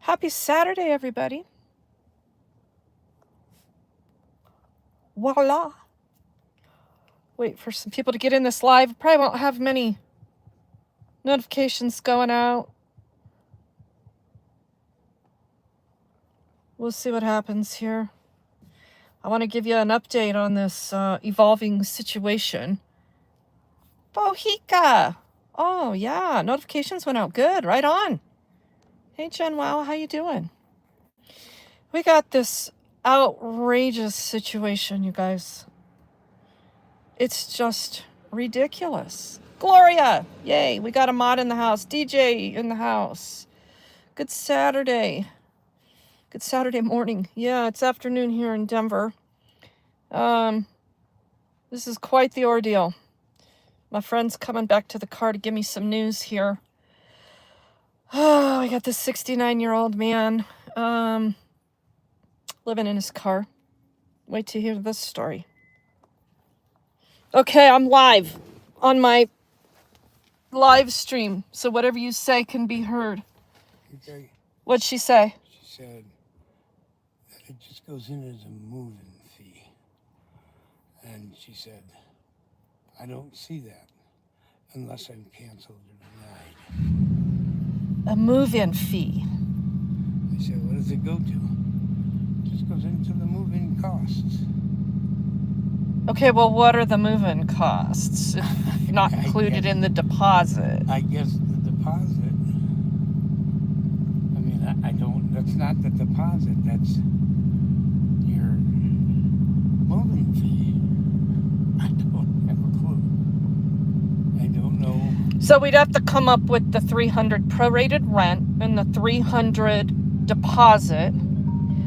Happy Saturday, everybody. Voila. Wait for some people to get in this live. Probably won't have many notifications going out. We'll see what happens here. I want to give you an update on this evolving situation. Bohica. Oh, yeah. Notifications went out. Good. Right on. Hey, Jen. Wow. How you doing? We got this outrageous situation, you guys. It's just ridiculous. Gloria. Yay. We got a mod in the house. DJ in the house. Good Saturday. Good Saturday morning. Yeah, it's afternoon here in Denver. This is quite the ordeal. My friend's coming back to the car to give me some news here. Oh, I got this 69-year-old man living in his car. Wait to hear this story. Okay, I'm live on my live stream, so whatever you say can be heard. Okay. What'd she say? She said that it just goes in as a moving fee. And she said, I don't see that unless I'm canceled or denied. A move-in fee. I said, what does it go to? It just goes into the move-in costs. Okay, well, what are the move-in costs? If not included in the deposit. I guess the deposit, I mean, I don't, that's not the deposit, that's your moving fee. I don't have a clue. I don't know. So we'd have to come up with the $300 prorated rent and the $300 deposit.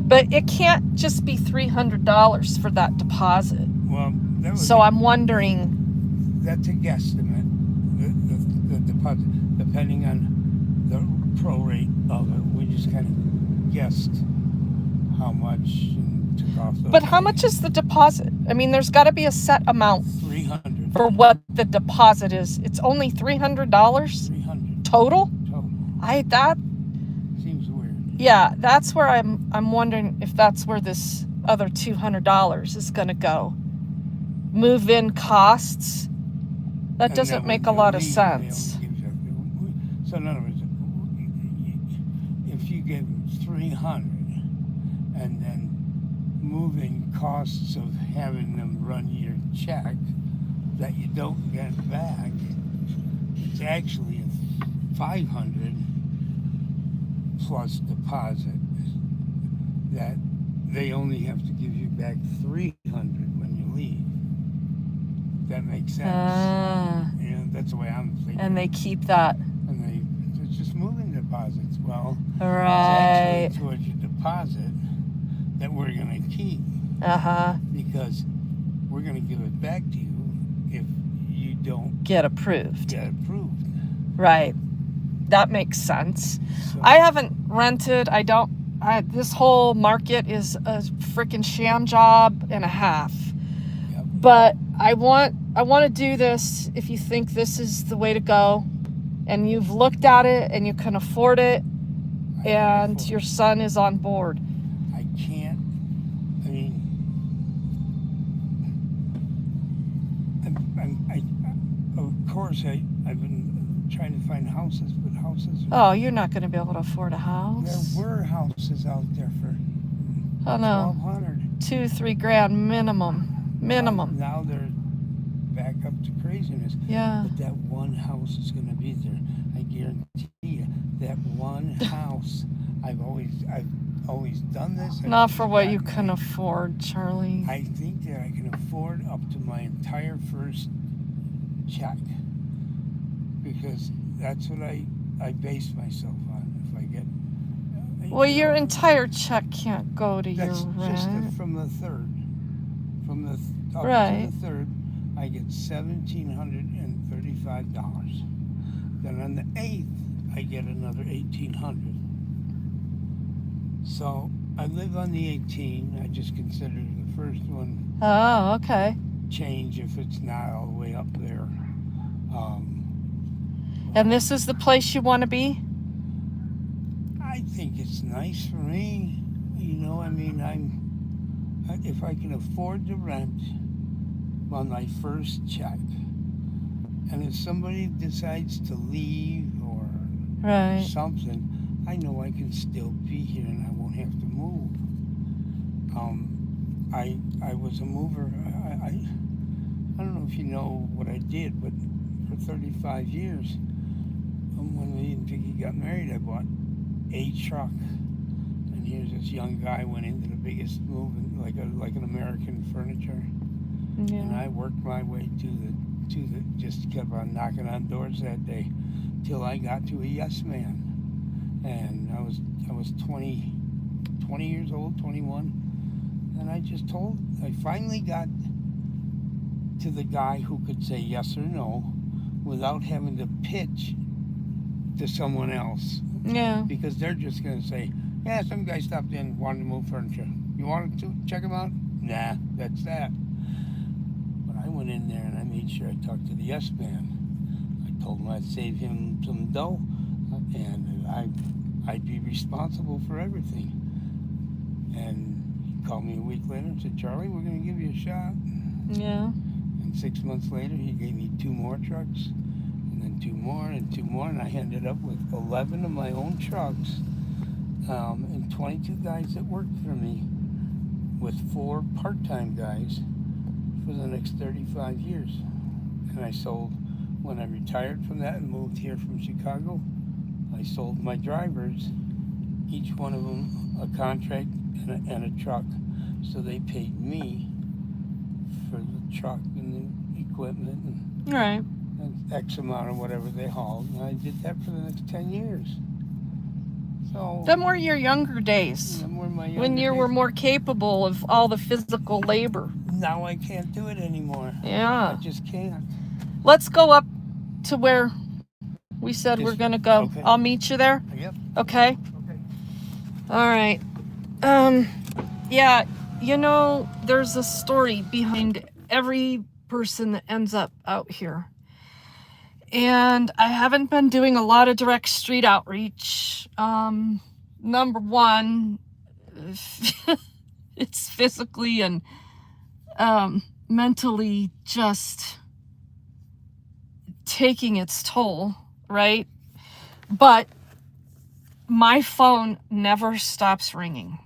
But it can't just be $300 for that deposit. Well, that was so I'm wondering. That's a guesstimate. The deposit, depending on the prorate of it, we just kind of guessed how much and took off. But how much is the deposit? I mean, there's got to be a set amount. $300 for what the deposit is. It's only $300. $300 total. Total. That seems weird. Yeah, that's where I'm wondering if that's where this other $200 is going to go. Move-in costs. That doesn't make a lot of sense. So in other words, if you give $300 and then moving costs of having them run your check that you don't get back, it's actually $500 plus deposit that they only have to give you back $300 when you leave. That makes sense. That's the way I'm thinking. And they keep that. And it's just moving deposits. Well, right. It's actually towards your deposit that we're going to keep. Because we're going to give it back to you if you don't get approved. Right. That makes sense. So, I haven't rented. This whole market is a freaking sham job and a half. Yep. But I want to do this if you think this is the way to go and you've looked at it and you can afford it and your son is on board. I can't. I mean, of course, I've been trying to find houses, but houses. Oh, you're not going to be able to afford a house. There were houses out there for $1,200. $2-3 grand minimum. Now they're back up to craziness. Yeah. But that one house is going to be there. I guarantee you. That one house. I've always done this. Not for what you can afford, Charlie. I think that I can afford up to my entire first check, because that's what I base myself on. If I get. Well, your entire check can't go to your rent. That's just from the third. From the up right. to the third, I get $1,735. Then on the 8th, I get another $1,800. So I live on the 18. I just considered the first one. Oh, okay. Change if it's not all the way up there. And this is the place you want to be? I think it's nice for me. You know, I mean, if I can afford the rent on my first check, and if somebody decides to leave or Right. something, I know I can still be here and I won't have to move. I was a mover. I don't know if you know what I did, but for 35 years, when me and Vicky got married, I bought a truck. And here's this young guy went into the biggest move in, like an American furniture. Yeah. And I worked my way to the just kept on knocking on doors that day till I got to a yes man. And I was 20 years old, 21. And I finally got to the guy who could say yes or no without having to pitch to someone else. Yeah. Because they're just going to say, yeah, some guy stopped in, wanted to move furniture. You want to check him out? Nah, that's that. But I went in there and I made sure I talked to the yes man. I told him I'd save him some dough and I'd be responsible for everything. And he called me a week later and said, Charlie, we're going to give you a shot. Yeah. And 6 months later, he gave me 2 more trucks, and then 2 more, and 2 more, and I ended up with 11 of my own trucks, and 22 guys that worked for me, with 4 part-time guys for the next 35 years. And I sold, when I retired from that and moved here from Chicago, I sold my drivers, each one of them a contract and a truck. So they paid me for the truck and the equipment Right. and X amount or whatever they hauled. And I did that for the next 10 years. So Them were your younger days. them were my When younger you were days. more capable of all the physical labor. Now I can't do it anymore. Yeah. I just can't. Let's go up to where we said we're going to go. Okay. I'll meet you there. Yep. Okay. Okay. All right. Yeah, you know, there's a story behind every person that ends up out here. And I haven't been doing a lot of direct street outreach. Number one, it's physically and mentally just taking its toll, right? But my phone never stops ringing.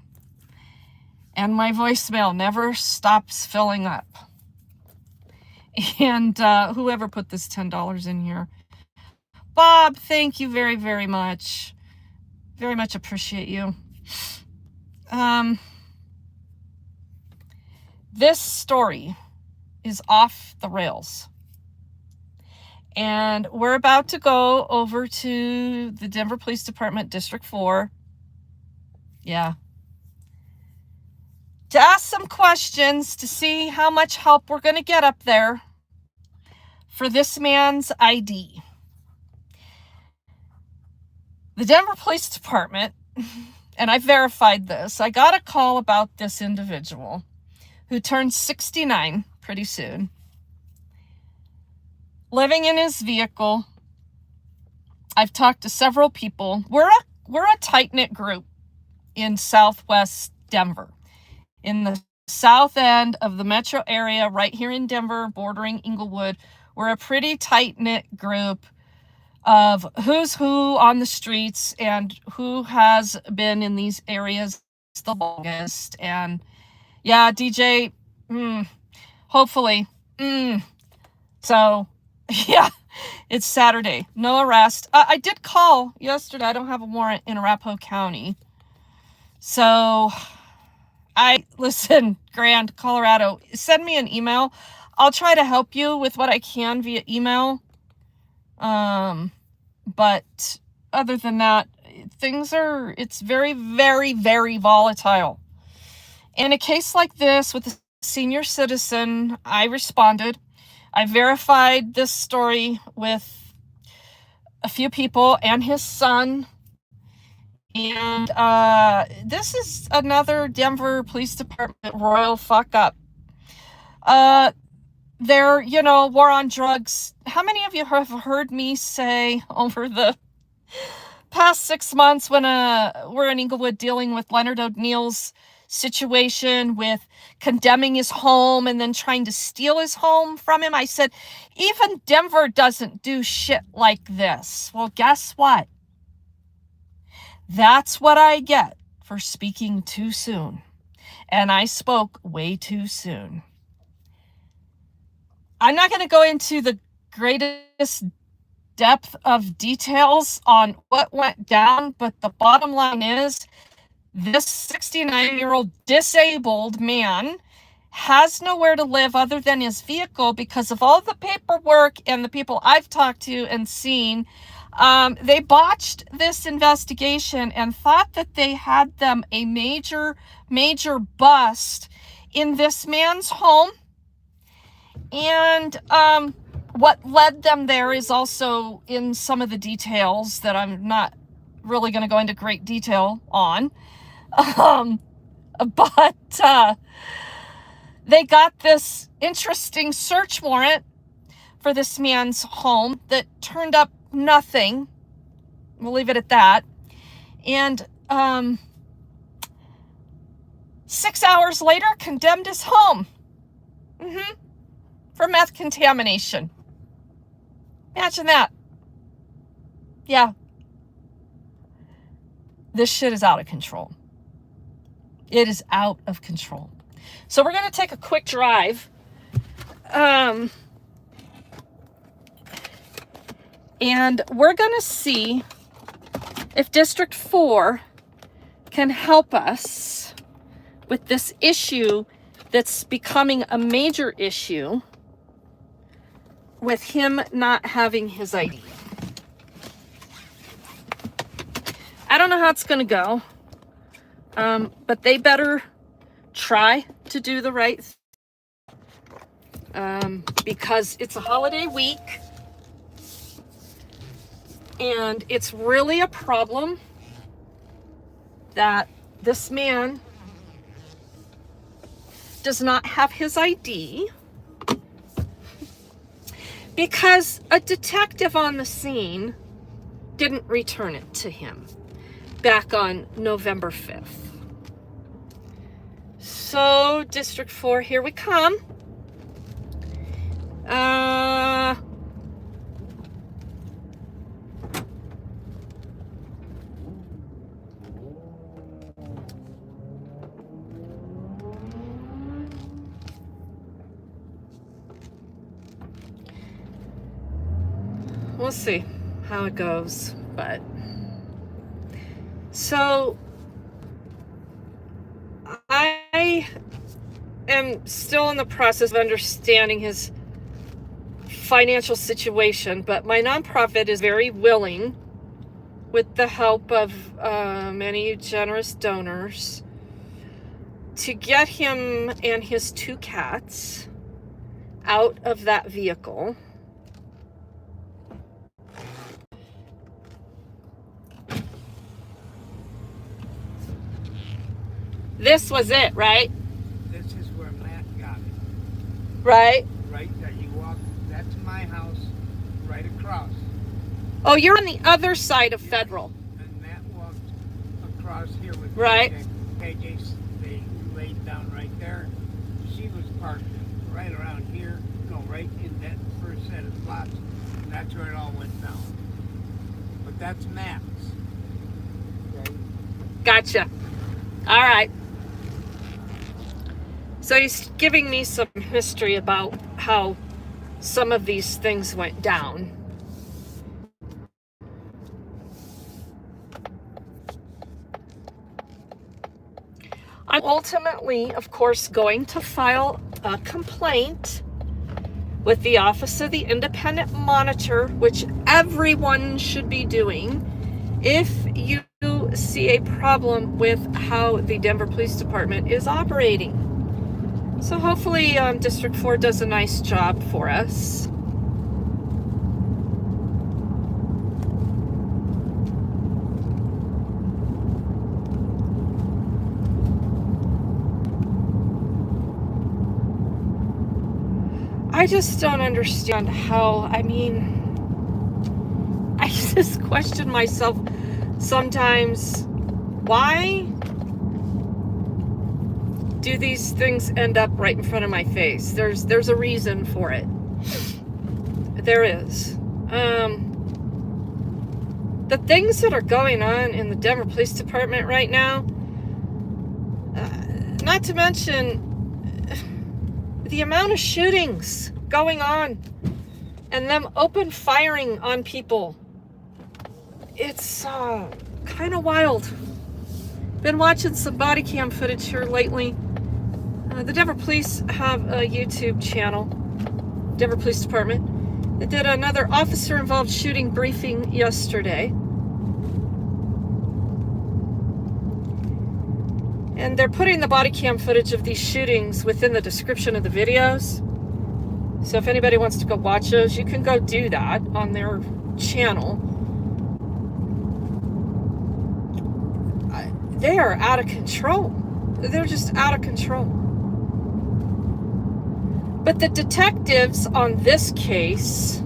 And my voicemail never stops filling up. And whoever put this $10 in here, Bob, thank you very, very much. Very much appreciate you. This story is off the rails. And we're about to go over to the Denver Police Department, District 4. Yeah. To ask some questions to see how much help we're going to get up there for this man's ID. The Denver Police Department, and I verified this, I got a call about this individual who turns 69 pretty soon, living in his vehicle. I've talked to several people. We're a tight-knit group in Southwest Denver, in the south end of the metro area, right here in Denver, bordering Inglewood. We're a pretty tight-knit group of who's who on the streets and who has been in these areas the longest. And yeah, DJ, hopefully. So, yeah, it's Saturday. No arrest. I did call yesterday. I don't have a warrant in Arapahoe County. So, listen, Grand, Colorado, send me an email. I'll try to help you with what I can via email. But other than that, it's very, very, very volatile. In a case like this with a senior citizen, I responded. I verified this story with a few people and his son. And this is another Denver Police Department royal fuck up. They're, war on drugs. How many of you have heard me say over the past 6 months when we're in Inglewood dealing with Leonard O'Neill's situation with condemning his home and then trying to steal his home from him. I said, even Denver doesn't do shit like this. Well, guess what? That's what I get for speaking too soon. And I spoke way too soon. I'm not going to go into the greatest depth of details on what went down, but the bottom line is this 69-year-old disabled man has nowhere to live other than his vehicle because of all the paperwork and the people I've talked to and seen. They botched this investigation and thought that they had them a major bust in this man's home. And what led them there is also in some of the details that I'm not really going to go into great detail on. But they got this interesting search warrant for this man's home that turned up nothing. We'll leave it at that. And 6 hours later, condemned his home for meth contamination. Imagine that. Yeah. This shit is out of control. It is out of control. So we're going to take a quick drive. And we're going to see if District 4 can help us with this issue that's becoming a major issue with him not having his ID. I don't know how it's going to go, but they better try to do the right thing, because it's a holiday week, and it's really a problem that this man does not have his ID because a detective on the scene didn't return it to him back on November 5th. So, District 4, here we come. We'll see how it goes, but so I am still in the process of understanding his financial situation, but my nonprofit is very willing, with the help of many generous donors, to get him and his 2 cats out of that vehicle. This was it, right? This is where Matt got it. Right? Right there. You walk, that's my house, right across. Oh, you're on the other side of Federal. And Matt walked across here with Right. KJ. They laid down right there. She was parked right around here, right in that first set of slots. And that's where it all went down. But that's Matt's. Okay. Gotcha. All right. So he's giving me some history about how some of these things went down. I'm ultimately, of course, going to file a complaint with the Office of the Independent Monitor, which everyone should be doing if you see a problem with how the Denver Police Department is operating. So hopefully District 4 does a nice job for us. I just don't understand how, I just question myself sometimes, why do these things end up right in front of my face? There's a reason for it. There is. The things that are going on in the Denver Police Department right now, not to mention the amount of shootings going on and them open firing on people. It's kind of wild. Been watching some body cam footage here lately. The Denver Police have a YouTube channel, Denver Police Department. They did another officer-involved shooting briefing yesterday. And they're putting the body cam footage of these shootings within the description of the videos. So if anybody wants to go watch those, you can go do that on their channel. They are out of control. They're just out of control. But the detectives on this case,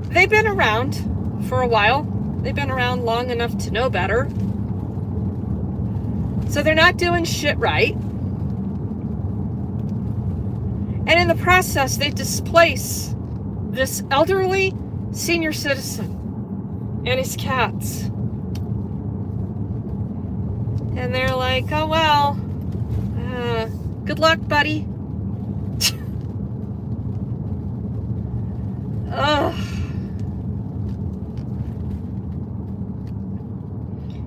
they've been around for a while. They've been around long enough to know better. So they're not doing shit right. And in the process, they displace this elderly senior citizen and his cats. And they're like, oh, well, good luck, buddy. Ugh.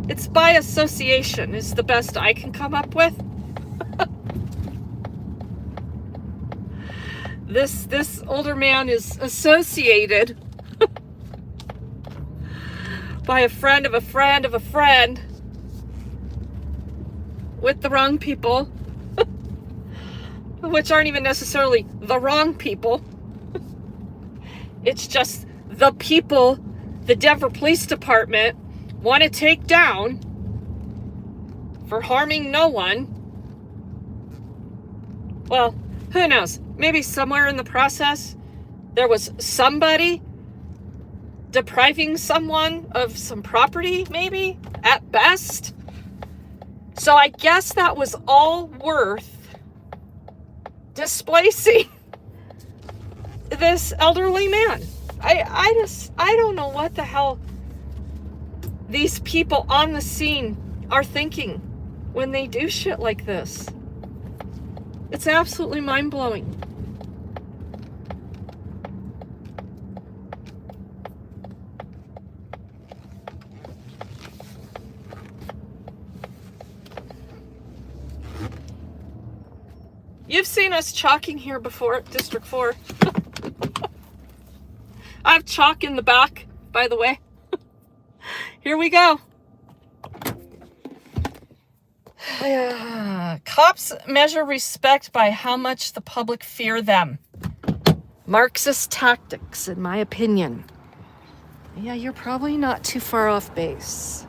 It's by association is the best I can come up with. This older man is associated by a friend of a friend of a friend with the wrong people, which aren't even necessarily the wrong people. It's just the people the Denver Police Department want to take down for harming no one. Well, who knows? Maybe somewhere in the process there was somebody depriving someone of some property, maybe, at best. So I guess that was all worth displacing this elderly man. I don't know what the hell these people on the scene are thinking when they do shit like this. It's absolutely mind-blowing. You've seen us chalking here before at District 4. I have chalk in the back, by the way. Here we go. Cops measure respect by how much the public fear them. Marxist tactics, in my opinion. Yeah, you're probably not too far off base.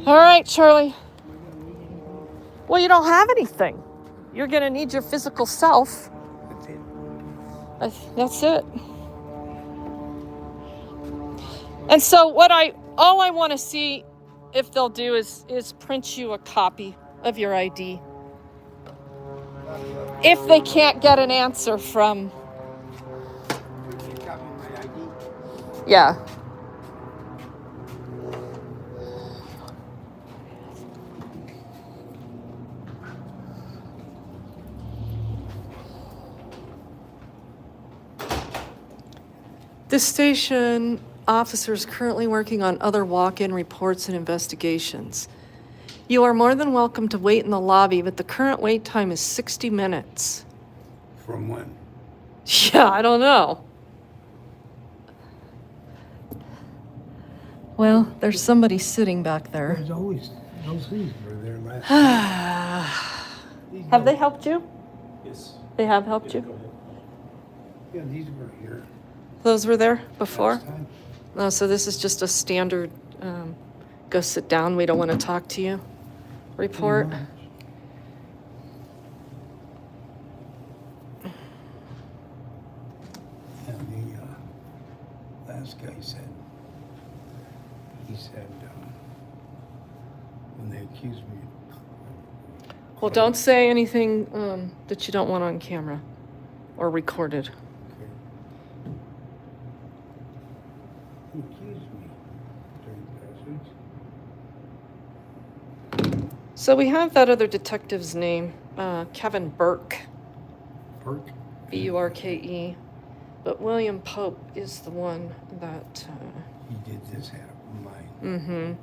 All right, Charlie. Well, you don't have anything. You're going to need your physical self. That's it. And so all I want to see if they'll do is print you a copy of your ID. If they can't get an answer from... Yeah. This station officer is currently working on other walk-in reports and investigations. You are more than welcome to wait in the lobby, but the current wait time is 60 minutes. From when? Yeah, I don't know. Well, there's somebody sitting back there. There's always, those things were there last Have they helped you? Yes. They have helped Yeah, you? go ahead. Yeah, these were here Those were there before? last time. Oh, so this is just a standard, go sit down, we don't want to talk to you report? Pretty much. And the last guy said, when they accused me. Well, don't say anything that you don't want on camera or recorded. Okay. He accused me, dirty bastards. So we have that other detective's name, Kevin Burke, Burke? B-U-R-K-E. But William Pope is the one that, He did this happen, mine, mm-hmm.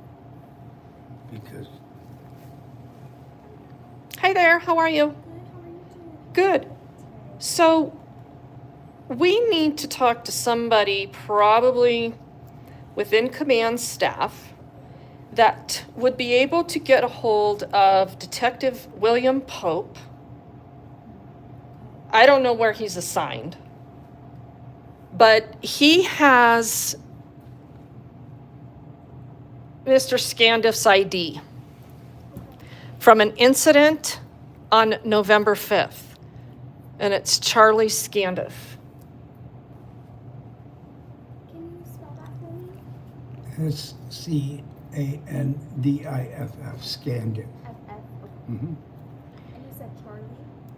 because Hi there, how are you? Good. So we need to talk to somebody probably within command staff that would be able to get a hold of Detective William Pope. I don't know where he's assigned, but he has Mr. Scandiff's ID from an incident on November 5th, and it's Charlie Scandiff. Can you spell that for me? SCANDIFF, Scandiff. FF. Mm-hmm. And you said Charlie?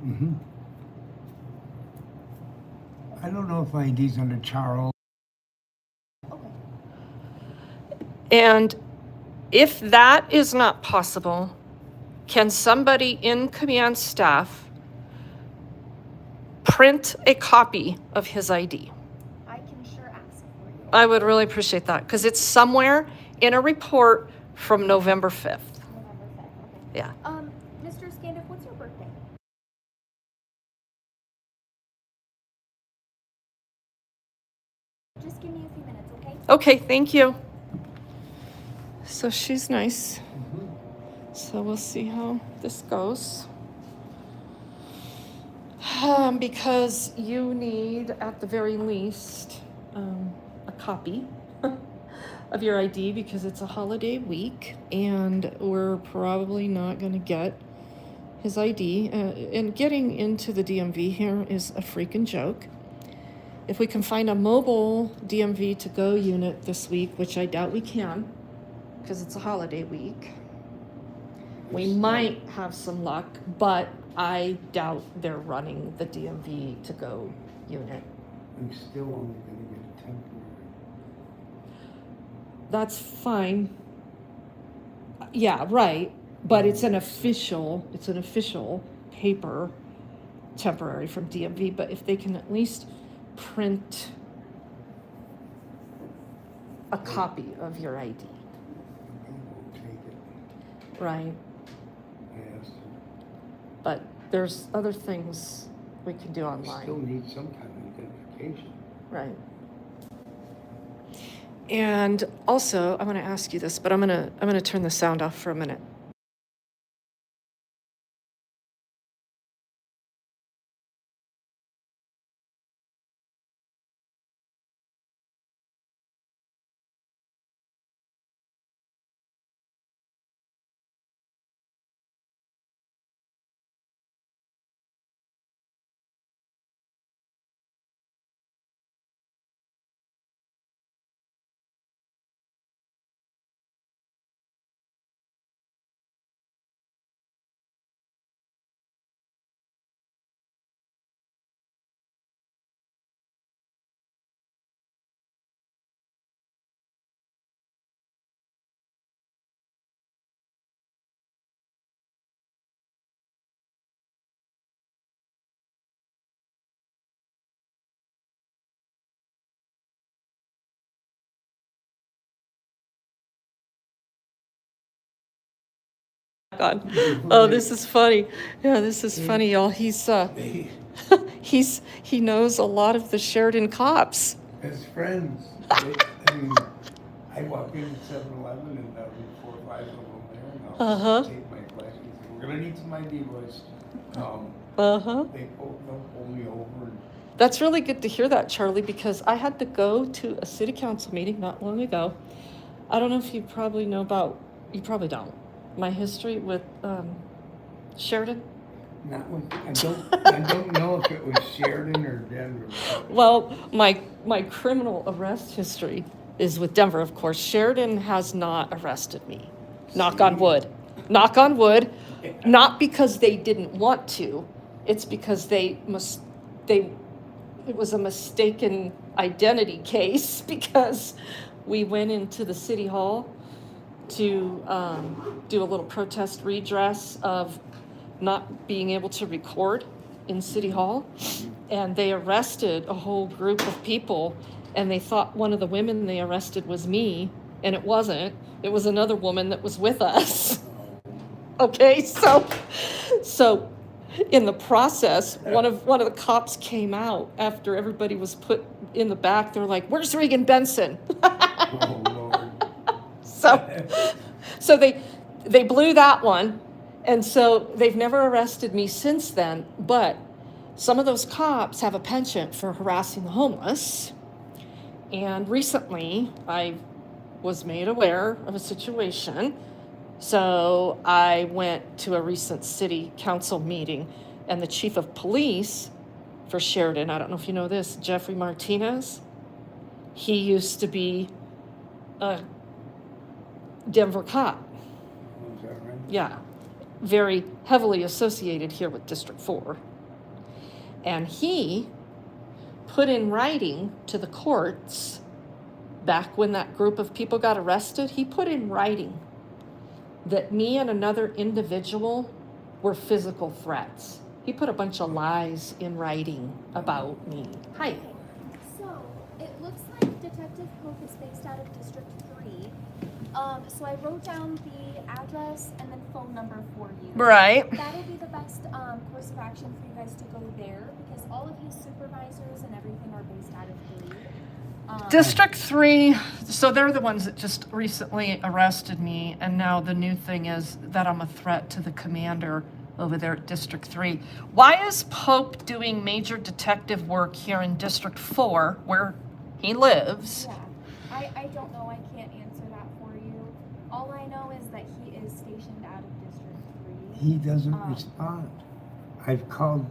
Mm-hmm. I don't know if ID's under Charles. Okay. And if that is not possible, can somebody in command staff print a copy of his ID? I can sure ask for you. I would really appreciate that because it's somewhere in a report from November 5th. November 5th. Okay. Yeah. Mr. Scandiff, what's your birthday? Just give me a few minutes, okay? Okay, thank you. So she's nice. Mm-hmm. So we'll see how this goes. Because you need, at the very least, a copy of your ID because it's a holiday week and we're probably not going to get his ID. And getting into the DMV here is a freaking joke. If we can find a mobile DMV to go unit this week, which I doubt we can because it's a holiday week, we might have some luck, but I doubt they're running the DMV to go unit. I'm still only gonna get a temporary. That's fine. Yeah, right. But it's an official paper temporary from DMV. But if they can at least print a copy of your ID, I won't take it. right? I asked him. But there's other things we can do I still online, need some kind of identification. right? And also, I want to ask you this, but I'm gonna turn the sound off for a minute. God. Oh, this is funny. Yeah, this is funny, y'all. He's They, he knows a lot of the Sheridan cops. as friends, I walk into 7-Eleven and there'll be 4 or 5 of them there, and I'll Uh-huh. take my flash and say, "We're gonna need some ID, boys." Uh-huh. They'll pull me over. And That's really good to hear that, Charlie, because I had to go to a city council meeting not long ago. I don't know if you probably know about, you probably don't, my history with Sheridan. not with, I don't know if it was Sheridan or Denver. Well, my criminal arrest history is with Denver, of course. Sheridan has not arrested me. Knock on wood. Knock on wood. Not because they didn't want to. It's because it was a mistaken identity case because we went into the city hall to do a little protest redress of not being able to record in City Hall. And they arrested a whole group of people, and they thought one of the women they arrested was me, and it wasn't. It was another woman that was with us. Okay, so in the process, one of the cops came out after everybody was put in the back. They're like, "Where's Regan Benson?" Oh, Lord. So they blew that one, and so they've never arrested me since then. But some of those cops have a penchant for harassing the homeless. And recently, I was made aware of a situation. So I went to a recent city council meeting, and the chief of police for Sheridan, I don't know if you know this, Jeffrey Martinez, he used to be a Denver cop. Is that right? Yeah, very heavily associated here with District 4. And he put in writing to the courts, back when that group of people got arrested, he put in writing that me and another individual were physical threats. He put a bunch of lies in writing about me. Hi. So, it looks like Detective Pope is based out of District 3. So I wrote down the address and then phone number for you. Right. That'll be the best course of action for you guys to go there, because all of his supervisors and everything are based out of 3. District 3, so they're the ones that just recently arrested me, and now the new thing is that I'm a threat to the commander over there at District 3. Why is Pope doing major detective work here in District 4, where he lives? Yeah, I don't know. I can't answer that for you. All I know is that he is stationed out of District 3. He doesn't respond. I've called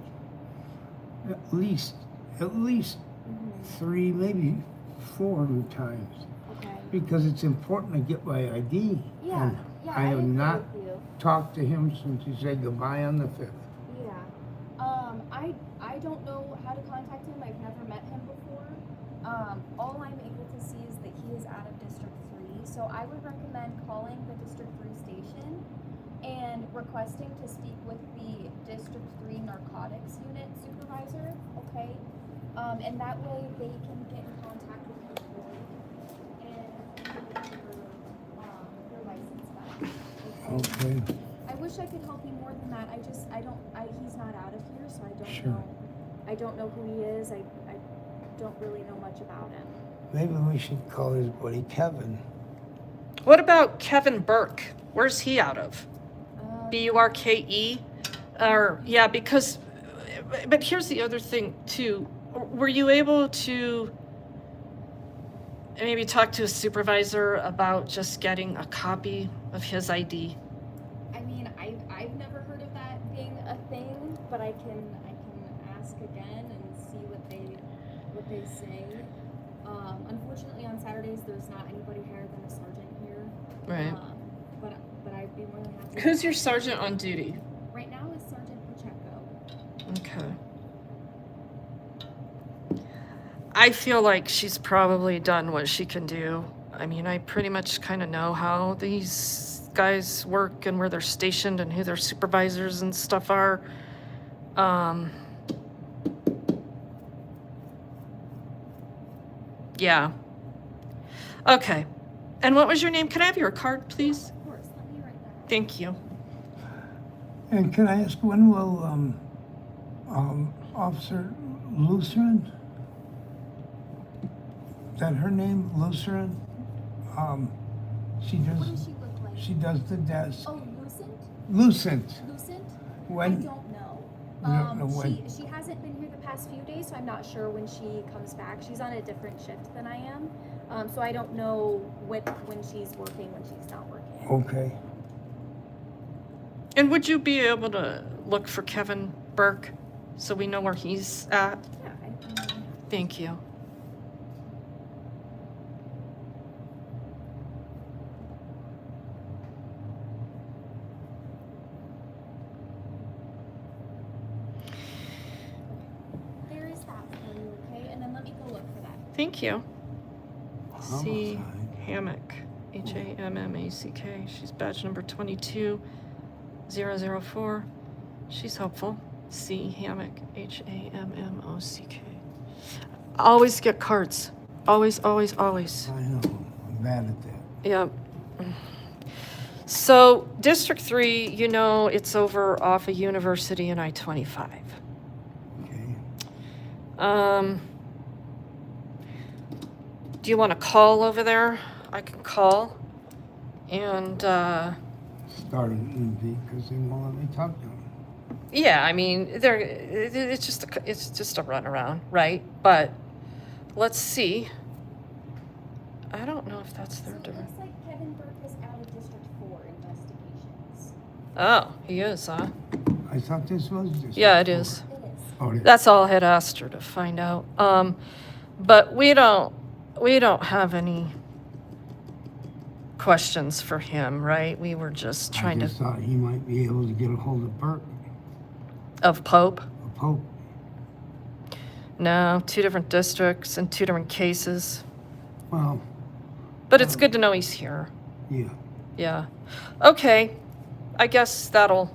at least Mhm. 3, maybe 4 times, Okay. because it's important to get my ID. Yeah, And yeah, I have agree not with you. talked to him since he said goodbye on the 5th. Yeah. I don't know how to contact him. I've never met him before. All I'm able to see is that he is out of District 3. So I would recommend calling the District 3 station and requesting to speak with the District 3 Narcotics Unit supervisor, okay? And that way they can get in contact with your board and get your license back. Okay. I wish I could help you more than that. He's not out of here, so I don't Sure. know. I don't know who he is. I don't really know much about him. Maybe we should call his buddy Kevin. What about Kevin Burke? Where's he out of? Burke? Or, yeah, because, but here's the other thing too. Were you able to maybe talk to a supervisor about just getting a copy of his ID? I mean, I've never heard of that being a thing, but I can ask again and see what they say. Unfortunately, on Saturdays there's not anybody higher than a sergeant here. Right. But I'd be more than happy. Who's your sergeant on duty? Right now is Sergeant Pacheco. Okay. I feel like she's probably done what she can do. I mean, I pretty much kind of know how these guys work and where they're stationed and who their supervisors and stuff are. Yeah. Okay. And what was your name? Can I have your card, please? Of course, let me write that. Thank you. And can I ask, when will Officer Lutheran, is that her name, Lutheran? She What does, does she look like? she does the desk. Oh, Lucent? Lucent. Lucent? I When? don't know. You don't know when? She hasn't been here the past few days, so I'm not sure when she comes back. She's on a different shift than I am, so I don't know when she's working, when she's not working. Okay. And would you be able to look for Kevin Burke so we know where he's at? Yeah, Thank you. there is that for you, okay? And then let me go look for that. Thank you. C. Homicide. Hammack. Hammack. She's badge number 22004. She's helpful. C. Hammock. Hammock. Always get cards. Always, always, always. I know, I'm bad at that. Yep. So, District 3, you know, it's over off of University and I-25. Okay. Do you want to call over there? I can call. And, Starting EMV because they won't let me talk to them. yeah, I mean, it's just a runaround, right? But let's see. I don't know if that's So their it direct. looks like Kevin Burke is out of District 4 investigations. Oh, he is, huh? I thought this was just. Yeah, it is. It is. Oh, it is. That's all I had asked her to find out. But we don't have any questions for him, right? We were just trying I just thought he might be able to get a hold of Burke, of Pope. a Pope. No, 2 different districts and 2 different cases. Well, But it's good to know he's here. yeah. Yeah. Okay. I guess that'll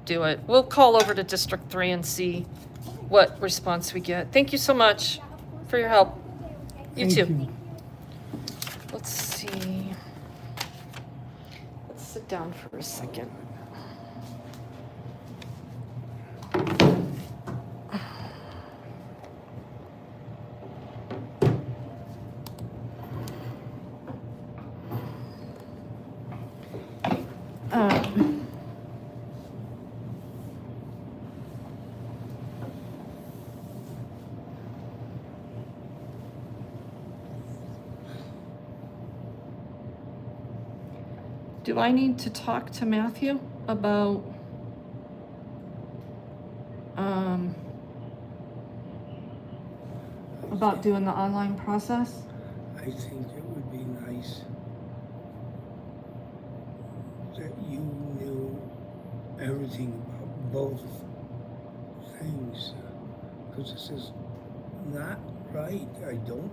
do it. We'll call over to District 3 and see what response we get. Thank you so much Yeah, of course. for your help. Have a good day, okay? You Thank too. you. Let's see. Let's sit down for a second. Do I need to talk to Matthew about doing the online process? I think it would be nice that you knew everything about both things. Because this is not right. I don't.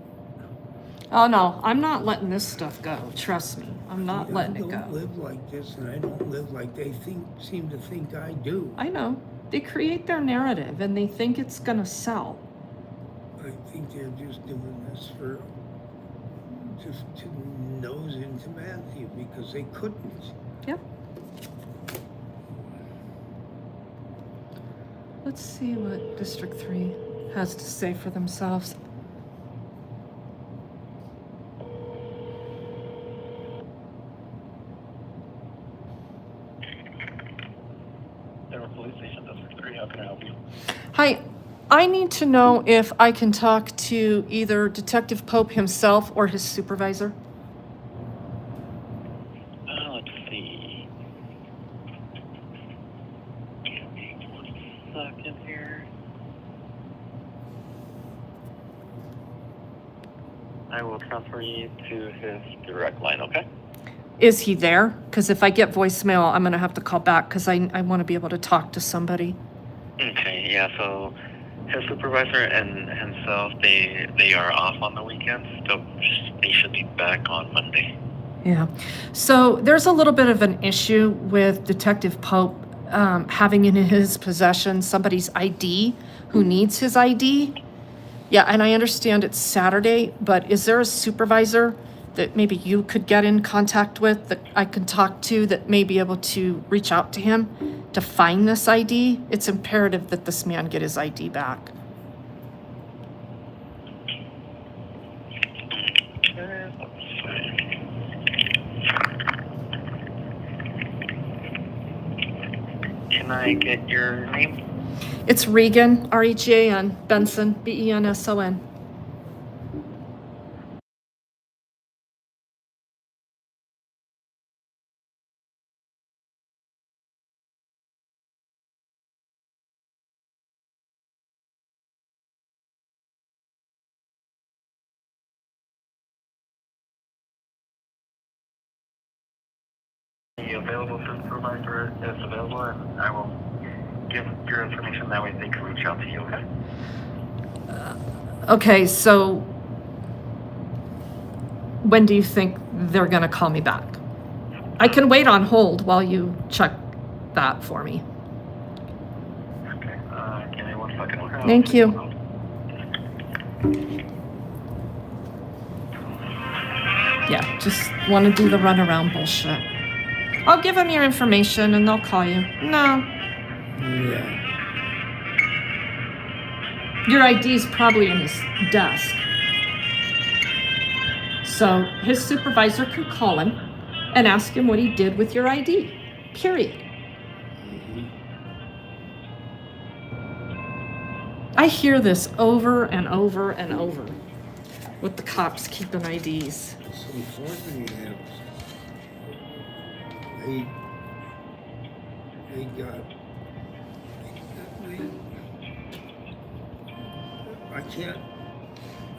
Oh no, I'm not letting this stuff go. Trust me, I'm not letting it I don't go. live like this, and I don't live like they seem to think I do. I know. They create their narrative and they think it's gonna sell. I think they're just doing this just to nose into Matthew because they couldn't. Yep. Let's see what District 3 has to say for themselves. Police Station, District 3, how can I help you? Hi, I need to know if I can talk to either Detective Pope himself or his supervisor. Let's see. Give me 1 second here. I will transfer you to his direct line, okay? Is he there? Because if I get voicemail, I'm going to have to call back because I want to be able to talk to somebody. Okay, yeah, so his supervisor and himself, they are off on the weekends, so they should be back on Monday. Yeah. So there's a little bit of an issue with Detective Pope having in his possession somebody's ID who needs his ID. Yeah, and I understand it's Saturday, but is there a supervisor that maybe you could get in contact with, that I can talk to, that may be able to reach out to him to find this ID? It's imperative that this man get his ID back. Okay, let's see. Can I get your name? It's Regan, R-E-G-A-N, Benson, B-E-N-S-O-N. The available supervisor is available, and I will give your information. That way they can reach out to you, okay? Okay, so when do you think they're gonna call me back? I can wait on hold while you check that for me. Okay, give me 1 second. Okay, Thank you. Yeah, just want to do the runaround bullshit. I'll give them your information and they'll call you. No, Yeah. your ID's probably in his desk. So his supervisor can call him and ask him what he did with your ID, period. I hear this over and over and over with the cops keeping IDs. It's unfortunate that they got.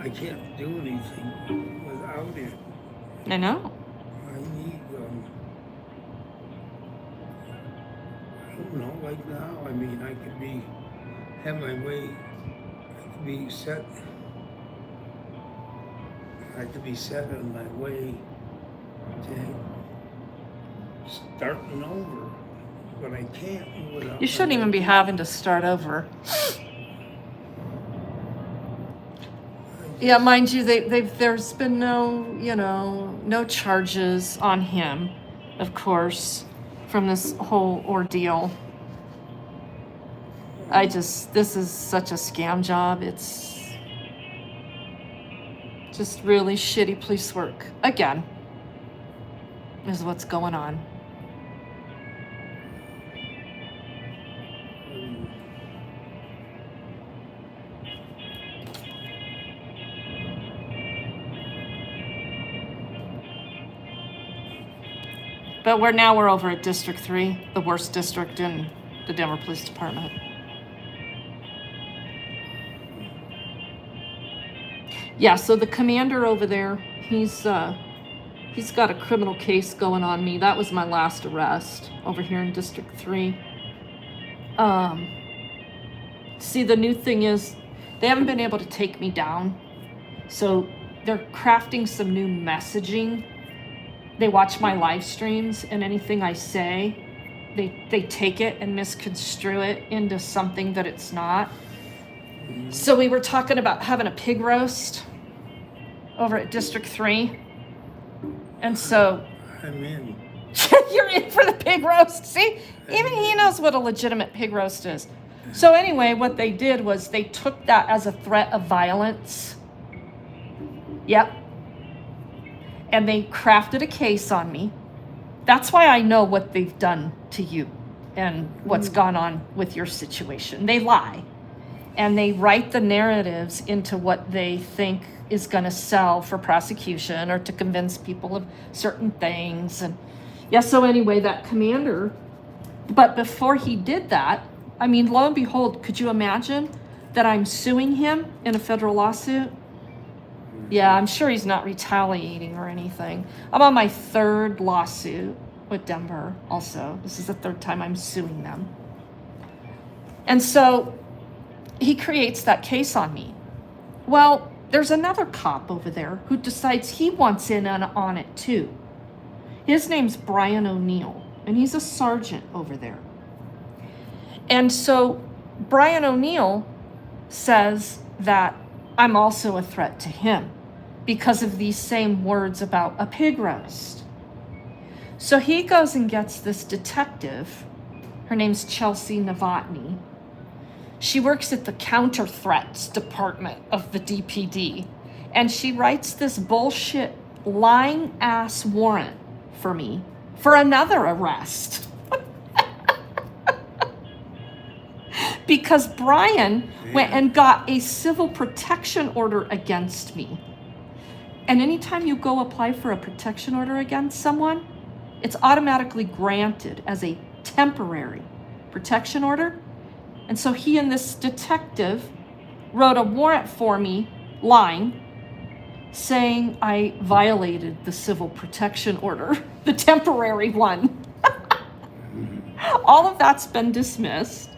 I can't do anything without it. I know. I need, I don't know, like now, I mean, I could have my way, I could be set on my way to starting over, but I can't without. You shouldn't even be having to start over. Yeah, mind you, there's been no charges on him, of course, from this whole ordeal. This is such a scam job. It's just really shitty police work. Again, is what's going on. But we're over at District 3, the worst district in the Denver Police Department. Yeah, so the commander over there, he's got a criminal case going on me. That was my last arrest over here in District 3. See, the new thing is they haven't been able to take me down. So they're crafting some new messaging. They watch my live streams, and anything I say, they take it and misconstrue it into something that it's not. So we were talking about having a pig roast over at District 3. And so I'm in. you're in for the pig roast. See, even he knows what a legitimate pig roast is. So anyway, what they did was they took that as a threat of violence. Yep. And they crafted a case on me. That's why I know what they've done to you and what's gone on with your situation. They lie. And they write the narratives into what they think is going to sell for prosecution or to convince people of certain things. And yeah, so anyway, that commander, but before he did that, I mean, lo and behold, could you imagine that I'm suing him in a federal lawsuit? Yeah, I'm sure he's not retaliating or anything. I'm on my third lawsuit with Denver also. This is the third time I'm suing them. And so he creates that case on me. Well, there's another cop over there who decides he wants in on it too. His name's Brian O'Neill, and he's a sergeant over there. And so Brian O'Neill says that I'm also a threat to him because of these same words about a pig roast. So he goes and gets this detective. Her name's Chelsea Novotny. She works at the counter threats department of the DPD. And she writes this bullshit lying ass warrant for me for another arrest. Because Brian went and got a civil protection order against me. And anytime you go apply for a protection order against someone, it's automatically granted as a temporary protection order. And so he and this detective wrote a warrant for me, lying, saying I violated the civil protection order, the temporary one. All of that's been dismissed.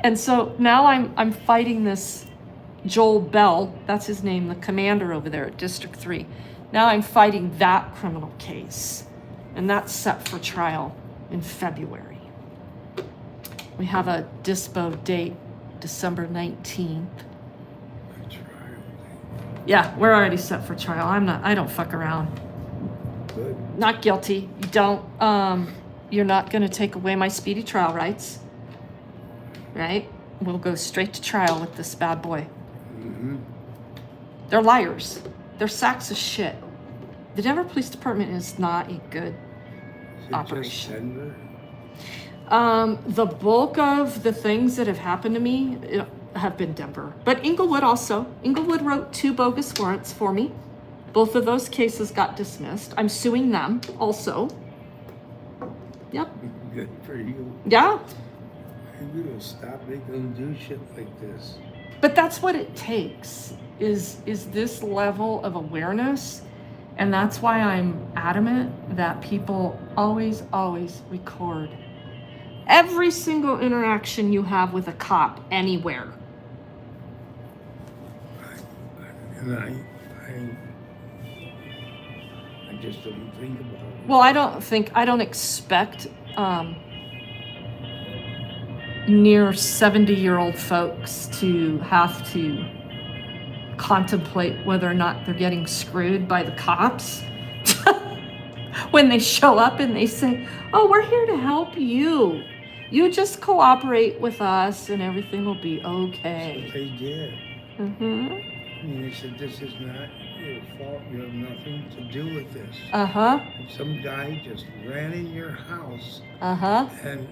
And so now I'm fighting this Joel Bell, that's his name, the commander over there at District 3. Now I'm fighting that criminal case. And that's set for trial in February. We have a dispo date, December 19th. Yeah, we're already set for trial. I don't fuck around. Good. Not guilty. You don't, you're not gonna take away my speedy trial rights. Right? We'll go straight to trial with this bad boy. Mm-hmm. They're liars. They're sacks of shit. The Denver Police Department is not a good operation. The bulk of the things that have happened to me have been Denver. But Inglewood also. Inglewood wrote 2 bogus warrants for me. Both of those cases got dismissed. I'm suing them also. Yep. Good for you. Yeah. You gotta stop making them do shit like this. But that's what it takes, is this level of awareness. And that's why I'm adamant that people always, always record every single interaction you have with a cop anywhere. And I just don't think about it. Well, I don't expect near 70-year-old folks to have to contemplate whether or not they're getting screwed by the cops when they show up and they say, oh, we're here to help you. You just cooperate with us and everything will be okay. That's what they did. Mm-hmm. I mean, they said, this is not your fault. You have nothing to do with this. Uh-huh. And some guy just ran in your house. Uh-huh. And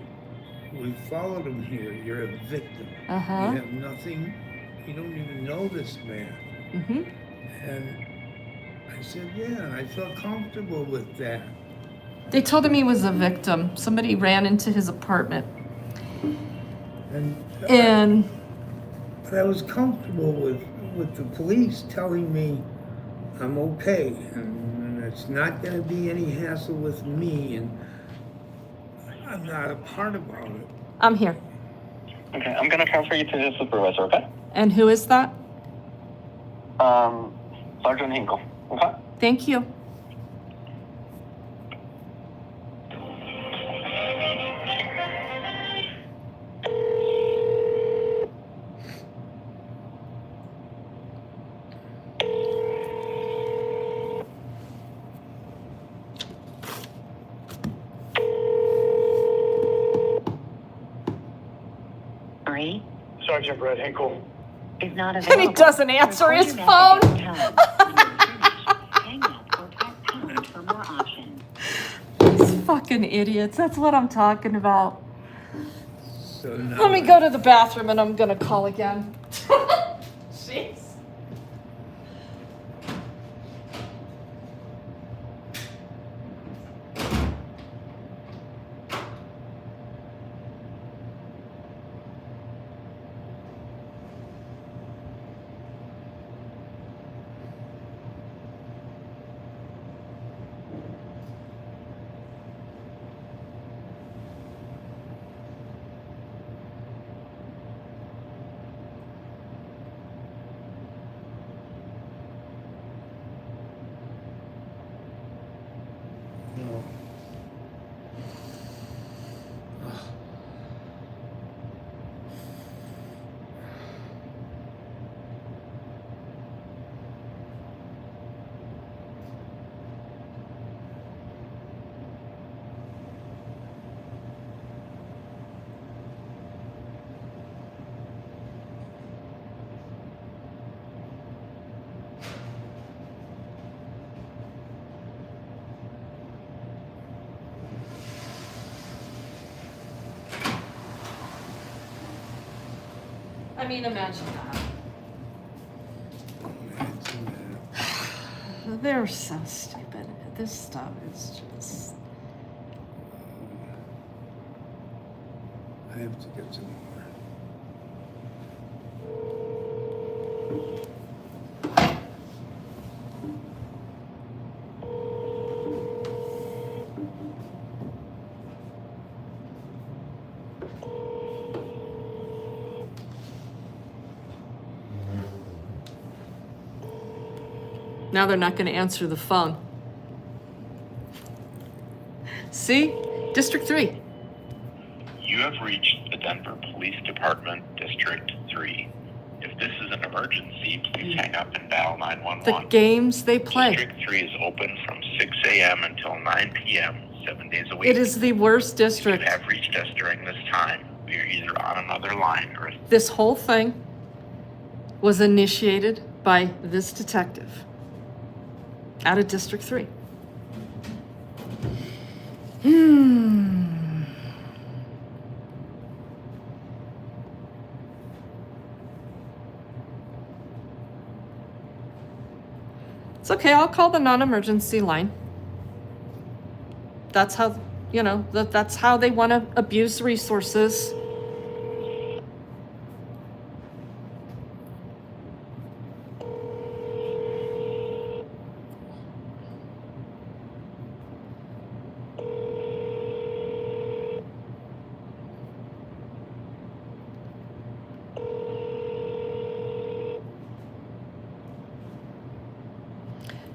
we followed him here. You're a victim. Uh-huh. You have nothing. You don't even know this man. Mm-hmm. And I said, yeah, and I felt comfortable with that. They told him he was a victim. Somebody ran into his apartment. And but I was comfortable with the police telling me I'm okay and it's not going to be any hassle with me and I'm not a part about it. I'm here. Okay, I'm gonna transfer you to the supervisor, okay? And who is that? Sergeant Hinkle, okay? Thank you. Sergeant Brett Hinkle is not available. And he doesn't answer Record his your phone. message at the tone. Hang up or press pound for more options. These fucking idiots. That's what I'm talking about. So now Let me go to the bathroom and I'm gonna call again. Jeez. I mean, imagine that. Imagine that. They're so stupid. This stuff is just. I have to get some more. Now they're not going to answer the phone. See? District 3. You have reached the Denver Police Department, District 3. If this is an emergency, please hang up and dial 911. The games they play. District 3 is open from 6 a.m. until 9 p.m., 7 days a week. It is the worst district. If you have reached us during this time, we are either on another line or... This whole thing was initiated by this detective out of District 3. It's okay, I'll call the non-emergency line. That's how, you know, that's how they want to abuse resources.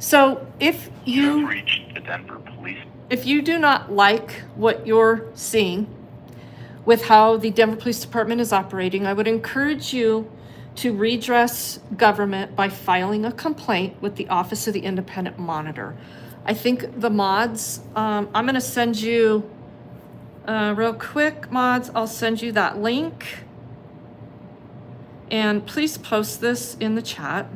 So if You you have reached the Denver Police... if you do not like what you're seeing with how the Denver Police Department is operating, I would encourage you to redress government by filing a complaint with the Office of the Independent Monitor. I think the mods, I'm going to send you, real quick, mods, I'll send you that link. And please post this in the chat.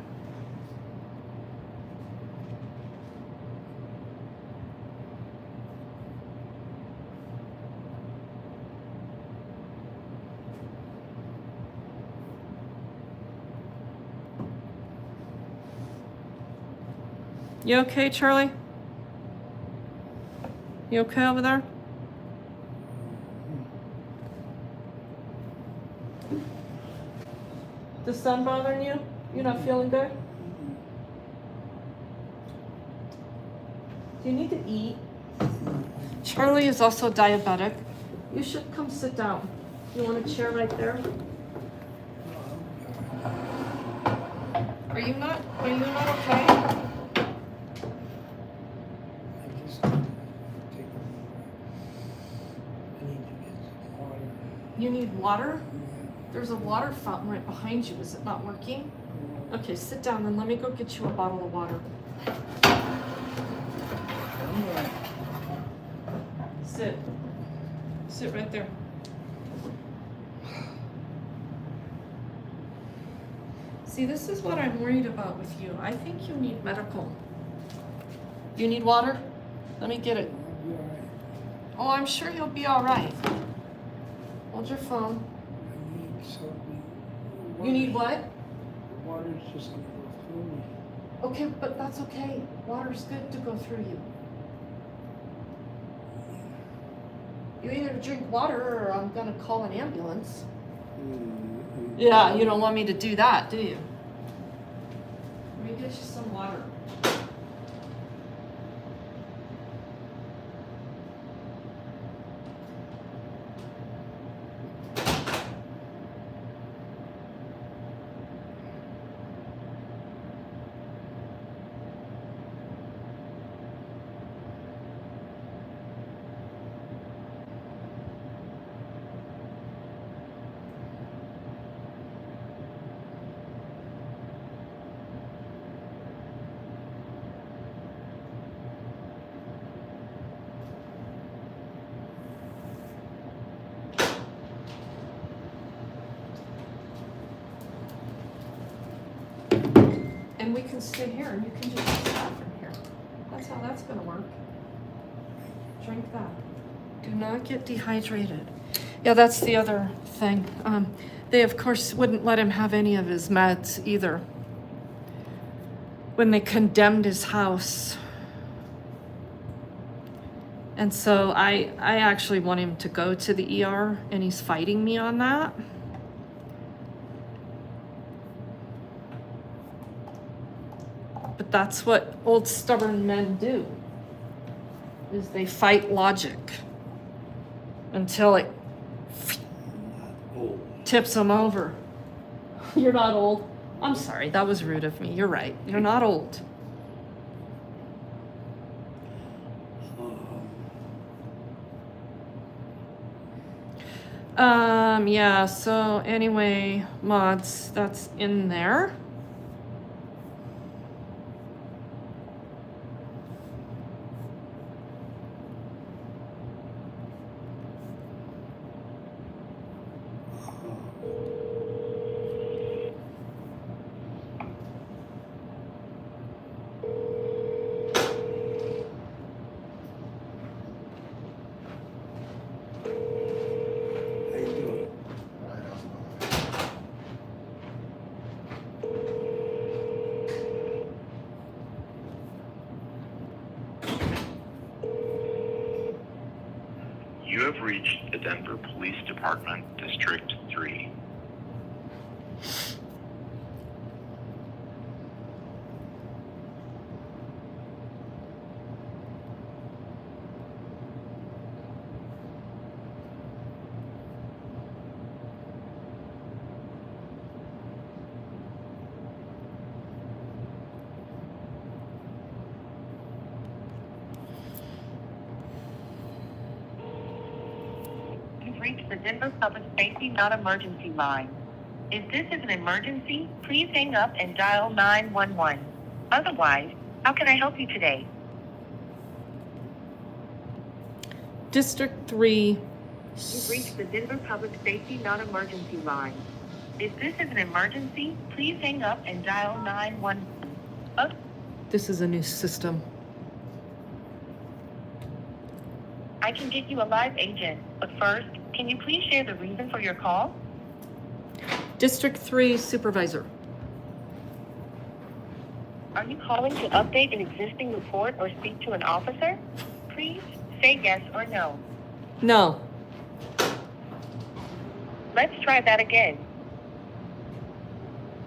You okay, Charlie? You okay over there? The sun bothering you? You're not feeling good? Do you need to eat? Charlie is also diabetic. You should come sit down. You want a chair right there? Are you not okay? I just need to take a I need to get some water. You need water? Yeah. There's a water fountain right behind you. Is it not working? Okay, sit down and let me go get you a bottle of water. Sit. Sit right there. See, this is what I'm worried about with you. I think you need medical. You need water? Let me get it. I'll be all right. Oh, I'm sure you'll be all right. Hold your phone. I need something. You need what? The water's just gonna go through me. Okay, but that's okay. Water's good to go through you. You either drink water or I'm gonna call an ambulance. Yeah, you don't want me to do that, do you? Let me get you some water. And we can stay here and you can just use the bathroom here. That's how that's gonna work. Drink that. Do not get dehydrated. Yeah, that's the other thing. They, of course, wouldn't let him have any of his meds either. When they condemned his house. And so I actually want him to go to the ER, and he's fighting me on that. But that's what old stubborn men do, is they fight logic until it Oh, tips them over. You're not old. I'm sorry, that was rude of me. You're right. You're not old. Yeah, so anyway, mods, that's in there. how you doing? You have reached the Denver Police Department, District 3. You've reached the Denver Public Safety Non-Emergency line. If this is an emergency, please hang up and dial 911. Otherwise, how can I help you today? District 3. You've reached the Denver Public Safety Non-Emergency line. If this is an emergency, please hang up and dial 911. This is a new system. I can get you a live agent, but first, can you please share the reason for your call? District 3 supervisor. Are you calling to update an existing report or speak to an officer? Please say yes or no. No. Let's try that again.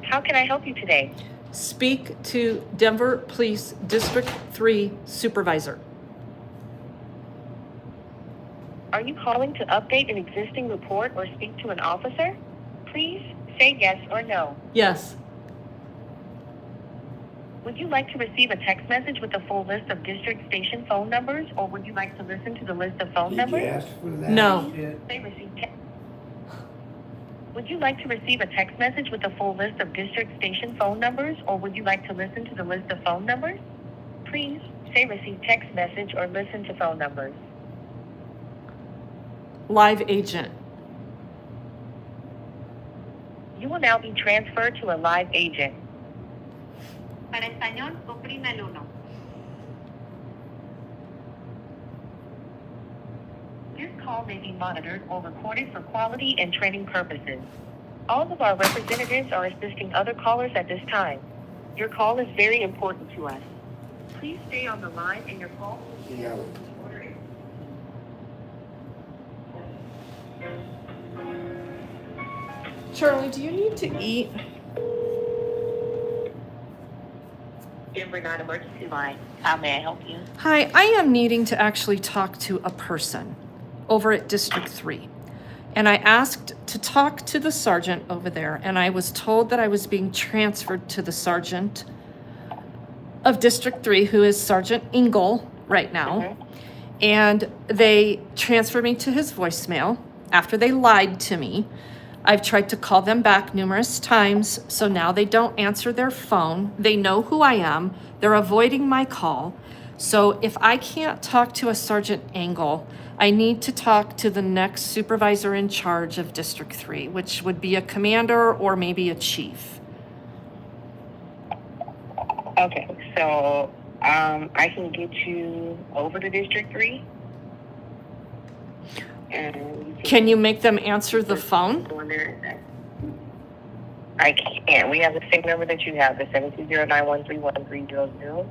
How can I help you today? Speak to Denver Police District 3 supervisor. Are you calling to update an existing report or speak to an officer? Please say yes or no. Yes. Would you like to receive a text message with a full list of district station phone numbers, or would you like to listen to the list of phone Did numbers? you ask for that? No. shit? Say receive Would you like to receive a text message with a full list of district station phone numbers, or would you like to listen to the list of phone numbers? Please say receive text message or listen to phone numbers. Live agent. You will now be transferred to a live agent. Para español, oprima el uno. This call may be monitored or recorded for quality and training purposes. All of our representatives are assisting other callers at this time. Your call is very important to us. Please stay on the line and your call will be Yeah. recorded. Charlie, do you need to eat? Denver non-emergency line. How may I help you? Hi, I am needing to actually talk to a person over at District 3. And I asked to talk to the sergeant over there, and I was told that I was being transferred to the sergeant of District 3, who is Sergeant Engel right now. And they transferred me to his voicemail after they lied to me. I've tried to call them back numerous times, so now they don't answer their phone. They know who I am. They're avoiding my call. So if I can't talk to a Sergeant Engel, I need to talk to the next supervisor in charge of District 3, which would be a commander or maybe a chief. Okay, so I can get you over to District 3. And Can you make them answer the phone? go in there and I can't. We have the same number that you have, the 720-913-1300.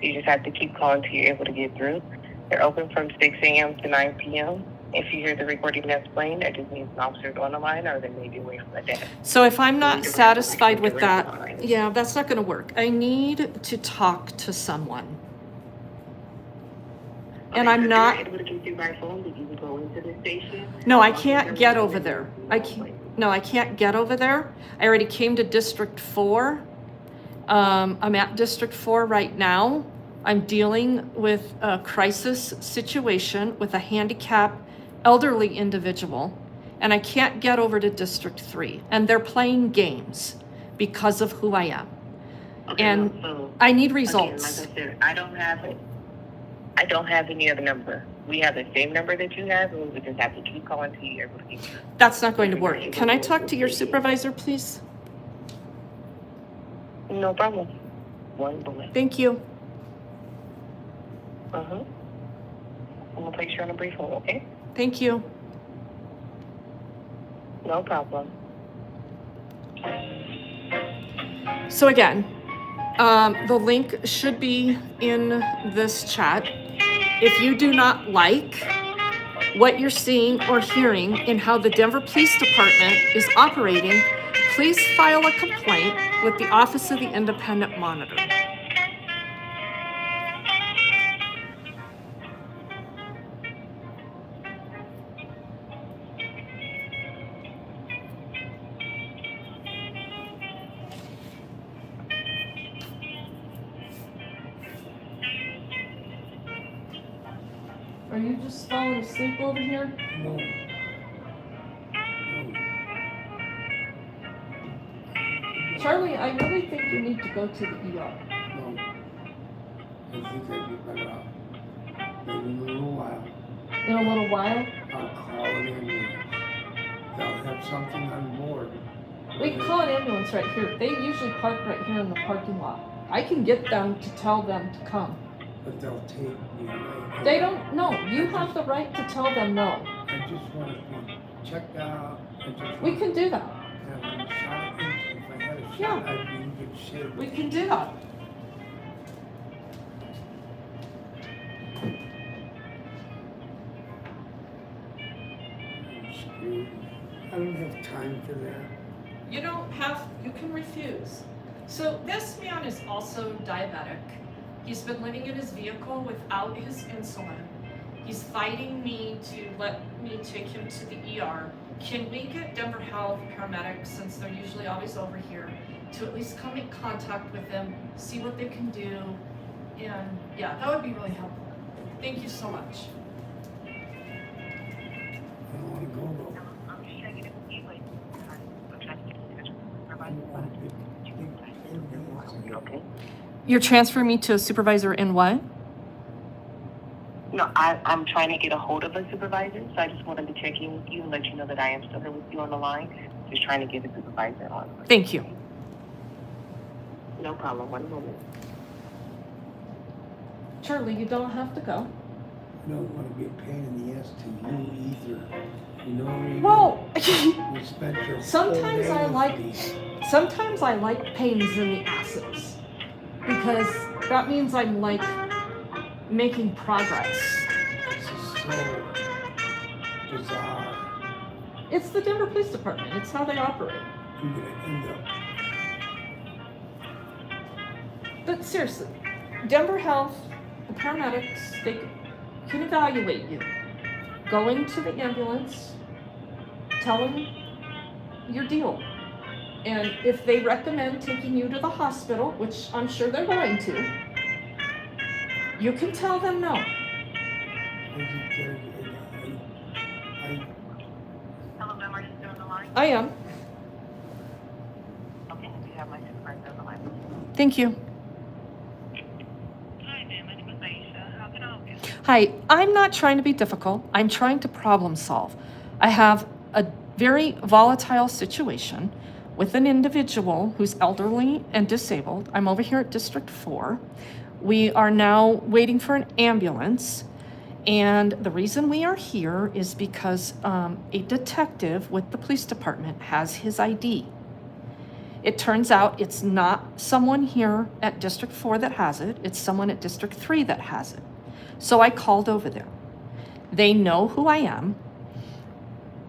You just have to keep calling till you're able to get through. They're open from 6 a.m. to 9 p.m. If you hear the recording that's playing, that just means an officer's on the line or they may be away from the desk. So if I'm not satisfied with that, yeah, that's not going to work. I need to talk to someone. And Okay, I'm so not. you're able to get through by phone, but you can go into the station. No, I can't get over there. I can't get over there. I already came to District 4. I'm at District 4 right now. I'm dealing with a crisis situation with a handicapped elderly individual, and I can't get over to District 3. And they're playing games because of who I am. Okay, And so, I need again, results. like I said, I don't have any other number. We have the same number that you have, and we just have to keep calling till you're able to get through. That's not going to work. Can I talk to your supervisor, please? No problem. One moment. Thank you. I'm gonna place you on a brief hold, okay? Thank you. No problem. So again, the link should be in this chat. If you do not like what you're seeing or hearing in how the Denver Police Department is operating, please file a complaint with the Office of the Independent Monitor. Are you just falling asleep over here? No. Charlie, I really think you need to go to the ER. No. I think I'd be better off. Maybe in a little while, In a little while? I'll call an ambulance. They'll have something on board. We can call an ambulance right here. They usually park right here in the parking lot. I can get them to tell them to come. But they'll take me away. They don't, no, you have the right to tell them no. I just want to be checked out. I just We want can do that. to have a shot. If I had a shot, Yeah. I'd be in good shape. We can do that. I'm screwed. I don't have time for that. You don't have, you can refuse. So this man is also diabetic. He's been living in his vehicle without his insulin. He's fighting me to let me take him to the ER. Can we get Denver Health paramedics, since they're usually always over here, to at least come in contact with him, see what they can do? And yeah, that would be really helpful. Thank you so much. I don't want to go though. I'm just checking if you wait. I'm trying to get you I don't want to be okay? You're transferring me to a supervisor in what? No, I'm trying to get a hold of a supervisor, so I just wanted to check in with you and let you know that I am still here with you on the line. Just trying to get a supervisor on. Thank you. No problem. One moment. Charlie, you don't have to go. I don't want to be a pain in the ass to you either. You know what I mean? Well, You spent your sometimes whole day I with like- me. sometimes I like pains in the asses because that means I'm like making progress. This is so bizarre. It's the Denver Police Department. It's how they operate. You're gonna end up. But seriously, Denver Health, the paramedics, they can evaluate you. Go into the ambulance, tell them your deal. And if they recommend taking you to the hospital, which I'm sure they're going to, you can tell them no. I Hello, ma'am. Are you still on the line? I am. Okay. Do you have my supervisor on the line? Thank you. Hi, ma'am. My name is Aisha. How can I help you? Hi, I'm not trying to be difficult. I'm trying to problem solve. I have a very volatile situation with an individual who's elderly and disabled. I'm over here at District 4. We are now waiting for an ambulance, And the reason we are here is because a detective with the police department has his ID. It turns out it's not someone here at District 4 that has it, it's someone at District 3 that has it. So I called over there. They know who I am.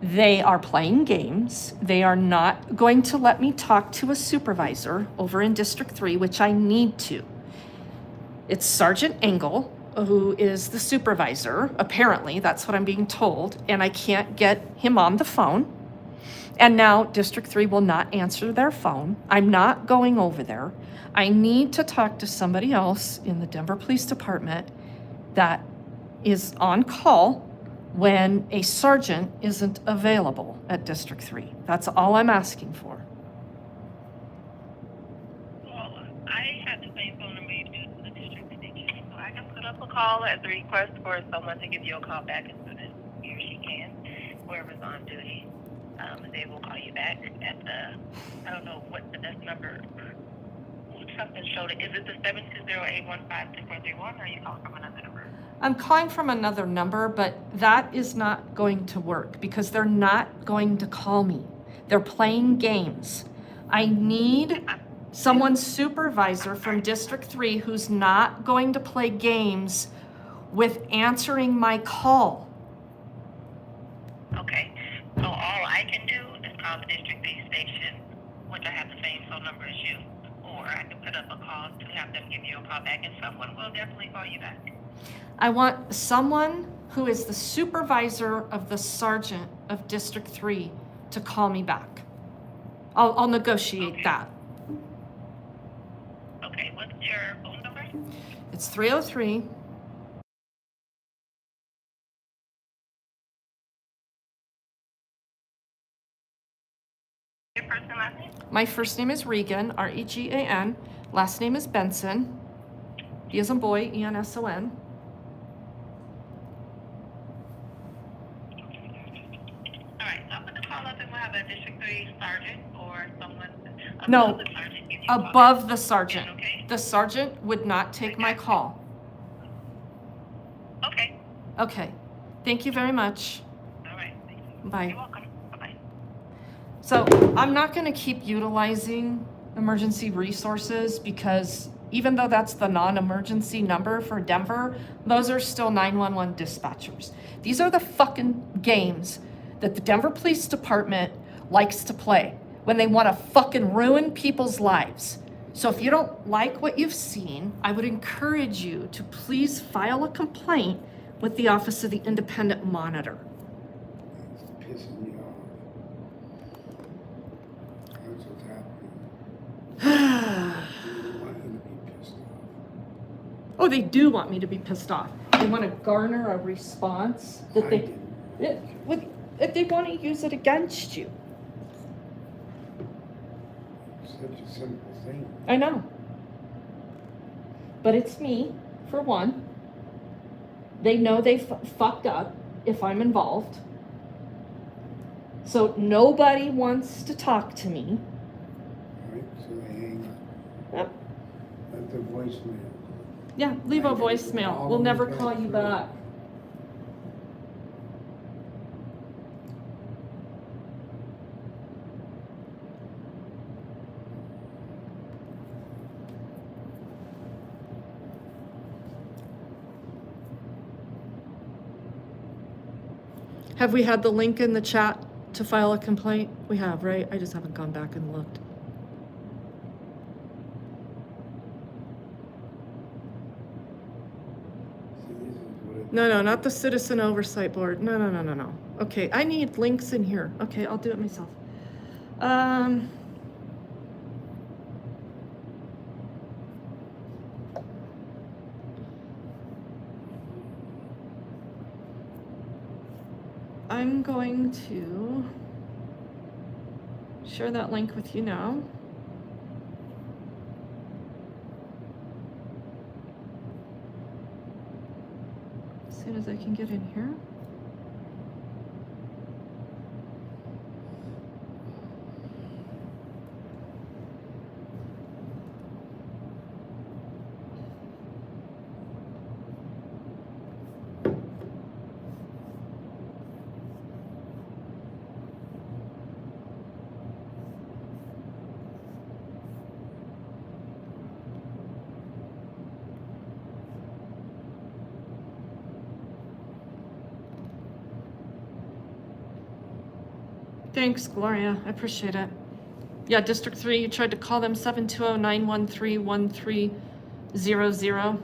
They are playing games. They are not going to let me talk to a supervisor over in District 3, which I need to. It's Sergeant Engel, who is the supervisor. Apparently, that's what I'm being told, and I can't get him on the phone. And now District 3 will not answer their phone. I'm not going over there. I need to talk to somebody else in the Denver Police Department that is on call when a sergeant isn't available at District 3. That's all I'm asking for. Well, I have the same phone number you do to the district extension, so I can put up a call at the request for someone to give you a call back as soon as he or she can, whoever's on duty. They will call you back at the, I don't know what the best number, something showed it. Is it the 720-815-6431 or are you calling from another number? I'm calling from another number, but that is not going to work because they're not going to call me. They're playing games. I need someone's supervisor from District 3 who's not going to play games with answering my call. Okay. So all I can do is call the District 3 station, which I have the same phone number as you, or I can put up a call to have them give you a call back, and someone will definitely call you back. I want someone who is the supervisor of the sergeant of District 3 to call me back. I'll negotiate that. Okay, what's your phone number? It's 303. Your first and last name? My first name is Regan, R-E-G-A-N. Last name is Benson, B as in boy, E-N-S-O-N. All right, so I'll put the call up and we'll have a District 3 sergeant or someone No, above the sergeant give you a call above back. the sergeant. Okay. The sergeant would not take my call. Okay. Okay, thank you very much. All right. Thank you. Bye. You're welcome. Bye-bye. So I'm not going to keep utilizing emergency resources because even though that's the non-emergency number for Denver, those are still 911 dispatchers. These are the fucking games that the Denver Police Department likes to play when they want to fucking ruin people's lives. So if you don't like what you've seen, I would encourage you to please file a complaint with the Office of the Independent Monitor. It's pissing me off. That's what's happening. I want you to be pissed off. Oh, they do want me to be pissed off. They want to garner a response that I they, didn't. if they want to use it against you. Such a simple thing. I know. But it's me, for one. They know they fucked up if I'm involved. So nobody wants to talk to me. Right? So they hang up. Yep. Let the voicemail. Yeah, leave a voicemail. We'll never call you back. Have we had the link in the chat to file a complaint? We have, right? I just haven't gone back and looked. See, this is what it No, not the Citizen Oversight Board. No. Okay, I need links in here. Okay, I'll do it myself. I'm going to share that link with you now. As soon as I can get in here. Thanks, Gloria. I appreciate it. Yeah, District 3, you tried to call them 720-913-1300.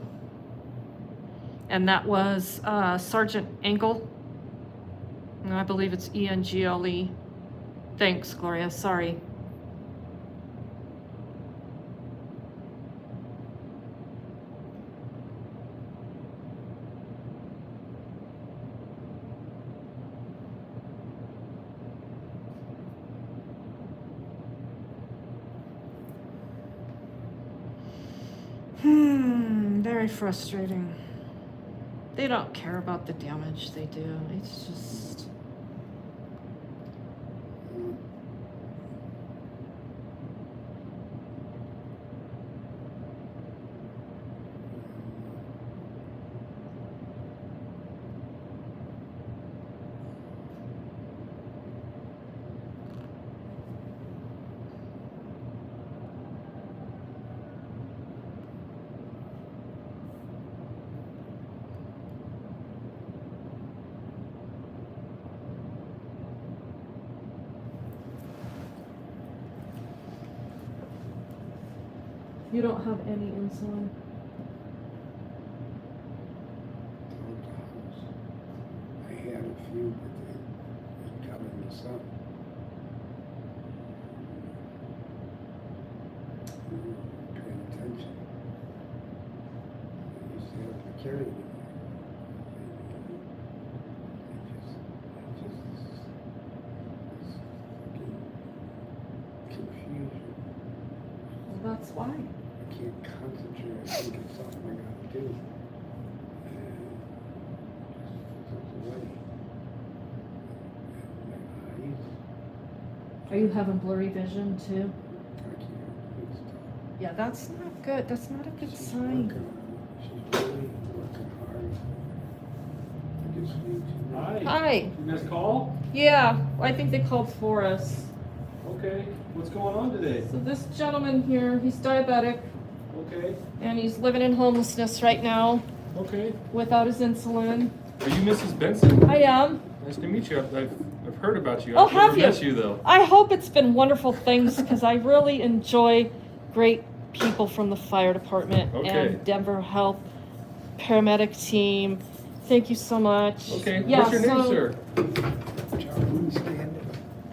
And that was Sergeant Engel. And I believe it's Engle. Thanks, Gloria. Sorry. Very frustrating. They don't care about the damage they do. It's just... You don't have any insulin? I had a few, but they got into some. Paying attention. I used to have to carry them. Confusion. Well, that's why. I can't concentrate. I think it's something I gotta do. And just away. And my eyes, Are you having blurry vision too? I can't. It's tough. Yeah, that's not good. That's not a good She's sign. working on it. She's really working hard. I just need to know. Hi. Hi. You guys call? Yeah, I think they called for us. Okay. What's going on today? So this gentleman here, he's diabetic Okay. and he's living in homelessness right now Okay. without his insulin. Are you Mrs. Benson? I am. Nice to meet you. I've heard about you. Oh, I've have never you? met you though. I hope it's been wonderful things because I really enjoy great people from the fire department Okay. and Denver Health paramedic team. Thank you so much. Okay. Yeah, What's your name, so- sir? Charlie standing.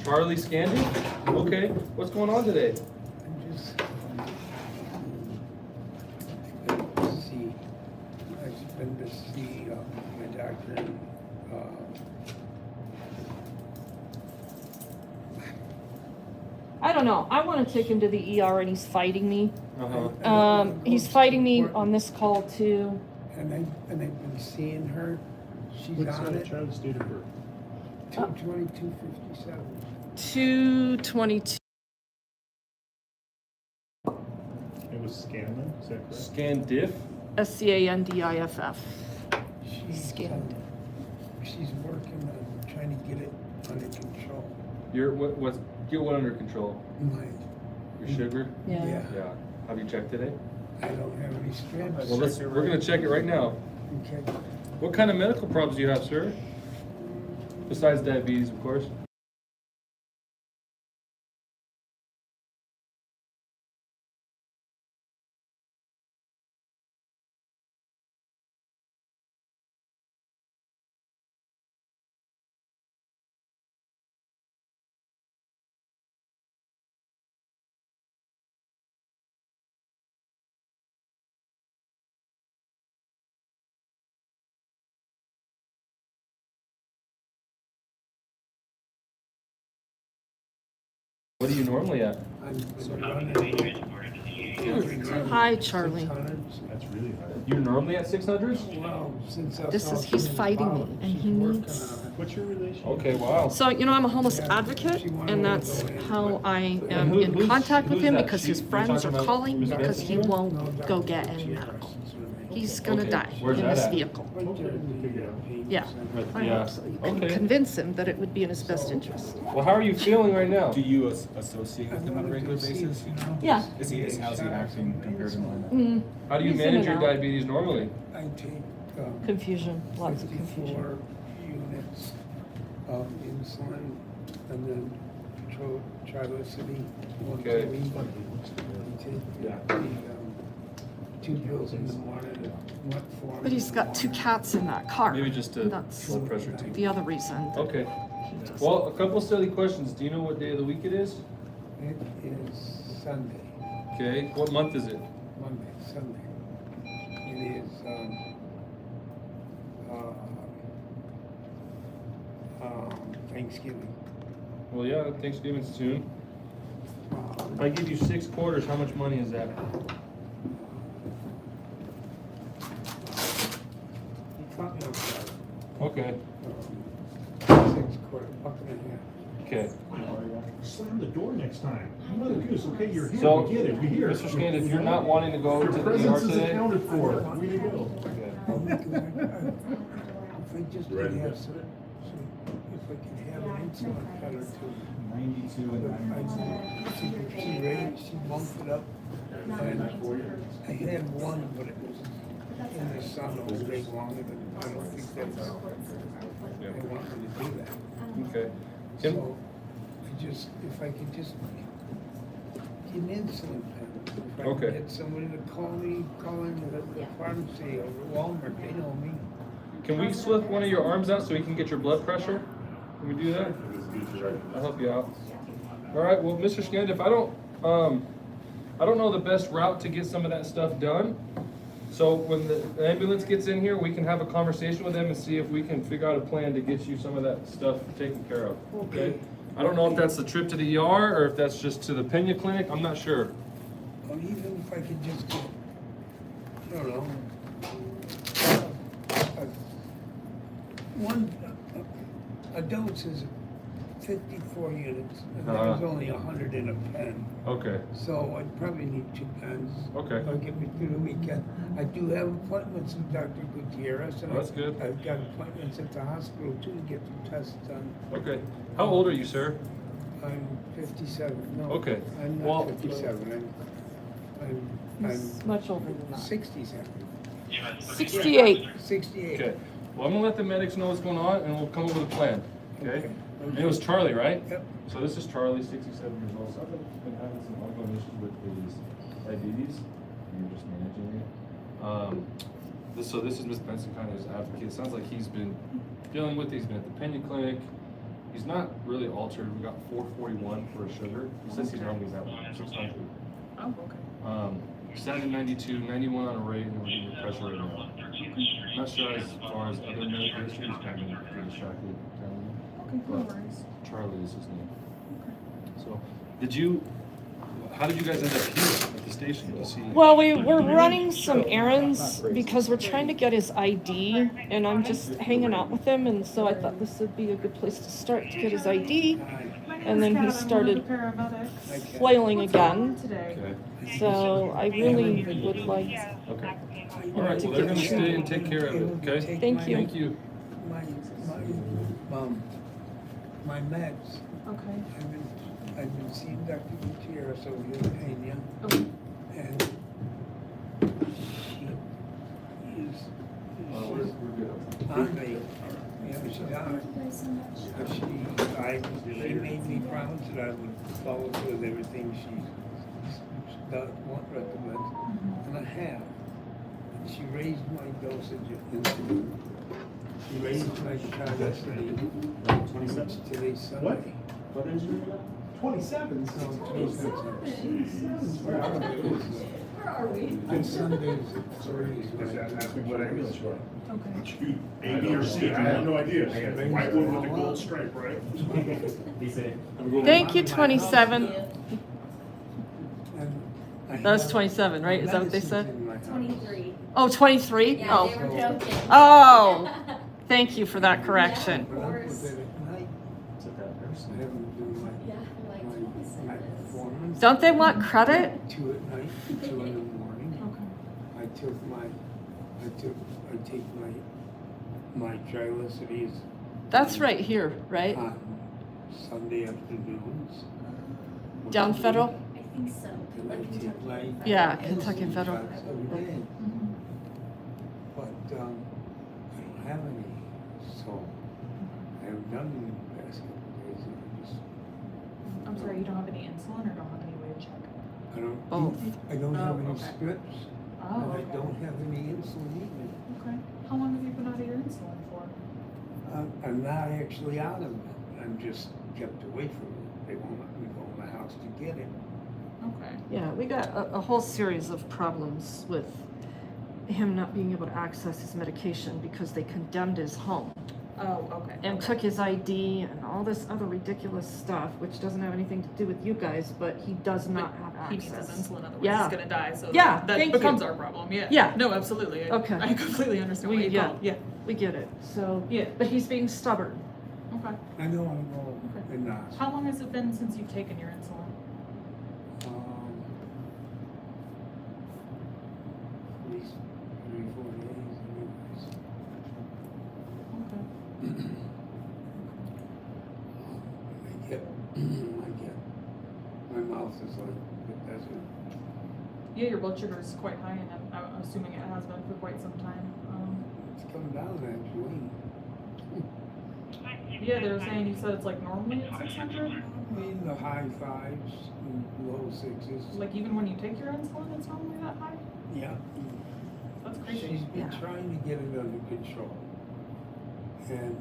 Charlie Scandy? Okay. What's going on today? I'm just see. I've been to see my doctor. I don't know. I want to take him to the ER and he's fighting me. Uh-huh. He's fighting me on this call too. And I've been seeing her. She's What's on it. Charlie's date of birth? 2/22/57. 222. It was Scanlon, is that correct? Scandiff? SCANDIFF. She's Scanned. she's working on trying to get it under control. Get what under control? My Your sugar? Yeah. Yeah. Have you checked today? I don't have any strips. Well, we're gonna check it right now. Okay. What kind of medical problems do you have, sir? Besides diabetes, of course. What are you normally at? I'm running Hi, Charlie. 600s. That's really high. You're normally at 600s? Well, since I This saw is- he's she was fighting me, involved, and she's he working needs- on it. What's your relation? Okay, wow. So, you know, I'm a homeless Yeah, advocate, she wanted and to that's go in, how but- I And am in who's contact with him that? because his You're friends talking are about calling Miss because he Benson? won't No, go Dr. get any Chief medical. license with me. He's gonna Okay. die Where's in that this at? vehicle. Right there in the Figure it out. pain Yeah. center. I Yeah. hope so. You can Okay. convince him that it would be in his best interest. Well, how are you feeling right now? Do you associate I with him on a wanted regular to see basis? if, you know, Yeah. How's he acting compared to normal? How do you He's in manage and your out. diabetes normally? I take Confusion, lots of 54 confusion. units of insulin, and then trilicity. Okay. We take two pills in the morning. What form? But he's got two cats in that car. Maybe just a That's blood pressure too. the other reason. Okay. He doesn't- Well, a couple silly questions. Do you know what day of the week it is? It is Sunday, Okay. What month is it? Monday, Sunday. It is Thanksgiving. Well, yeah, Thanksgiving's soon. If I give you 6 quarters, how much money is that? You caught me off guard. Okay. 6 quarter, buck and a half. Okay. Slam the door next time. Mother Goose, okay, you're here, So, we get it, we hear it. Mr. Scan, if you're not wanting to go Your to the ER presence is today, accounted for. Way to go. If I just could have some, if I could have an insulin pen or two. 92 and 92. She raised, she bumped it up. And I had one, but it was in the sun all day long, and I don't think that's, I want her to do that. okay. Tim? So, if I could just get an insulin pen. If I Okay. could get somebody to call in the pharmacy or Walmart, they know me. Can we slip one of your arms out so we can get your blood pressure? Can we do that? I'll help you out. All right. Well, Mr. Scand, I don't know the best route to get some of that stuff done. So when the ambulance gets in here, we can have a conversation with them and see if we can figure out a plan to get you some of that stuff taken care of. Okay. I don't know if that's the trip to the ER or if that's just to the Pena clinic. I'm not sure. Or even if I could just get, I don't know, a dose is 54 units, and there's only 100 in a pen. Okay. So I'd probably need 2 pens. Okay. That'll get me through the weekend. I do have appointments with Dr. Gutierrez, and Oh, that's good. I've got appointments at the hospital too to get the tests done. Okay. How old are you, sir? I'm 57. No, Okay. I'm not Well- 57. I'm He's much older than that. 67. 68. 68. Okay. Well, I'm gonna let the medics know what's going on, and we'll come up with a plan. Okay. And it was Charlie, right? Yep. So this is Charlie, 67 years old. So I've been having some ongoing issues with his diabetes. You're just managing it. So this is Miss Benson, kind of his advocate. It sounds like he's been dealing with it. He's been at the Pena clinic. He's not really altered. We got 441 for his sugar. He says he's normally at 600. Oh, okay. Standing 92, 91 on a rate, and we're getting your pressure right now. Not sure as far as other medical history. He's kind of pretty distracted. Okay, no worries. Charlie is his name. So, how did you guys end up here at the station to see? Well, we were running some errands because we're trying to get his ID, and I'm just hanging out with him, and so I thought this would be a good place to start to get his ID. And then he started flailing again. Okay. So I really would like. Okay. All right. Well, they're gonna stay and take care of it. Okay. Thank you. Thank you. My meds. Okay. I've been seeing Dr. Gutierrez over here in Pena, Okay. and she is We're good. on me. You know, she's on it. She made me promise that I would follow through with everything she recommends, and I have. And she raised my dosage of insulin. She raised my triglyceride 27. today Sunday. What? What is your 27? No, 27. Where are we? On Sundays at 3. Ask me what ambulance you're on. Okay. A, B, or C, I have no idea. White one with a gold stripe, right? Thank you, 27. And I That's have 27, right? Is that what they medicines said? in my house. 23. Oh, 23? Yeah, Oh. they were joking. Oh. Thank you for that correction. But I'm with it at night. I haven't been Yeah, my performance. Don't they want credit? 2 at night, 2 in the morning. Okay. I take my triglycerides That's right here, right? on Sunday afternoons. Down Federal? I think so. And I Like take my Yeah, Kentucky Federal. shots every day. But I don't have any, so I haven't done any the past couple of days. And I just Sorry, you don't have any insulin or don't have any way to check? I don't Both. eat, I don't have Oh, any okay. scripts, Oh, and okay. I don't have any insulin either. Okay. How long have you been out of your insulin for? I'm not actually out of it. I'm just kept away from it. They won't let me go in the house to get it. Okay. Yeah, we got a whole series of problems with him not being able to access his medication because they condemned his home Oh, okay. and okay. took his ID and all this other ridiculous stuff, which doesn't have anything to do with you guys, but he does not have He needs his access. insulin, otherwise Yeah. he's gonna die. So Yeah, that thank becomes you. our problem. Yeah. Yeah. No, absolutely. Okay. I completely understand why you yeah, called. Yeah. we get it. So, Yeah. but he's being stubborn. Okay. I know I'm old Okay. and not. How long has it been since you've taken your insulin? At least 3-4 days. Okay. I get, my mouth is like the desert. Yeah, your blood sugar is quite high, and I'm assuming it has been for quite some time. It's come down actually. Yeah, they were saying you said it's like normally at 600. I mean, the high 5s and low 6s. Like even when you take your insulin, it's normally that high. Yeah. That's crazy. She's been Yeah. trying to get it under control. And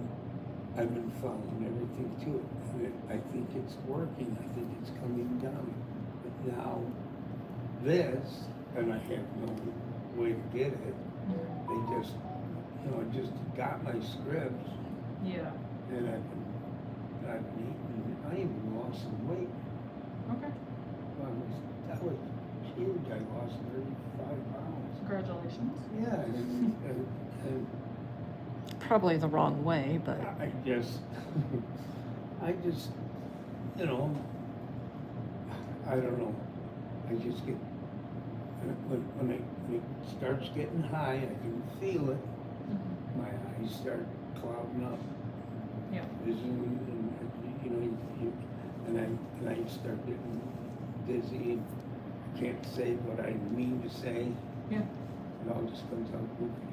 I've been following everything to it. And I think it's working. I think it's coming down. But now, this, and I have no way to get it. They just, just got my scripts. Yeah. And I've been eating. I even lost some weight. Okay. That was huge. I lost 35 pounds. Congratulations. Yeah, and Probably the wrong way, but I just, I don't know. I just get, when it starts getting high, I can feel it. Mm-hmm. My eyes start clouding up. Yeah. Vision, and I start getting dizzy and can't say what I mean to say. Yeah. It all just comes out goofy.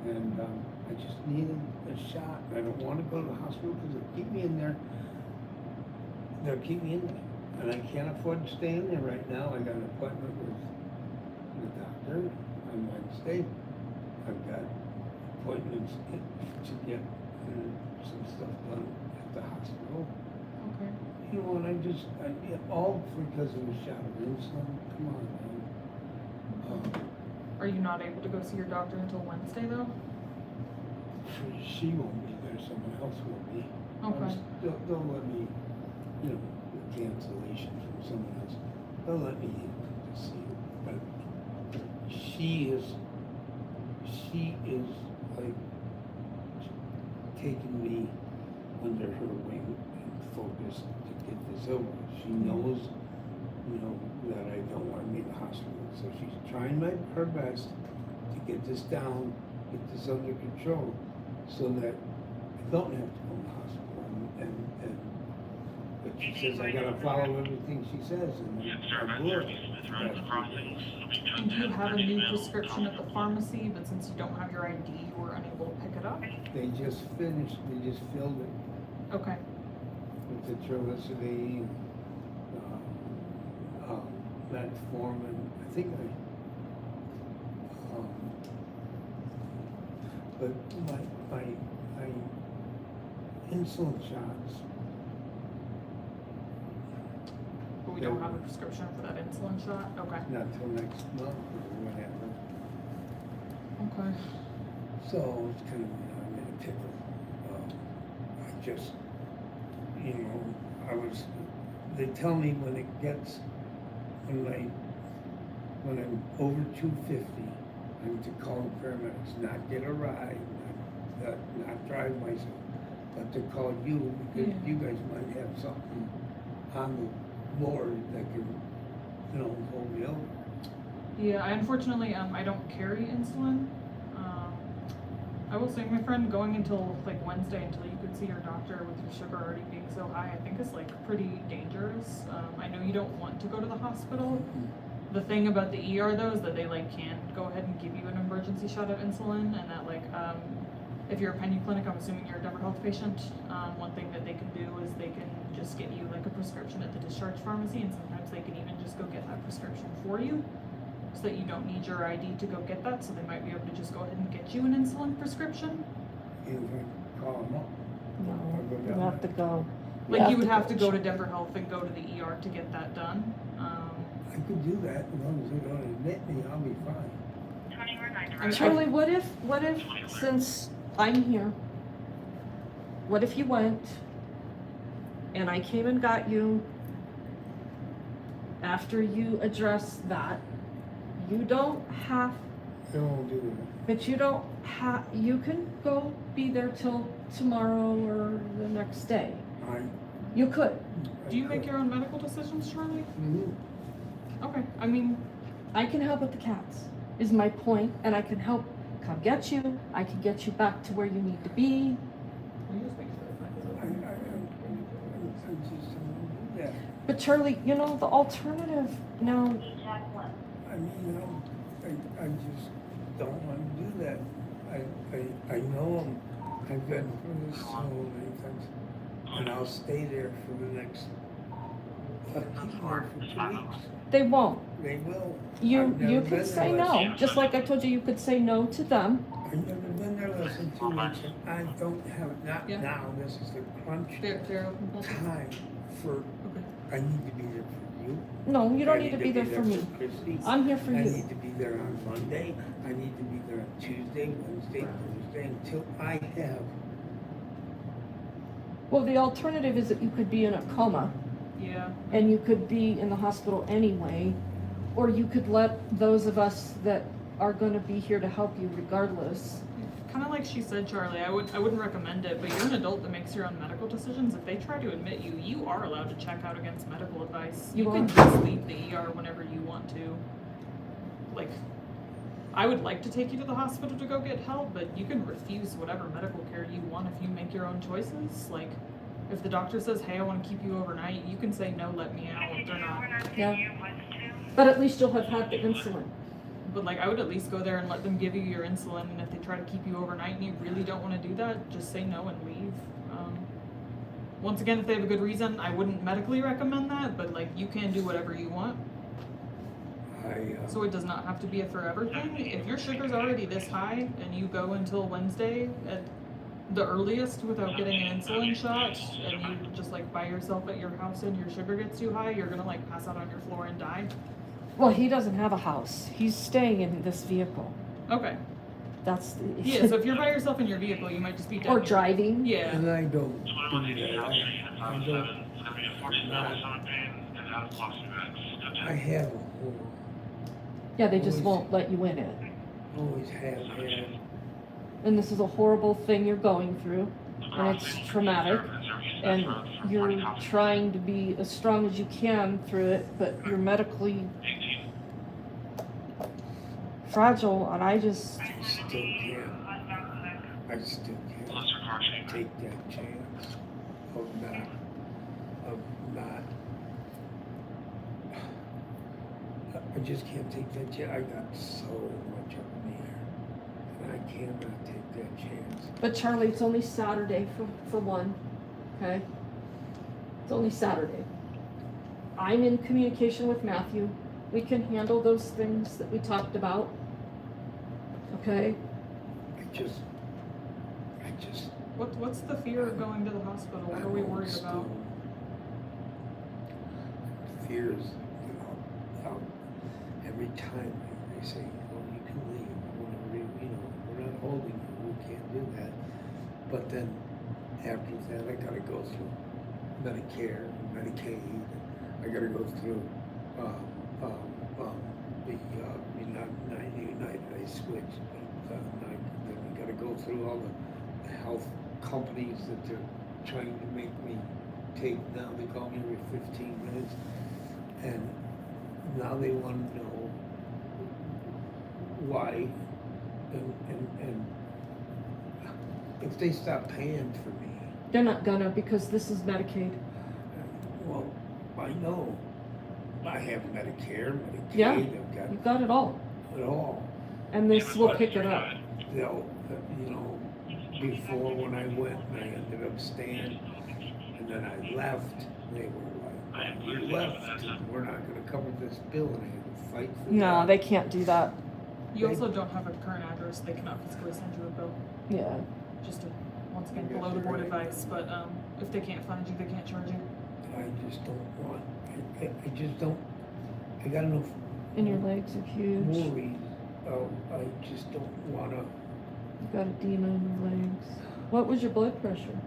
And I just needed a shot. I don't want to go to the hospital because they'll keep me in there. They'll keep me in there. And I can't afford to stay in there right now. I got an appointment with the doctor on Wednesday. I've got appointments to get some stuff done at the hospital. Okay. And all because of a shot of insulin. Come on, man. Are you not able to go see your doctor until Wednesday though? She won't be there, someone else will be. Okay. They'll let me, with cancellation from someone else, they'll let me in to see her. But she is like taking me under her wing and focused to get this over. She knows, that I don't want to be in the hospital. So she's trying her best to get this down, get this under control, so that I don't have to go to the hospital. But she says I gotta follow everything she says, and I will. And do you have a new prescription at the pharmacy, but since you don't have your ID, you were unable to pick it up? They just filled it Okay. with the Trulicity, metformin. I think but my insulin shots. But we don't have a prescription for that insulin shot? Okay. Not till next month or whatever. Okay. So it's kind of, I'm in a pickle. I just, they tell me when I'm over 250, I'm to call the paramedics, not get a ride, not drive myself, but to call you because you guys might have something on the board that can, hold me over. Yeah, unfortunately, I don't carry insulin. I will say, my friend, going until like Wednesday until you could see your doctor with your sugar already being so high, I think is like pretty dangerous. I know you don't want to go to the hospital. The thing about the ER though is that they can go ahead and give you an emergency shot of insulin, and that if you're a Penny Clinic, I'm assuming you're a Denver Health patient. One thing that they can do is they can just get you like a prescription at the discharge pharmacy, and sometimes they can even just go get that prescription for you, so that you don't need your ID to go get that. So they might be able to just go ahead and get you an insulin prescription. You can call them up. No, Or go you down have to there. go. Like you would have to go to Denver Health and go to the ER to get that done. I could do that as long as they don't admit me, I'll be fine. Charlie, what if, since I'm here, what if you went and I came and got you after you address that? You don't have, They won't do that. but you don't have, you can go be there till tomorrow or the next day. You could. Do you make your own medical decisions, Charlie? Mhm. Okay, I mean, I can help with the cats, is my point, and I can help come get you. I can get you back to where you need to be. let me just make sure it's not I just don't do that. But Charlie, you know, the alternative now, I mean, I just don't want to do that. I know them. I've been through this so many times. And I'll stay there for the next, I'll keep them there for 2 weeks. they won't. They will. You I've never you been could there say less- no, just like I told you, you could say no to them. I've never been there less than 2 weeks, and I don't have, not Yeah. now, this is the crunch they're open. time for, Okay. I need to be there for you. No, you don't I need to be there for me. Christy. I'm here for I you. need to be there on Monday, I need to be there on Tuesday, Wednesday, Thursday, until I have, Well, the alternative is that you could be in a coma Yeah. and you could be in the hospital anyway, or you could let those of us that are going to be here to help you regardless. Kind of like she said, Charlie, I wouldn't recommend it, but you're an adult that makes your own medical decisions. If they try to admit you, you are allowed to check out against medical advice. You can just leave the ER whenever you want to. Like, I would like to take you to the hospital to go get help, but you can refuse whatever medical care you want if you make your own choices. Like, if the doctor says, hey, I want to keep you overnight, you can say, no, let me out. They're not. Yeah. But at least you'll have had the insulin. But like, I would at least go there and let them give you your insulin, and if they try to keep you overnight and you really don't want to do that, just say no and leave. Once again, if they have a good reason, I wouldn't medically recommend that, but like, you can do whatever you want. So it does not have to be a forever thing. If your sugar's already this high and you go until Wednesday at the earliest without getting an insulin shot, and you just like by yourself at your house and your sugar gets too high, you're gonna like pass out on your floor and die. Well, he doesn't have a house. He's staying in this vehicle. Okay. That's the Yeah, so if you're by yourself in your vehicle, you might just be dead. or driving. Yeah. and I don't do that, I have a whole, Yeah, they just won't let you in it. always have had, And this is a horrible thing you're going through, and it's traumatic, and you're trying to be as strong as you can through it, but you're medically fragile, and I just, I still can't take that chance of not, I just can't take that chance, I got so much up in the air, and I cannot take that chance. but Charlie, it's only Saturday for one, okay? It's only Saturday. I'm in communication with Matthew. We can handle those things that we talked about, okay? I just, What's the fear of going to the hospital? What are we worried about? Fears, every time they say, oh, you can leave, we're not holding you, we can't do that. But then, after that, I gotta go through Medicare, Medicaid, I gotta go through, not United, I switched, but, then we gotta go through all the health companies that they're trying to make me take. Now they call me every 15 minutes, and now they want to know why, and if they stop paying for me, They're not gonna, because this is Medicaid. well, I know, I have Medicare, Medicaid, Yeah, I've got You've got it all, it all. and this will pick it up. They'll, before when I went and I ended up staying, and then I left. They were like, "You left, and we're not going to cover this bill," and I had to fight for No, that. they can't do that. You also don't have a current address, they cannot physically send you a bill. Yeah. Just a, once again, below the board advice, but if they can't find you, they can't charge you. I just don't want. I just don't. I got enough And your legs are huge. worries. I just don't want to. You've got edema in your legs. What was your blood pressure?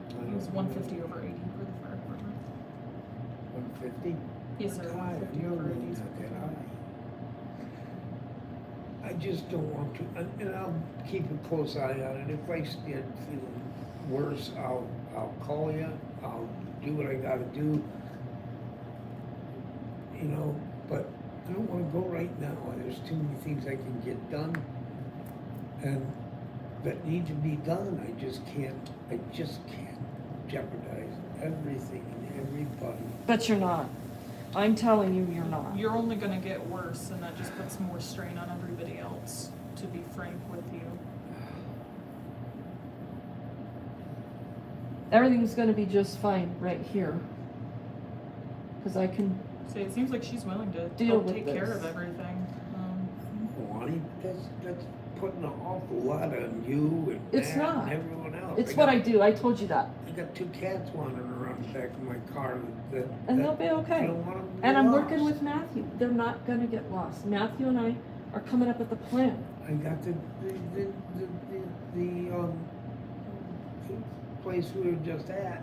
It was 150 over 80 for the fire department. 150. Yes, sir. 150 over 80 is what they got. I just don't want to, and I'll keep a close eye on it. If I start feeling worse, I'll call you. I'll do what I gotta do. You know, but I don't want to go right now. There's too many things I can get done, and that need to be done. I just can't jeopardize everything and everybody. But you're not. I'm telling you, you're not. You're only gonna get worse, and that just puts more strain on everybody else, to be frank with you. Everything's gonna be just fine right here. Because I can, So it seems like she's willing to Deal help with take care this. of everything. Lonnie, that's putting an awful lot on you and It's Matt not. and everyone else. it's what I do. I told you that. I got 2 cats wandering around the back of my car that And they'll be I okay. don't want them to And get I'm lost. working with Matthew. They're not gonna get lost. Matthew and I are coming up with a plan. I got the place we were just at.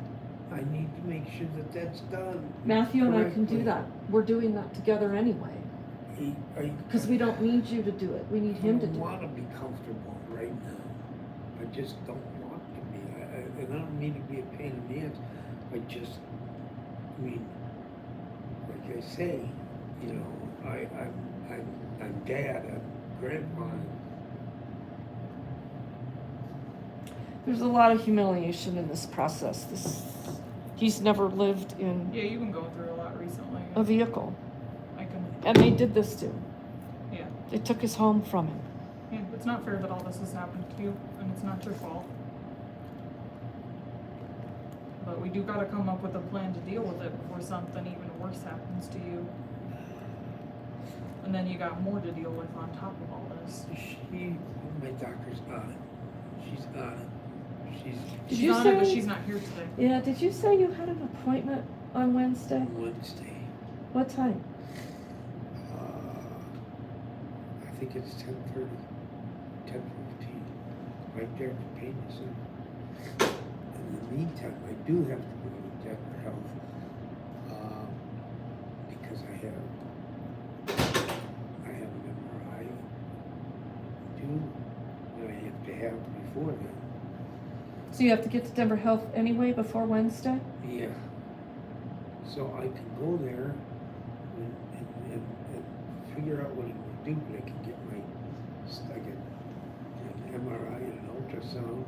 I need to make sure that that's done. Matthew and I can do correctly. that. We're doing that together anyway. Because we don't need you to do it. We need him to I do don't want it. to be comfortable right now. I just don't want to be. And I don't mean to be a pain in the ass. I mean, like I say, you know, I'm dad, I'm grandpa. There's a lot of humiliation in this process. He's never lived in Yeah, you've been going through a lot recently. a vehicle. I can, And they did this to him. yeah. They took his home from him. Yeah, it's not fair that all this has happened to you, and it's not your fault. But we do gotta come up with a plan to deal with it before something even worse happens to you. And then you got more to deal with on top of all this. My doctor's on it. She's on it. Did She's you on it, but say- she's not here today. Yeah, did you say you had an appointment on Wednesday? Wednesday. What time? I think it's 10:30, 10:15, right there at the pain center. In the meantime, I do have to go to Denver Health, because I have an MRI due that I have to have before then. So you have to get to Denver Health anyway before Wednesday? Yeah. So I can go there and figure out what I'm gonna do, but I can get I get an MRI and an ultrasound.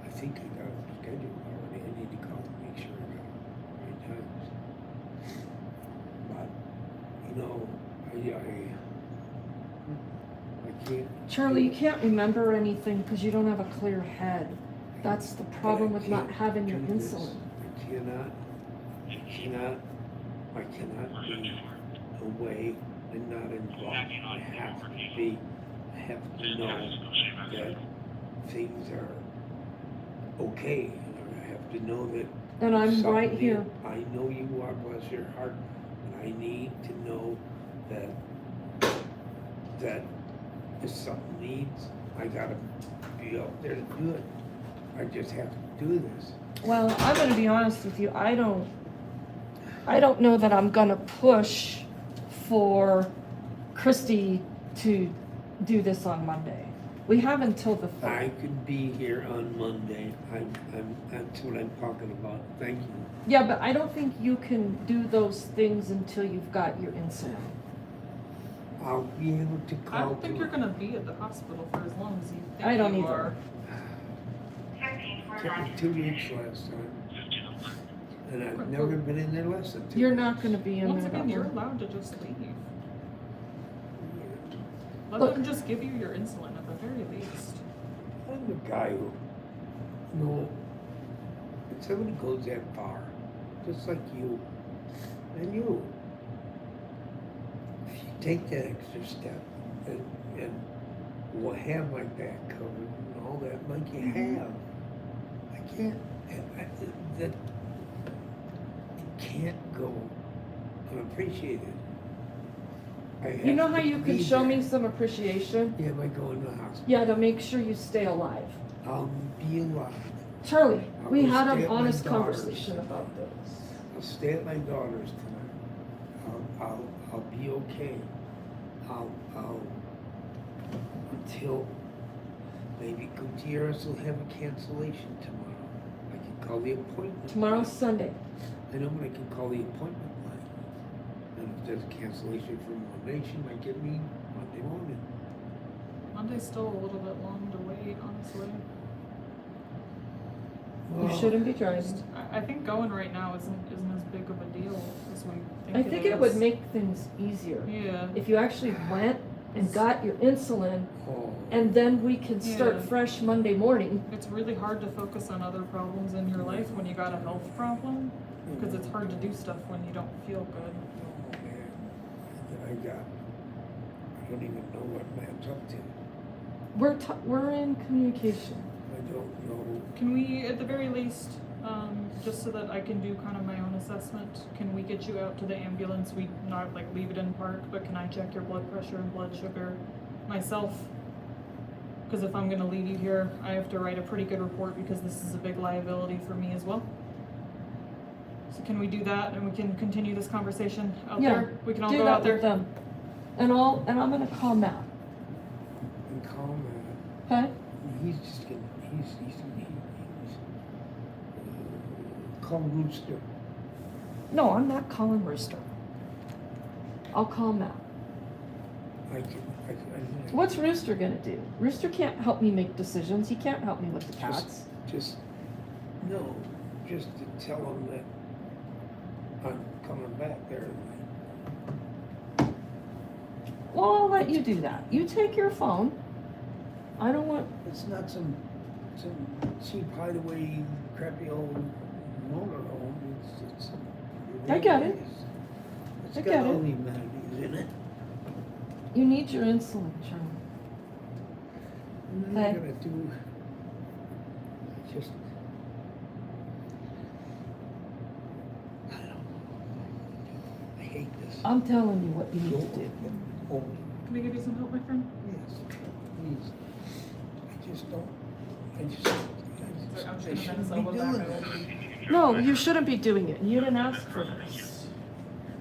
I think I got it scheduled already. I need to call and make sure I got it right times. But, you know, I can't. Charlie, you can't remember anything because you don't have a clear head. That's the problem with not having your insulin. I cannot be away and not involved. I have to know that things are okay. I have to know that. And I'm something right here. I know you are, bless your heart, and I need to know that if something needs, I gotta be up there to do it. I just have to do this. Well, I'm gonna be honest with you. I don't know that I'm gonna push for Christy to do this on Monday. We have until the I 3rd. could be here on Monday. That's what I'm talking about. Thank you. Yeah, but I don't think you can do those things until you've got your insulin. I'll be able to call. I don't think you're gonna be at the hospital for as long as you think I don't you either. are. Took me 2 weeks last time. And I've never been in there less than 2 You're weeks. not gonna be in Once there again, that you're long. allowed to just leave. Let Look. them just give you your insulin at the very least. I'm the guy who, you know, if somebody goes that far, just like you, and you, if you take that extra step and will have my back covered and all that, like you have, I can't, that, it can't go unappreciated. I You have know how to you can be show there. me some appreciation? Yeah, by going to the hospital. Yeah, to make sure you stay alive. I'll be alive. Charlie, I'll we go had stay an at my honest daughter's. conversation about this. I'll stay at my daughter's tonight. I'll be okay. I'll until maybe Gutierrez will have a cancellation tomorrow. I can call the appointment. Tomorrow's Sunday. I know, but I can call the appointment line. And if there's a cancellation for Monday, she might get me Monday morning. Monday's still a little bit long to wait, honestly. You Well, shouldn't be driving. I think going right now isn't as big of a deal as we think I think it is. would make things easier Yeah. if you actually went and got your insulin, Oh, and then we can start Yeah. fresh Monday morning. It's really hard to focus on other problems in your life when you got a health problem, because it's hard to do stuff when you don't feel good. oh man, I don't even know what man's up to. We're in communication. I don't know. Can we, at the very least, just so that I can do kind of my own assessment, can we get you out to the ambulance? We not like leave it in park, but can I check your blood pressure and blood sugar myself? Because if I'm gonna leave you here, I have to write a pretty good report because this is a big liability for me as well. So can we do that and we can continue this conversation out Yeah, there? We can all do go that out there. with them. And I'm gonna call Matt. And call man. Okay? He's just gonna, he's call Rooster. No, I'm not calling Rooster. I'll call Matt. I What's Rooster gonna do? Rooster can't help me make decisions. He can't help me with the cats. just to tell him that I'm coming back there. Well, I'll let you do that. You take your phone. I don't want. It's not some cheap hideaway, crappy old motorhome. It's I get it. It's I got get all it. the amenities in it. You need your insulin, Charlie. And then Okay. you're gonna do just. I don't know. I hate this. I'm telling you what you need to do. Oh, Can we give you some help, my friend? yes, please. I just don't. I'm I just gonna bend shouldn't this be elbow doing back. this. No, you shouldn't be doing it. You didn't ask for this.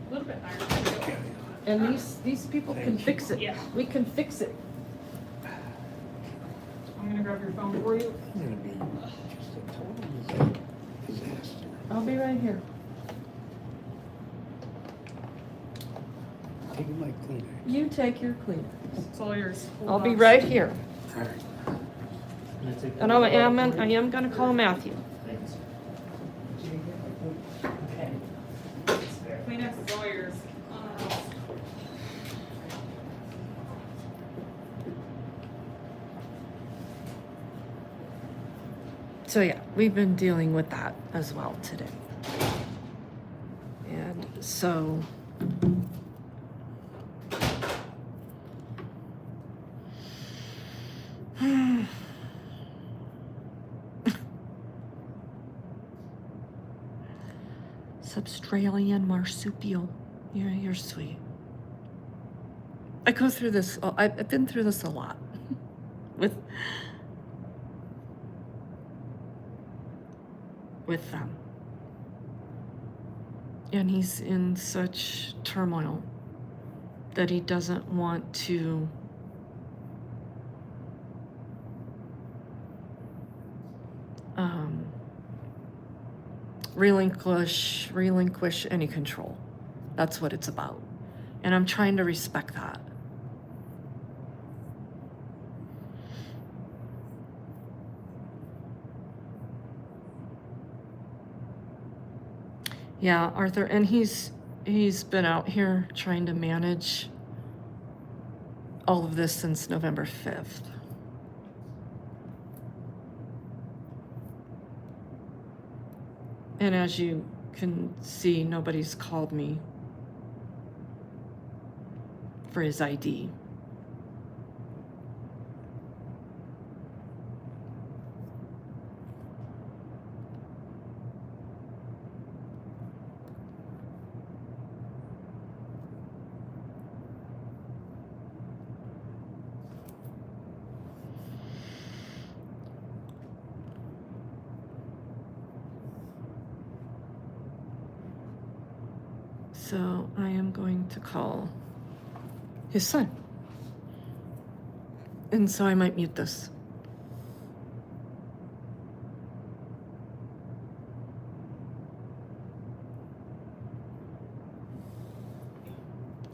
A little bit higher. And these people can fix it. Yeah. We can fix it. I'm gonna grab your phone for you. It's gonna be just a total disaster. I'll be right here. Taking my Kleenex. You take your Kleenex. It's all yours. Hold I'll be on. right here. All right. And I am gonna call Matthew. Kleenex is all yours. So yeah, we've been dealing with that as well today. And so Substralian marsupial. Yeah, you're sweet. I go through this, I've been through this a lot with them. And he's in such turmoil that he doesn't want to relinquish any control. That's what it's about. And I'm trying to respect that. Yeah, Arthur, and he's been out here trying to manage all of this since November 5th. And as you can see, nobody's called me for his ID. So I am going to call his son. And so I might mute this.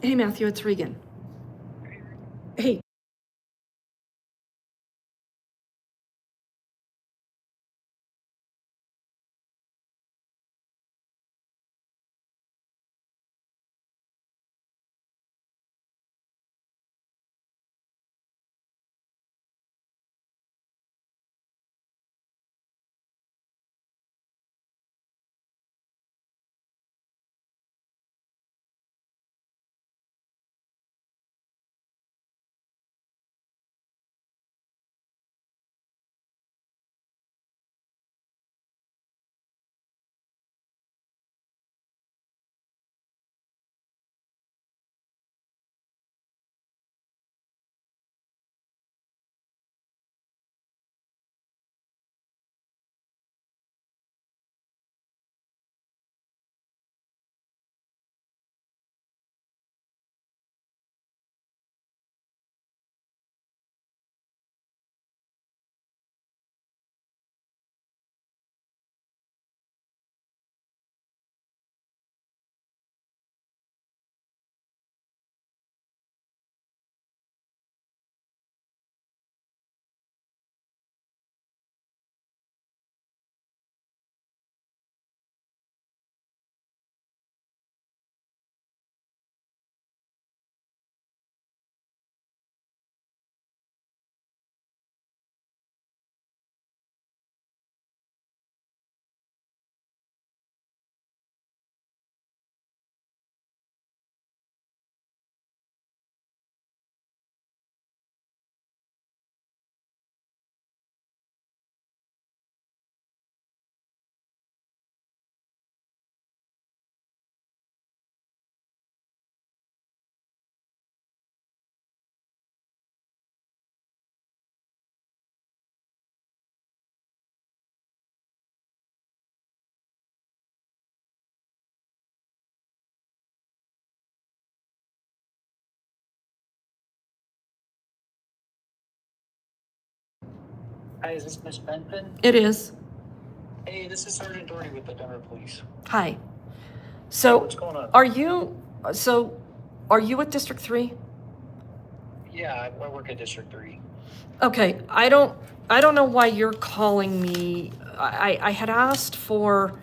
Hey, Matthew, it's Regan. Hey. Hi, is this Miss Benton? It is. Hey, this is Sergeant Doherty with the Denver Police. Hi. So What's going on? are you at District 3? Yeah, I work at District 3. Okay, I don't know why you're calling me. I had asked for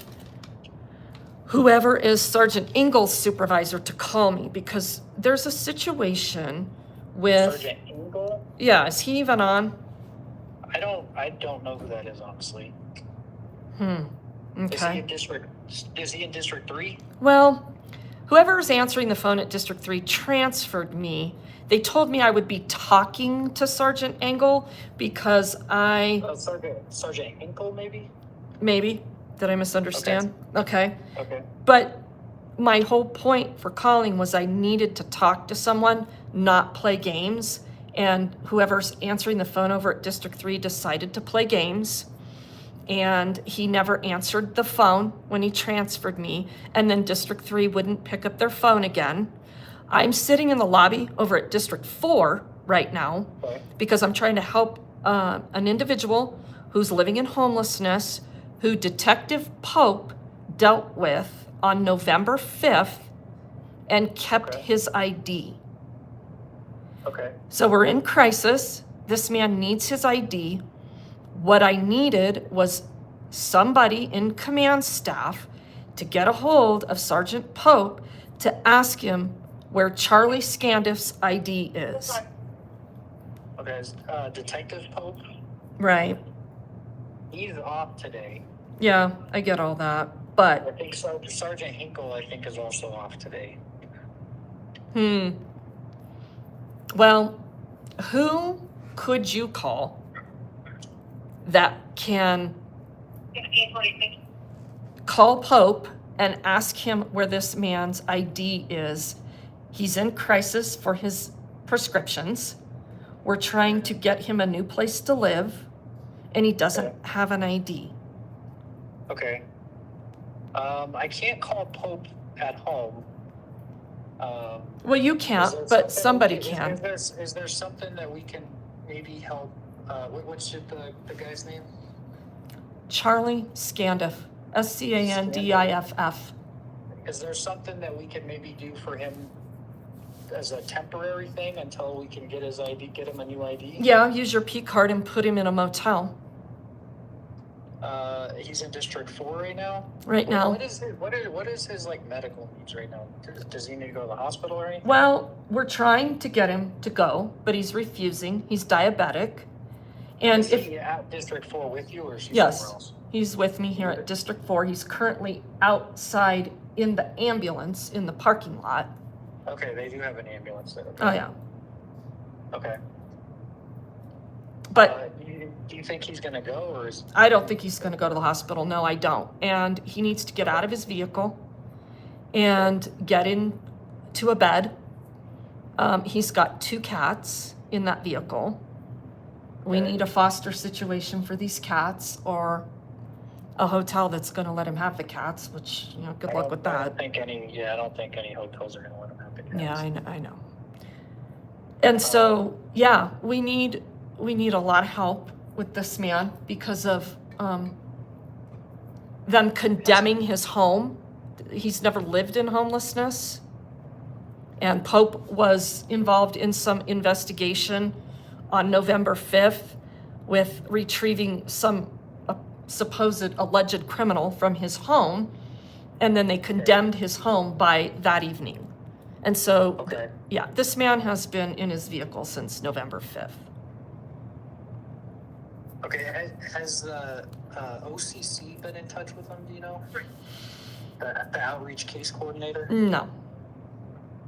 whoever is Sergeant Ingalls' supervisor to call me because there's a situation with Sergeant Ingle? Yeah, is he even on? I don't know who that is, honestly. Okay. Is he in District 3? Well, whoever is answering the phone at District 3 transferred me. They told me I would be talking to Sergeant Engel because Sergeant Engel, maybe? Maybe. Did I misunderstand? Okay. Okay. But my whole point for calling was I needed to talk to someone, not play games. And whoever's answering the phone over at District 3 decided to play games. And he never answered the phone when he transferred me. And then District 3 wouldn't pick up their phone again. I'm sitting in the lobby over at District 4 right now because I'm trying to help an individual who's living in homelessness who Detective Pope dealt with on November 5th and kept his ID. Okay. So we're in crisis. This man needs his ID. What I needed was somebody in command staff to get a hold of Sergeant Pope to ask him where Charlie Scandiff's ID is. Okay, Detective Pope, Right. he's off today. Yeah, I get all that. I But, think so. Sergeant Hinkle, I think, is also off today. well, who could you call that can call Pope and ask him where this man's ID is? He's in crisis for his prescriptions. We're trying to get him a new place to live, and he doesn't have an ID. Okay. I can't call Pope at home. Well, you can't, but somebody can. Is there something that we can maybe help? What's the guy's name? Charlie Scandiff, Scandiff. Is there something that we can maybe do for him as a temporary thing until we can get his ID, get him a new ID? Yeah, use your P card and put him in a motel. He's in District 4 right now? Right now. What is his like medical needs right now? Does he need to go to the hospital or anything? Well, we're trying to get him to go, but he's refusing. He's diabetic. And is he at District 4 with you, or is he yes, somewhere else? he's with me here at District 4. He's currently outside in the ambulance in the parking lot. Okay, they do have an ambulance there. Okay. Oh, yeah. Okay. But do you think he's going to go, or is... I don't think he's going to go to the hospital. No, I don't. And he needs to get out of his vehicle and get into a bed. He's got 2 cats in that vehicle. We need a foster situation for these cats, or a hotel that's going to let him have the cats, which, you know, good luck with that. I don't think any hotels are going to let him have the cats. Yeah, I know. And so, yeah, we need a lot of help with this man because of them condemning his home. He's never lived in homelessness. And Pope was involved in some investigation on November 5th with retrieving some supposed alleged criminal from his home. And then they condemned his home by that evening. And so, yeah, this man has been in his vehicle since November 5th. Okay, has the OCC been in touch with him, do you know? The outreach case coordinator? No.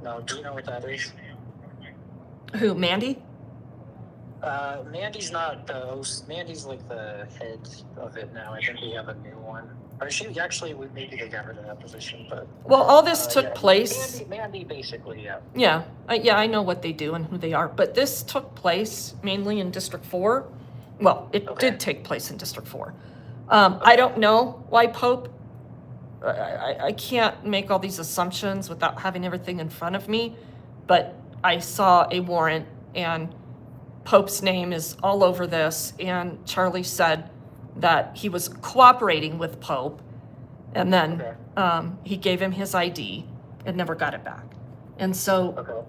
No, do you know what that is? Who, Mandy? Mandy's not Mandy's like the head of it now. I think we have a new one. Or she actually, maybe they got rid of that position, but... Well, all this took place... Mandy basically, yeah. Yeah, I know what they do and who they are, but this took place mainly in District 4. Well, it did take place in District 4. I don't know why Pope... I can't make all these assumptions without having everything in front of me, but I saw a warrant and Pope's name is all over this, and Charlie said that he was cooperating with Pope, and then he gave him his ID and never got it back. And so,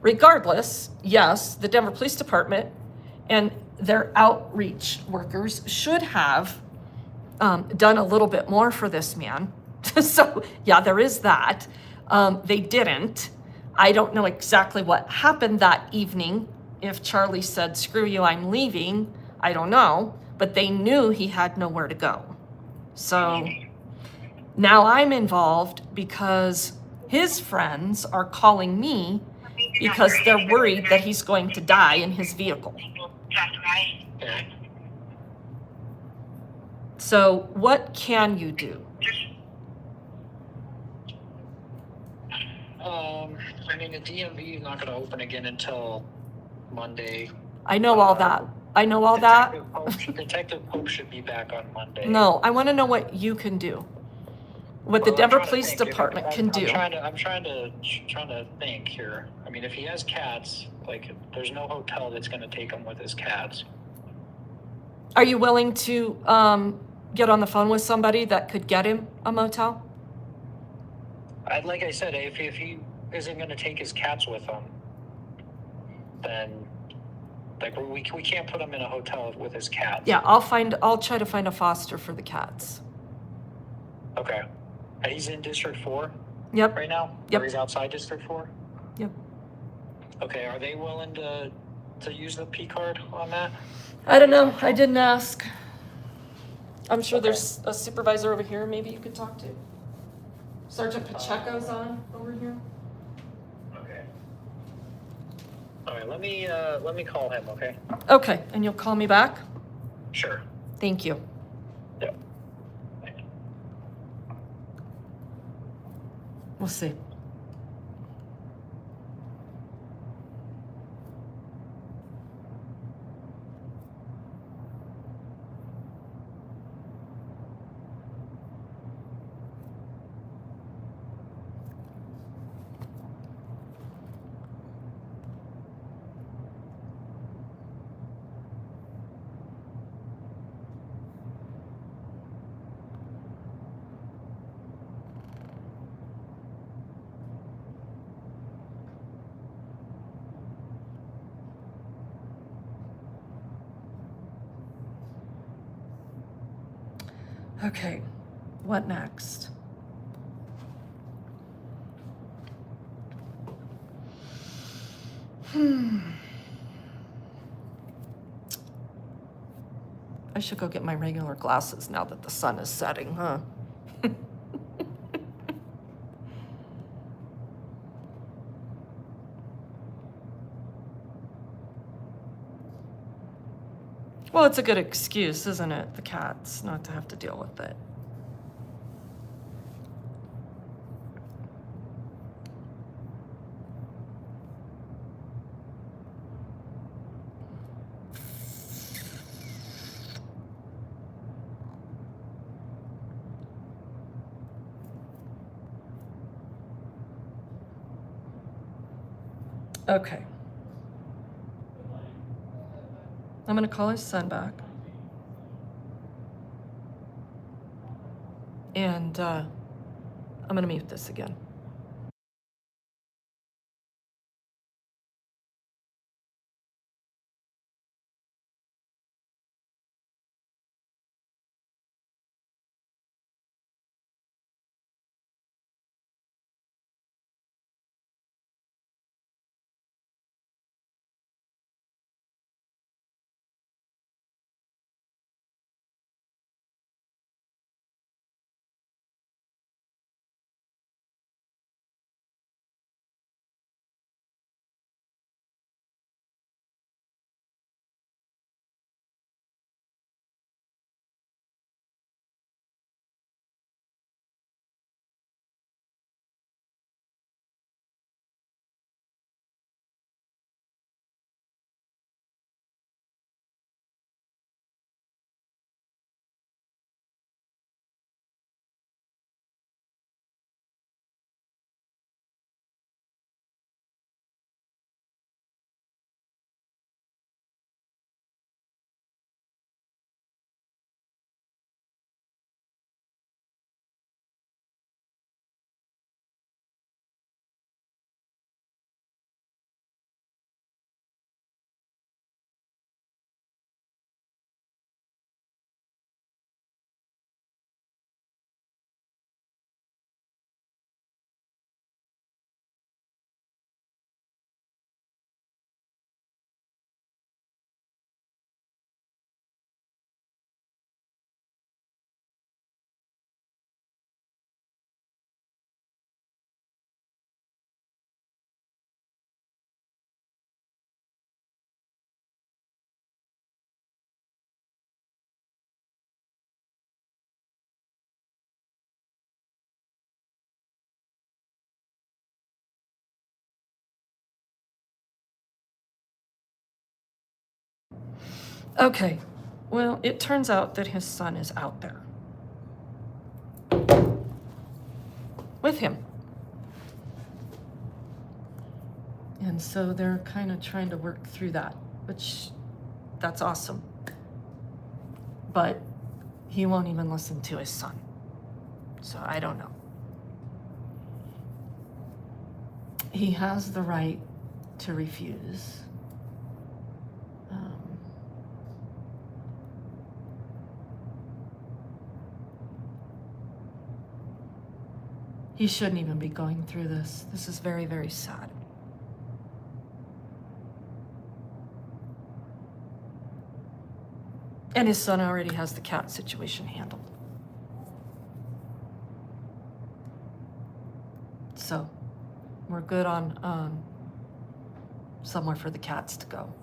regardless, yes, the Denver Police Department and their outreach workers should have done a little bit more for this man. So, yeah, there is that. They didn't. I don't know exactly what happened that evening. If Charlie said, screw you, I'm leaving, I don't know. But they knew he had nowhere to go. So now I'm involved because his friends are calling me because they're worried that he's going to die in his vehicle. So what can you do? I mean, the DMV is not going to open again until Monday. I know all that. I know all that. Detective Pope should be back on Monday. No, I want to know what you can do. What the Denver Police Department can do. I'm trying to think here. I mean, if he has cats, like, there's no hotel that's going to take him with his cats. Are you willing to get on the phone with somebody that could get him a motel? Like I said, if he isn't going to take his cats with him, then like we can't put him in a hotel with his cats. Yeah, I'll try to find a foster for the cats. Okay. And he's in District 4? Yep. Right now? Yep. Or he's outside District 4? Yep. Okay, are they willing to to use the P card on that? I don't know. I didn't ask. I'm sure Okay. there's a supervisor over here maybe you could talk to. Sergeant Pacheco's on over here. Okay. All right, let me call him, okay? Okay, and you'll call me back? Sure. Thank you. Yep. We'll see. Okay, what next? I should go get my regular glasses now that the sun is setting, huh? Well, it's a good excuse, isn't it? The cats, not to have to deal with it. Okay. I'm gonna call his son back. And I'm gonna mute this again. Okay, well, it turns out that his son is out there. With him. And so they're kind of trying to work through that, which, that's awesome. But he won't even listen to his son. So I don't know. He has the right to refuse. He shouldn't even be going through this. This is very, very sad. And his son already has the cat situation handled. So we're good on somewhere for the cats to go.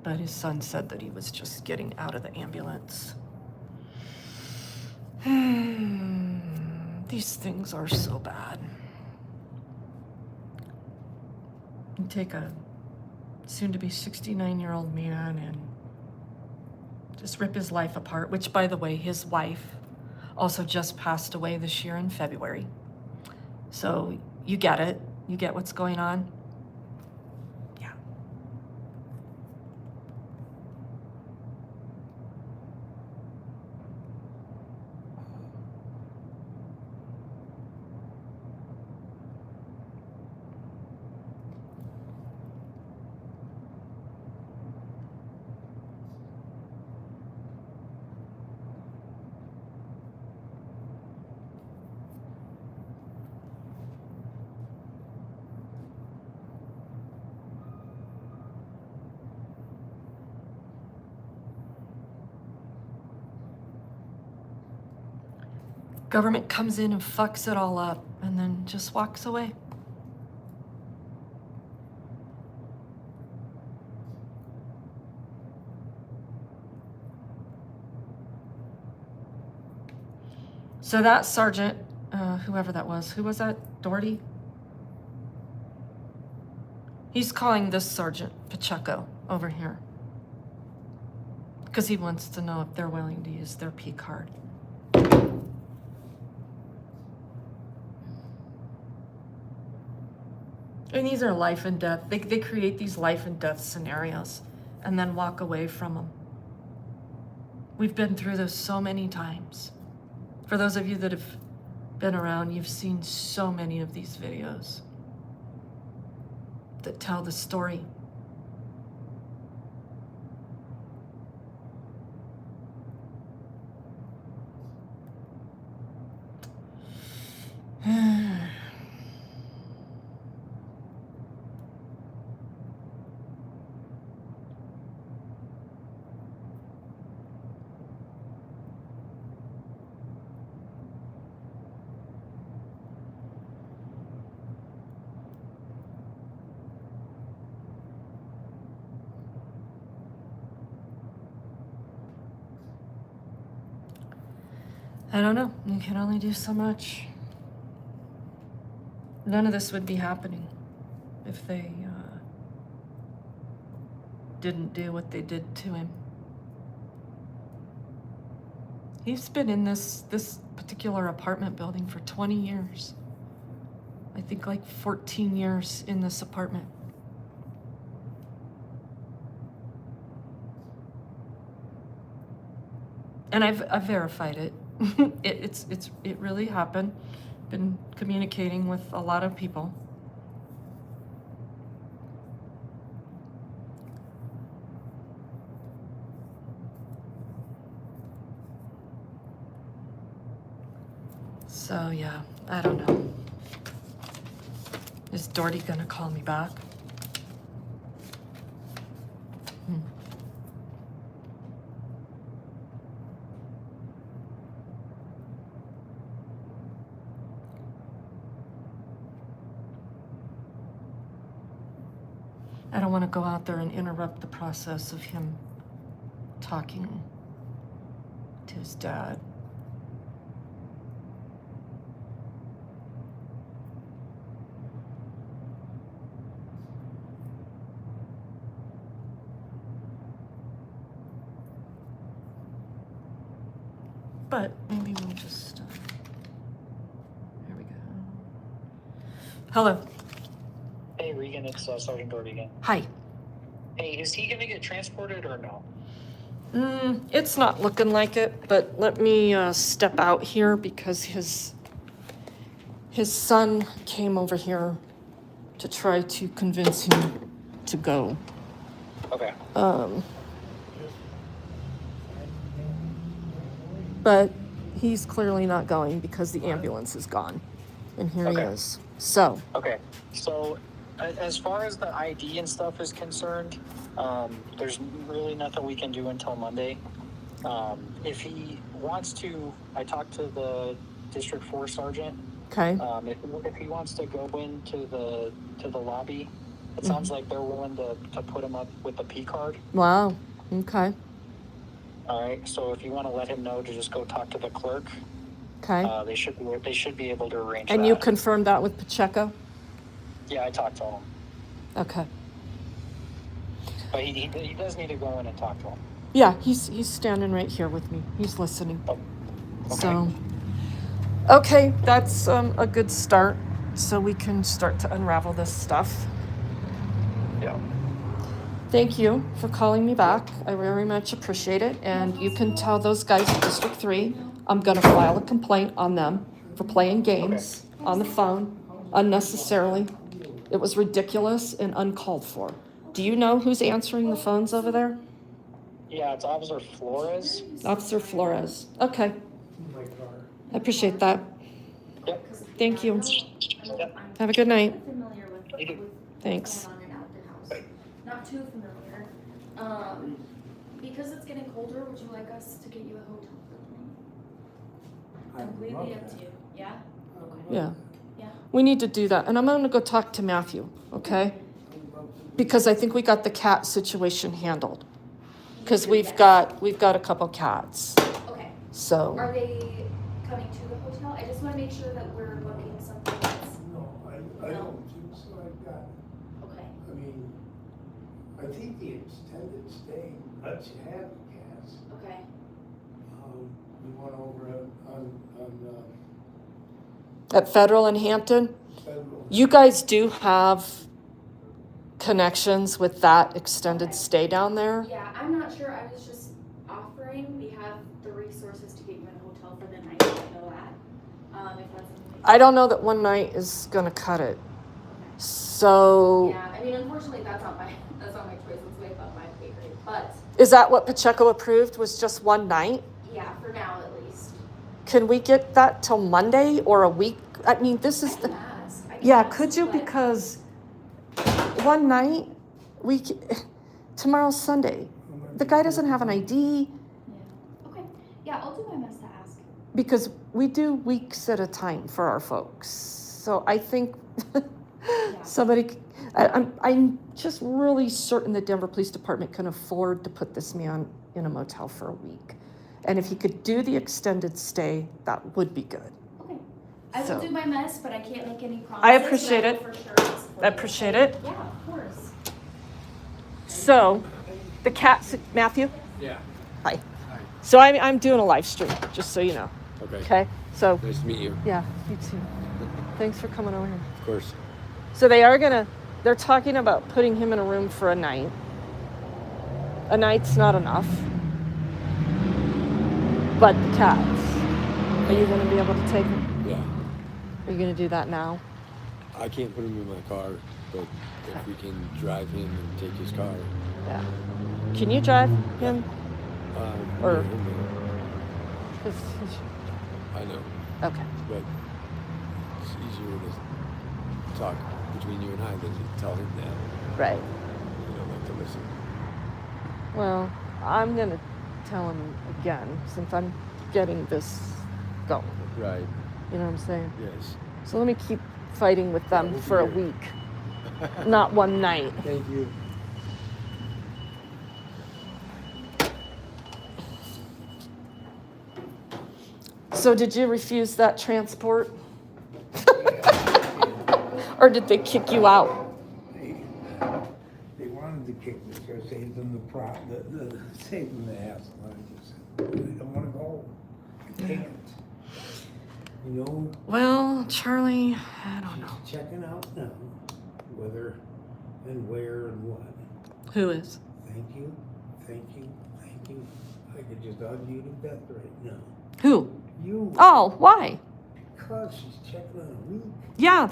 But his son said that he was just getting out of the ambulance. These things are so bad. You take a soon-to-be 69-year-old man and just rip his life apart, which, by the way, his wife also just passed away this year in February. So you get it. You get what's going on. Yeah. Government comes in and fucks it all up and then just walks away. So that sergeant, whoever that was, who was that? Doherty? He's calling this Sergeant Pacheco over here because he wants to know if they're willing to use their P card. And these are life and death. They create these life and death scenarios and then walk away from them. We've been through this so many times. For those of you that have been around, you've seen so many of these videos that tell the story. I don't know. You can only do so much. None of this would be happening if they didn't do what they did to him. He's been in this particular apartment building for 20 years. I think like 14 years in this apartment. And I've verified it. It really happened. Been communicating with a lot of people. So yeah, I don't know. Is Doherty gonna call me back? I don't want to go out there and interrupt the process of him talking to his dad. But maybe we'll just, here we go. Hello. Hey, Regan, it's Sergeant Doherty again. Hi. Hey, is he gonna get transported or no? It's not looking like it, but let me step out here because his son came over here to try to convince him to go. Okay. But he's clearly not going because the ambulance is gone. And here Okay. he is. So, Okay, so as far as the ID and stuff is concerned, there's really nothing we can do until Monday. If he wants to, I talked to the District 4 sergeant. okay. If he wants to go into the lobby, it sounds like they're willing to put him up with the P card. Wow. Okay. All right, so if you want to let him know to just go talk to the clerk, Okay. they should be able to arrange And that. you confirmed that with Pacheco? Yeah, I talked to him, Okay. but he does need to go in and talk to him. Yeah, he's standing right here with me. He's listening. Oh, okay. So, okay, that's a good start. So we can start to unravel this stuff. Yeah. Thank you for calling me back. I very much appreciate it. And you can tell those guys at District 3, I'm going to file a complaint on them for playing games on the phone unnecessarily. It was ridiculous and uncalled for. Do you know who's answering the phones over there? Yeah, it's Officer Flores. Officer Flores. Okay. I appreciate that. Yep. Thank you. Yep. Have a good night. Familiar with Thanks. what's going on and out the house. Not too familiar. Because it's getting colder, would you like us to get you a hotel for the night? Completely up to you. Yeah? Okay. Yeah. Yeah. We need to do that. And I'm going to go talk to Matthew, okay? Because I think we got the cat situation handled. Because we've got a couple cats. Okay. So, Are they coming to the hotel? I just want to make sure that we're booking something that's. No, I don't think so. I've got, Okay. I mean, I think the extended stay, let's have cats. Okay. We went over on at Federal in Hampton, federal. you guys do have connections with that extended stay down there? Yeah, I'm not sure. I was just offering. We have the resources to get you in a hotel for the night. I know that. If that's something. I don't know that one night is going to cut it. So, Yeah, I mean, unfortunately, that's not my choice. It's way above my pay grade. But is that what Pacheco approved, was just one night? yeah, for now at least. Can we get that till Monday or a week? I mean, this is I the, can ask. yeah, could you? but- Because one night, tomorrow's Sunday. The guy doesn't have an ID Yeah. Okay. Yeah, I'll do my best to ask. because we do weeks at a time for our folks. So I think somebody, I'm just really certain the Denver Police Department can afford to put this man in a motel for a week. And if he could do the extended stay, that would be good. Okay. I So- will do my best, but I can't make any promises. I appreciate but it. will for sure ask for I you. appreciate it. Yeah, of course. So, the cats, Matthew? Yeah. Hi. So I'm doing a live stream, just so you know. Okay. Okay? So, Nice to meet you. yeah, you too. Thanks for coming over here. Of course. So they're talking about putting him in a room for a night. A night's not enough. But the cats, are you going to be able to take them? Yeah. Are you going to do that now? I can't put him in my car, but if we can drive him and take his car. Yeah. Can you drive him? Or- yeah, he'll know. 'Cause I know, okay. but it's easier to talk between you and I than to tell him that. Right. You don't like to listen. Well, I'm going to tell him again since I'm getting this going. Right. You know what I'm saying? Yes. So let me keep fighting with them we'll be for a here. week, not one night. Thank you. So did you refuse that transport? Or did they kick you out? They wanted to kick me, so I saved them saved them the hassle. I just said, I don't want to go. I can't. You know, Well, Charlie, I don't know. she's checking out now, whether and where and what. Who is? Thank you, thank you, thank you. I could just hug you to death right now. Who? You, Oh, why? because she's checking on a week. Yeah,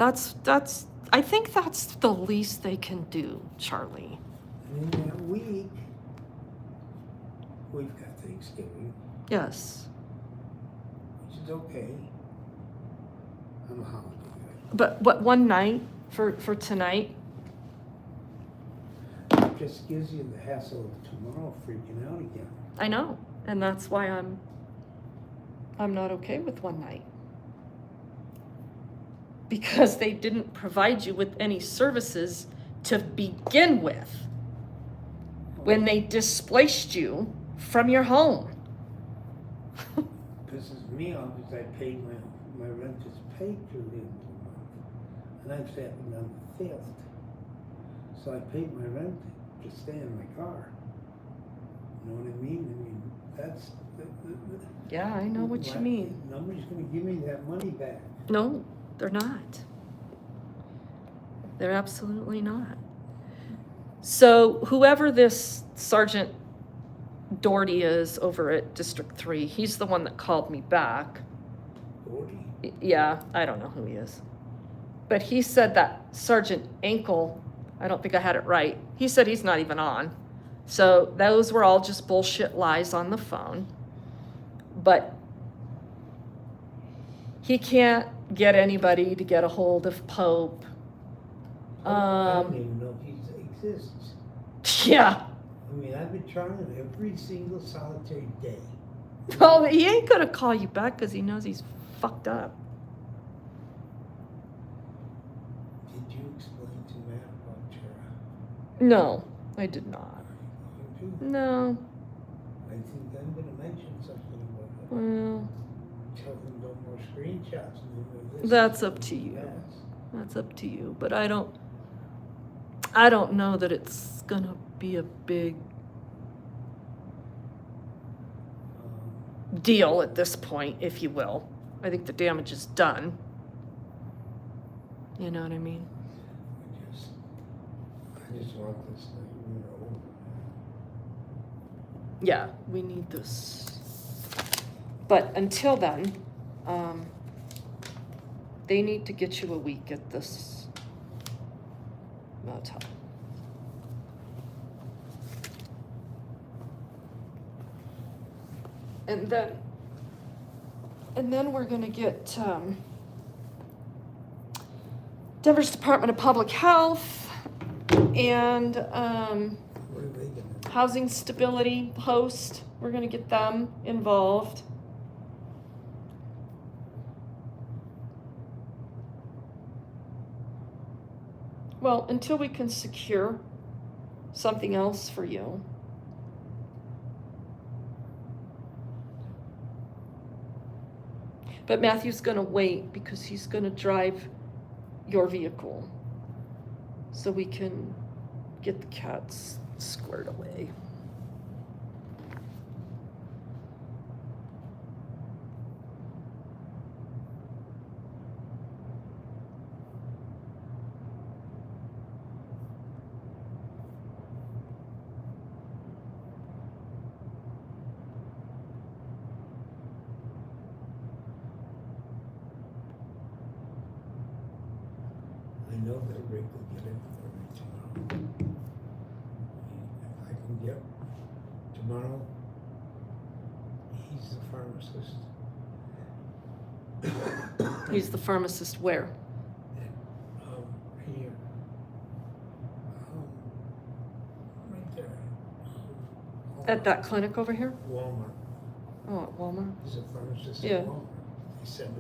I think that's the least they can do, Charlie. And in that week, we've got Thanksgiving, Yes. which is okay. On a holiday, But what, one night for tonight? It just gives you the hassle of tomorrow freaking out again. I know, and that's why I'm not okay with one night. Because they didn't provide you with any services to begin with when they displaced you from your home. Pisses me off is I paid my rent is paid through the end of the month. And I've sat on the 5th. So I paid my rent to stay in my car. You know what I mean? I mean, that's... Yeah, I know what you mean. Nobody's gonna give me that money back. No, they're not. They're absolutely not. So whoever this Sergeant Doherty is over at District 3, he's the one that called me back. Doherty? Yeah, I don't know who he is. But he said that Sergeant Ankle, I don't think I had it right, he said he's not even on. So those were all just bullshit lies on the phone. But he can't get anybody to get a hold of Pope. I don't even know if he exists. Yeah. I mean, I've been trying every single solitary day. Well, he ain't gonna call you back because he knows he's fucked up. Did you explain to Matt about Tara? No, I did not. You do? No. I think I'm gonna mention something about it. Well, Tell them no more screenshots. No more that's up to you. That's up to you. But I don't know that it's gonna be a big deal at this point, if you will. I think the damage is done. You know what I mean? I just want this thing over. Yeah, we need this. But until then, they need to get you a week at this motel. And then we're gonna get Denver's Department of Public Health and What are they gonna do? Housing Stability Host. We're gonna get them involved. Well, until we can secure something else for you. But Matthew's gonna wait because he's gonna drive your vehicle so we can get the cats squared away. I know that Rick will get it for me tomorrow. If I can get tomorrow, he's the pharmacist. He's the pharmacist where? Here. Right there. At that clinic over here? Walmart. Oh, at Walmart? He's a pharmacist Yeah. at Walmart. They send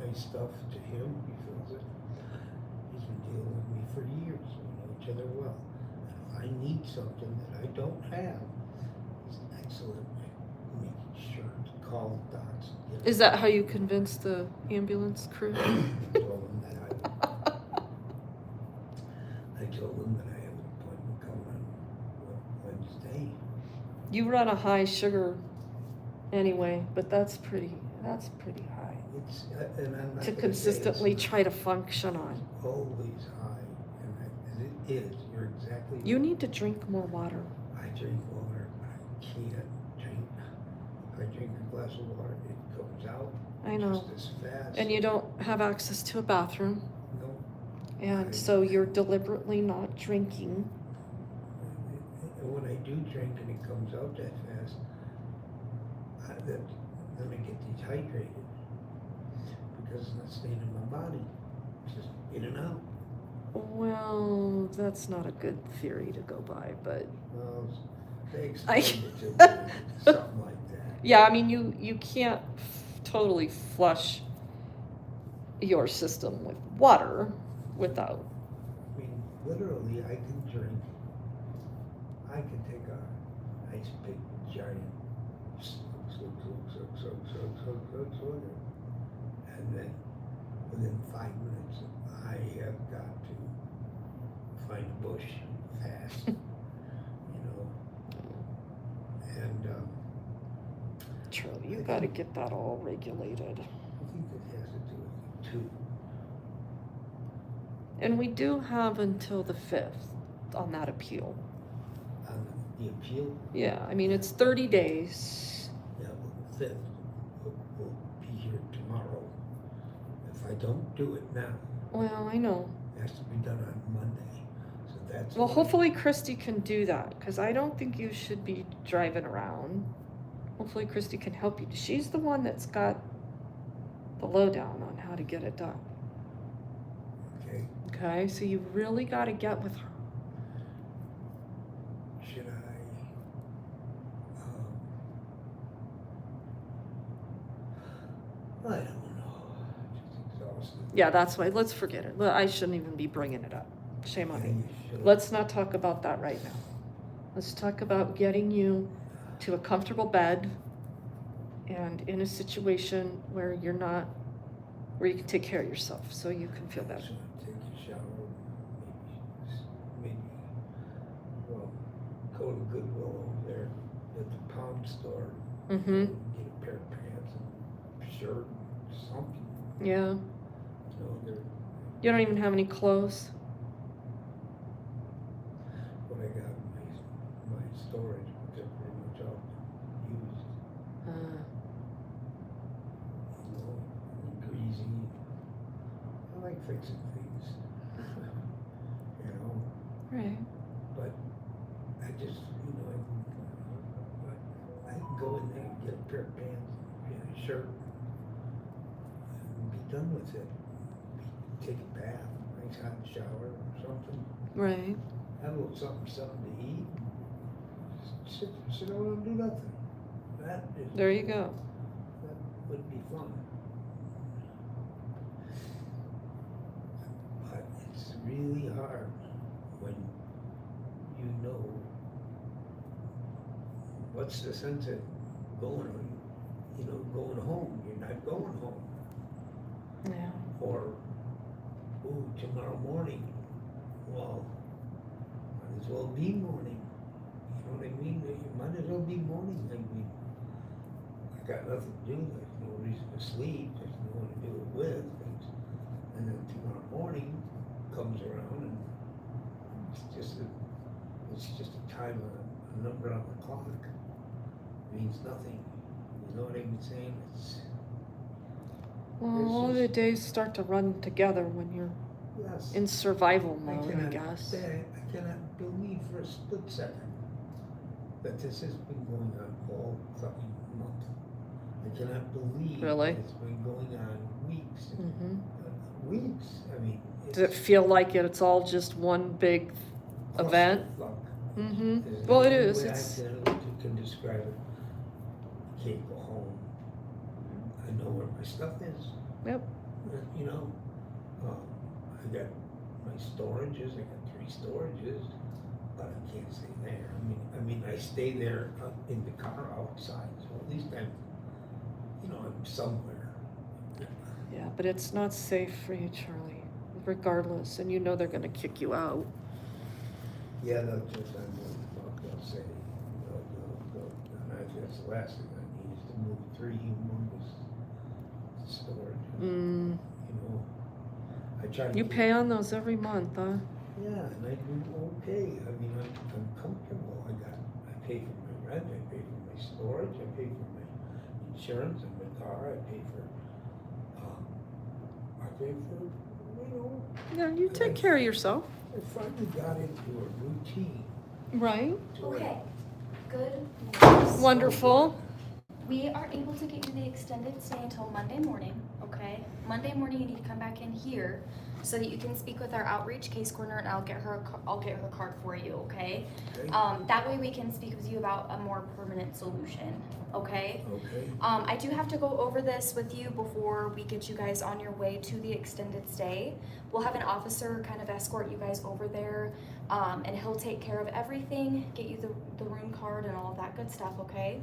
my stuff to him, he fills it. He's been dealing with me for years, we know each other well. And if I need something that I don't have, he's excellent at making sure to call the docs and get Is that how you convinced the ambulance crew? I told him that I told him that I have an appointment coming on Wednesday. You run a high sugar anyway, but that's pretty high It's, and I'm not to gonna say consistently it's try to function on. always high, and it is, you're exactly. You need to drink more water. I drink water, but I can't drink. If I drink a glass of water, it comes out I know. just as fast. And you don't have access to a bathroom, No. and so you're deliberately not drinking. And when I do drink and it comes out that fast, then I get dehydrated because it's not staying in my body. It's just in and out. Well, that's not a good theory to go by, but Well, they explained it to me, something like that. yeah, I mean, you can't totally flush your system with water without. I mean, literally, I can drink. I can take a nice big giant slug, and then within 5 minutes, I have got to find a bush fast, you know. And Charlie, you got to get that all regulated. I think that has to do with you too. And we do have until the 5th on that appeal. On the appeal, Yeah, I mean, it's 30 days. yeah, well, the 5th will be here tomorrow. If I don't do it now, Well, I know. it has to be done on Monday. So that's Well, why- hopefully Christy can do that, because I don't think you should be driving around. Hopefully Christy can help you. She's the one that's got the lowdown on how to get it done. Okay, Okay, so you really got to get with her. should I don't know. Just exhausted. Yeah, that's why. Let's forget it. I shouldn't even be bringing it up. Shame on Yeah, me. you should. Let's not talk about that right now. Let's talk about getting you to a comfortable bed and in a situation where you're not, where you can take care of yourself so you can feel better. Should I take a shower? Maybe, well, go to Goodwill over there at the pound store. Mm-hmm. Get a pair of pants and a shirt, something. Yeah. You know, they're, You don't even have any clothes. what I got in my storage, but they're pretty much all used. You know, and greasy. I like fixing things. You know, Right. but I just, you know, I can go in there and get a pair of pants and a shirt and be done with it. Take a bath, nice hot shower or something. Right. Have a little something to eat. Just sit around and do nothing. That is. There you go. That would be fun. But it's really hard when you know what's the sense of going, you know, going home. You're not going home. Yeah. Or, ooh, tomorrow morning. Well, might as well be morning. You know what I mean? You might as well be morning. I mean, I got nothing to do. There's no reason to sleep. There's no one to do it with. And then tomorrow morning comes around and it's just a time, a number on the clock. It means nothing. You know what I'm saying? Well, It's all just- the days start to run together when you're Yes. in survival I mode, I cannot guess. I cannot believe for a split second that this has been going on all fucking month. I cannot believe Really? it's been going on weeks and Mm-hmm. weeks. I mean, Does it feel like it's all just one big event? clusterfuck. Mm-hmm. There's Well, it no is. way It's I can describe it. I can't go home. I know where my stuff is. Yep. You know, I got my storages. I got 3 storages, but I can't stay there. I mean, I stay there in the car outside, so at least I'm somewhere. Yeah, but it's not safe for you, Charlie, regardless. And you know they're going to kick you out. Yeah, they'll just, they'll say, and that's the last thing I need is to move 3 humongous storage. Mm. You know, I try to You keep- pay on those every month, huh? Yeah, and I do okay. I mean, I'm comfortable. I pay for my rent, I pay for my storage, I pay for my insurance and my car, I pay for, you know, Yeah, you take care of yourself. I finally got into a routine. Right. to where- Okay, good news. Wonderful. We are able to get you the extended stay until Monday morning, okay? Monday morning, you need to come back in here so that you can speak with our outreach case coordinator, and I'll get her a card for you, okay? Okay. That way we can speak with you about a more permanent solution, okay? Okay. I do have to go over this with you before we get you guys on your way to the extended stay. We'll have an officer kind of escort you guys over there, and he'll take care of everything, get you the room card and all of that good stuff, okay?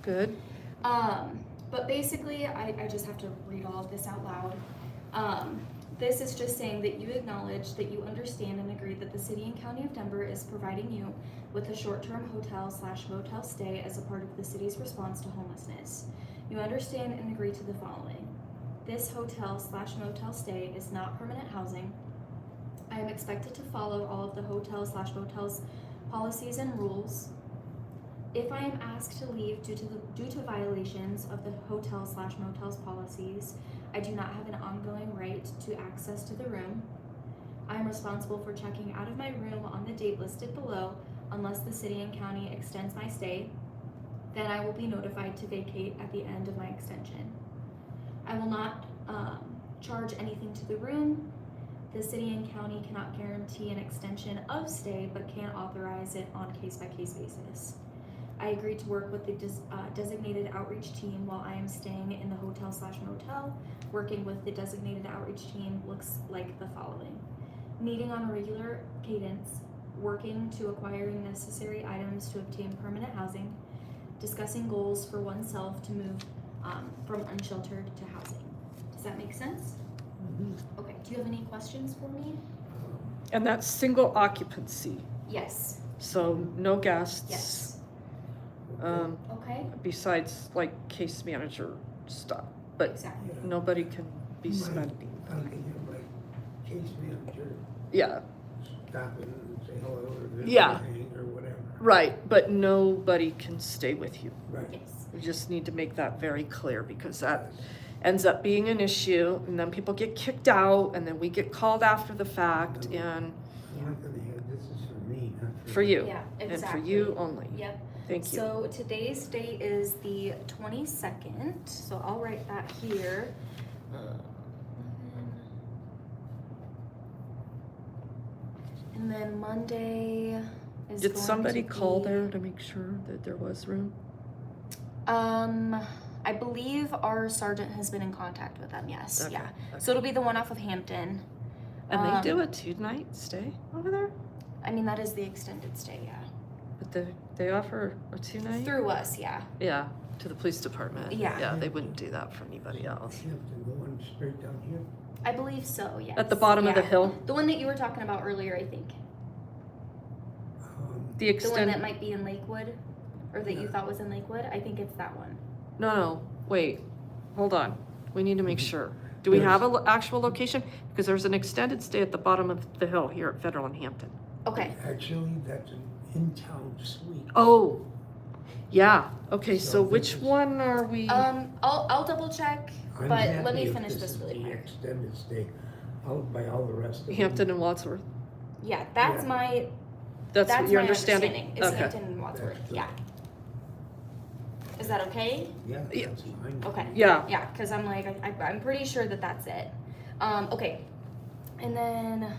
Good. But basically, I just have to read all of this out loud. This is just saying that you acknowledge that you understand and agree that the City and County of Denver is providing you with a short-term hotel/motel stay as a part of the city's response to homelessness. You understand and agree to the following. This hotel/motel stay is not permanent housing. I am expected to follow all of the hotel/motels policies and rules. If I am asked to leave due to violations of the hotel/motels policies, I do not have an ongoing right to access to the room. I am responsible for checking out of my room on the date listed below unless the city and county extends my stay. Then I will be notified to vacate at the end of my extension. I will not charge anything to the room. The city and county cannot guarantee an extension of stay, but can authorize it on a case-by-case basis. I agree to work with the designated outreach team while I am staying in the hotel/motel. Working with the designated outreach team looks like the following. Meeting on a regular cadence, working to acquiring necessary items to obtain permanent housing, discussing goals for oneself to move from unsheltered to housing. Does that make sense? Mm-hmm. Okay, do you have any questions for me? And that's single occupancy, Yes. so no guests. Yes. Okay. Besides like case manager stuff, but Exactly. nobody can be Right. spending. I can have like case manager Yeah, stop in and say hello or visit Yeah. or whatever. right, but nobody can stay with you. Right. Yes. We just need to make that very clear because that ends up being an issue and then people get kicked out and then we get called after the fact and I'm not gonna have, this is for me, not for you. Yeah, And exactly. for you only. Yep. Thank you. So today's date is the 22nd, so I'll write that here. And then Monday is Did going somebody to call be- there to make sure that there was room? I believe our sergeant has been in contact with them, yes, Okay, yeah. okay. So it'll be the one off of Hampton. And they do Um, a 2-night stay over there? I mean, that is the extended stay, yeah. But they offer a 2-night? Through us, yeah. Yeah, to the police department. Yeah. Yeah, they wouldn't do that for anybody else. Hampton going straight down here. I believe so, yes. At the bottom of the Yeah. hill? The one that you were talking about earlier, I think. The The one that extend, might be in Lakewood, or that you Yeah. thought was in Lakewood, I think it's that one. no, wait, hold on. We need to make sure. Do we have an actual location? Because there's an extended stay at the bottom of the hill here at Federal and Hampton. Okay, Actually, that's an in-town suite. Oh, yeah, okay, so So which this is- one are we? I'll double check, I'm but happy let me if finish this is really the quick. extended stay. I'll buy all the rest of them. Hampton and Wadsworth? Yeah, that's Yeah. my, That's that's what your my understanding? understanding, is Okay. Hampton and Wadsworth, That's yeah. Is that okay? Yeah, Yeah. that's fine. Okay. Yeah, Yeah, cause I'm like, I'm pretty sure that that's it. Okay, and then.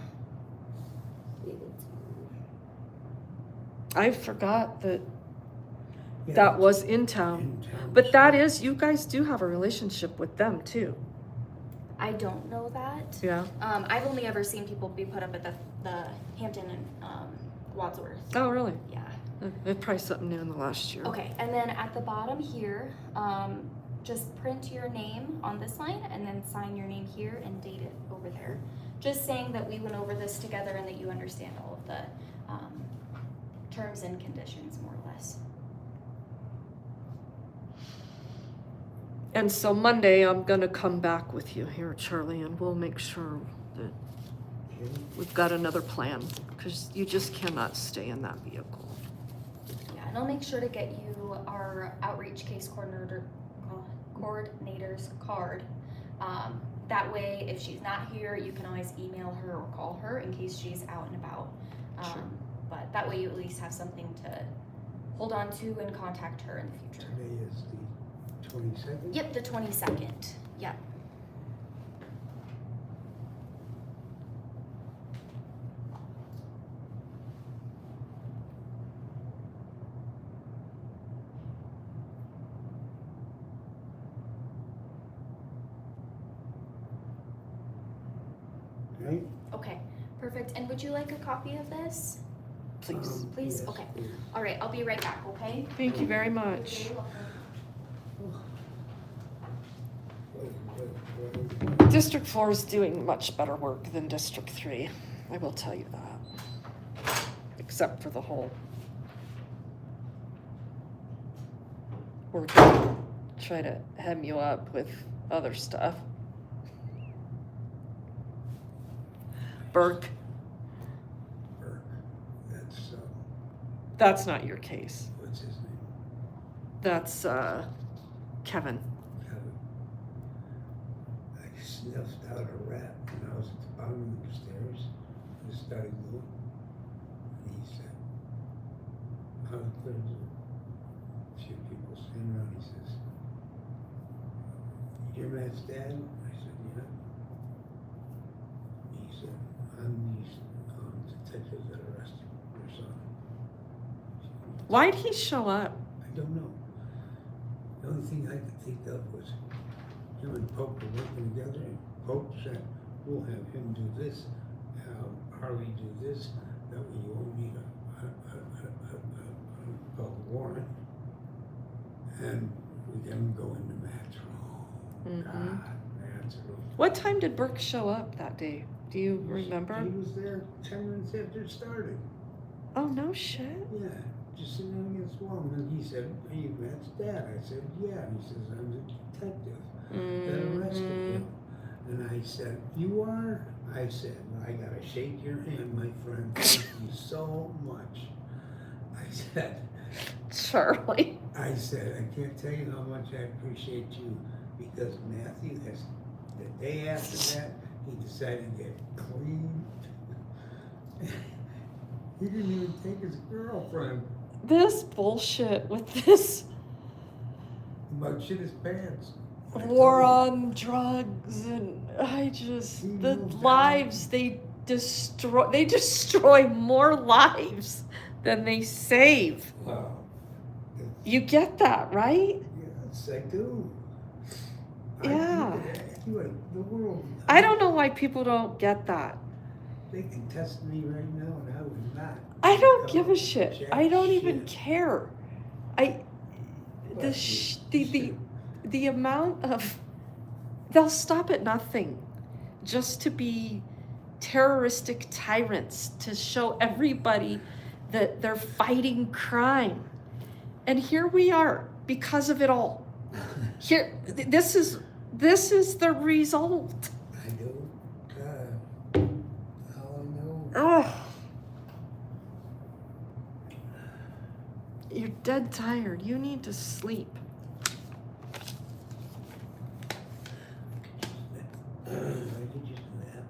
I forgot that Yeah, that was in town. in-town But that suite. is, you guys do have a relationship with them too. I don't know that. Yeah. I've only ever seen people be put up at the Hampton and Wadsworth. Oh, really? Yeah. It's probably something new in the last year. Okay, and then at the bottom here, just print your name on this line and then sign your name here and date it over there. Just saying that we went over this together and that you understand all of the terms and conditions more or less. And so Monday, I'm gonna come back with you here, Charlie, and we'll make sure that Okay. we've got another plan, because you just cannot stay in that vehicle. Yeah, and I'll make sure to get you our outreach case coordinator's card. That way, if she's not here, you can always email her or call her in case she's out and about. Sure. But that way you at least have something to hold on to and contact her in the future. Today is the 22nd? Yep, the 22nd. Yep. right? Okay, perfect. And would you like a copy of this? Please. Please? Yes, Okay. please. All right, I'll be right back, okay? Thank you very much. You're welcome. District 4 is doing much better work than District 3. I will tell you that. Except for the whole. We're gonna try to hem you up with other stuff. Burke, that's not your case. What's his name? That's Kevin. Kevin. I snuffed out a rat when I was at the bottom of the stairs. I started moving. And he said, there's a few people standing around. He says, "You're Matt's dad?" I said, "Yeah." He said, "I'm these detectives that arrested your son." Why'd he show up? I don't know. The only thing I could think of was him and Pope were working together, and Pope said, "We'll have him do this, Harley do this, that way you won't need a warrant." And we get him go into Matt's room. God, Matt's room. What time did Burke show up that day? Do you remember? He was there 10 minutes after it started. Oh, no shit. Yeah, just sitting there against the wall. And he said, "Are you Matt's dad?" I said, "Yeah." He says, "I'm the detective that arrested him." And I said, "You are?" I said, "I gotta shake your hand, my friend. Thank you so much." I said, Charlie. I said, "I can't tell you how much I appreciate you, because Matthew has, the day after that, he decided to get clean." He didn't even take his girlfriend. This bullshit with this About shit his pants. war on drugs, and the lives they destroy more lives than they save. Wow. You get that, right? Yes, I do. Yeah. The world. I don't know why people don't get that. They can test me right now, and I would not. I don't give a shit. Jack I don't even shit. care. The amount of, they'll stop at nothing just to be terroristic tyrants, to show everybody that they're fighting crime. And here we are because of it all. Here, this is the result. I do. All I know. Ugh. You're dead tired. You need to sleep. I could use a nap.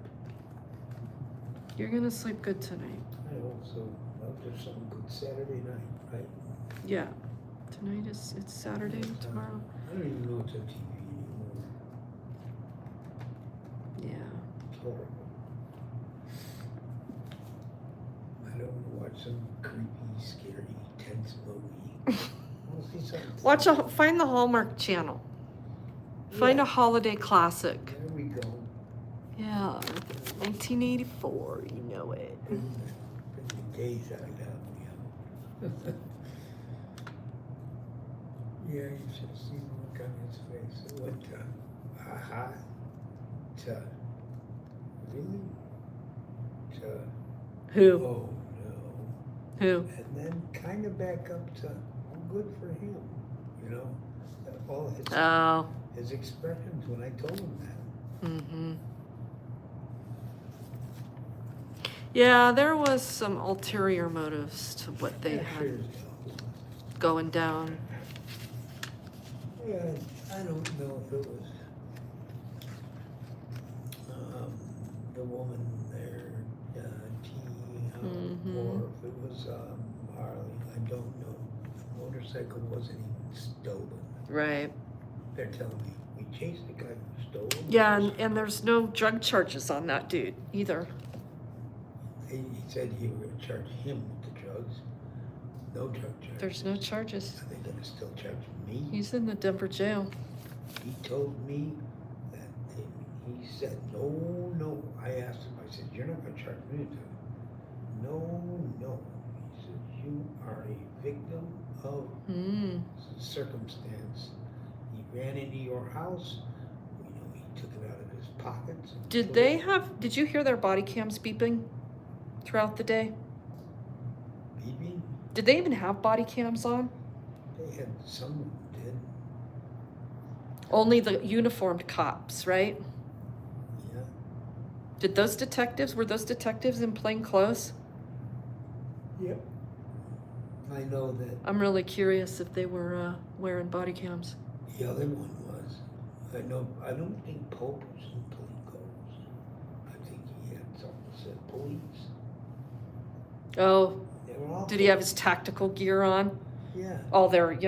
You're gonna sleep good tonight. I also love there's something good Saturday night, right? Yeah. Tonight it's Saturday, tomorrow. I don't even know it's on TV anymore. Yeah. It's horrible. I don't want to watch some creepy, scary, tense movie. I want to see something. Find the Hallmark Channel. Find a holiday classic. There we go. Yeah. 1984, you know it. Bring the gaze out of that. Yeah, you should have seen the look on his face. It went aha, to, really? To, Who? oh no. Who? And then kind of back up to, well, good for him, you know? All his expressions when I told him that. Mm-hmm. Yeah, there was some ulterior motives to what they had going down. Yeah, I don't know if it was the woman there, or if it was Harley. I don't know. The motorcycle wasn't even stolen. Right. They're telling me we chased the guy who stole it. Yeah, and there's no drug charges on that dude either. He said he would charge him with the drugs. No drug charges. There's no charges. Are they gonna still charge me? He's in the Denver jail. He told me that he said, no, I asked him, I said, you're not gonna charge me anything. No. He said, you are a victim of circumstance. He ran into your house, he took it out of his pockets. Did you hear their body cams beeping throughout the day? Beeping? Did they even have body cams on? They had, some of them did. Only the uniformed cops, right? Yeah. Were those detectives in plain clothes? Yep. I know that. I'm really curious if they were wearing body cams. The other one was. I don't think Pope was in plain clothes. I think he had something that said police. Oh, They were all did he have his tactical gear on? Yeah. All their, They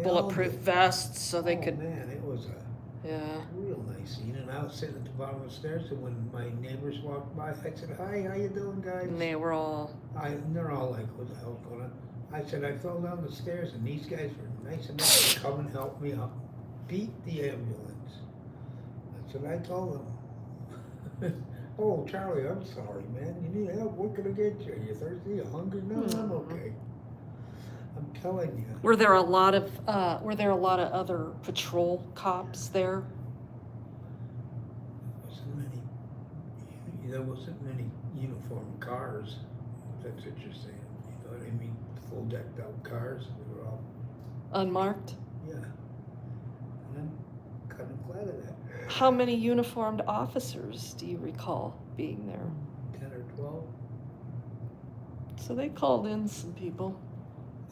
bulletproof all did. vests so they Oh, could. man, it was a Yeah. real nice scene. And I was sitting at the bottom of the stairs, and when my neighbors walked by, I said, "Hi, how you doing, guys?" And they were all. And they're all like, "What the hell's going on?" I said, "I fell down the stairs, and these guys were nice enough to come and help me up, beat the ambulance." That's what I told them. "Oh, Charlie, I'm sorry, man. You need help? What can I get you? Are you thirsty? You hungry?" "No, I'm okay." I'm telling you. Were there a lot of other patrol cops there? There wasn't many uniformed cars. If that's what you're saying. You know what I mean? Full decked out cars. They were all. Unmarked? Yeah. And I'm kind of glad of that. How many uniformed officers do you recall being there? 10 or 12. So they called in some people.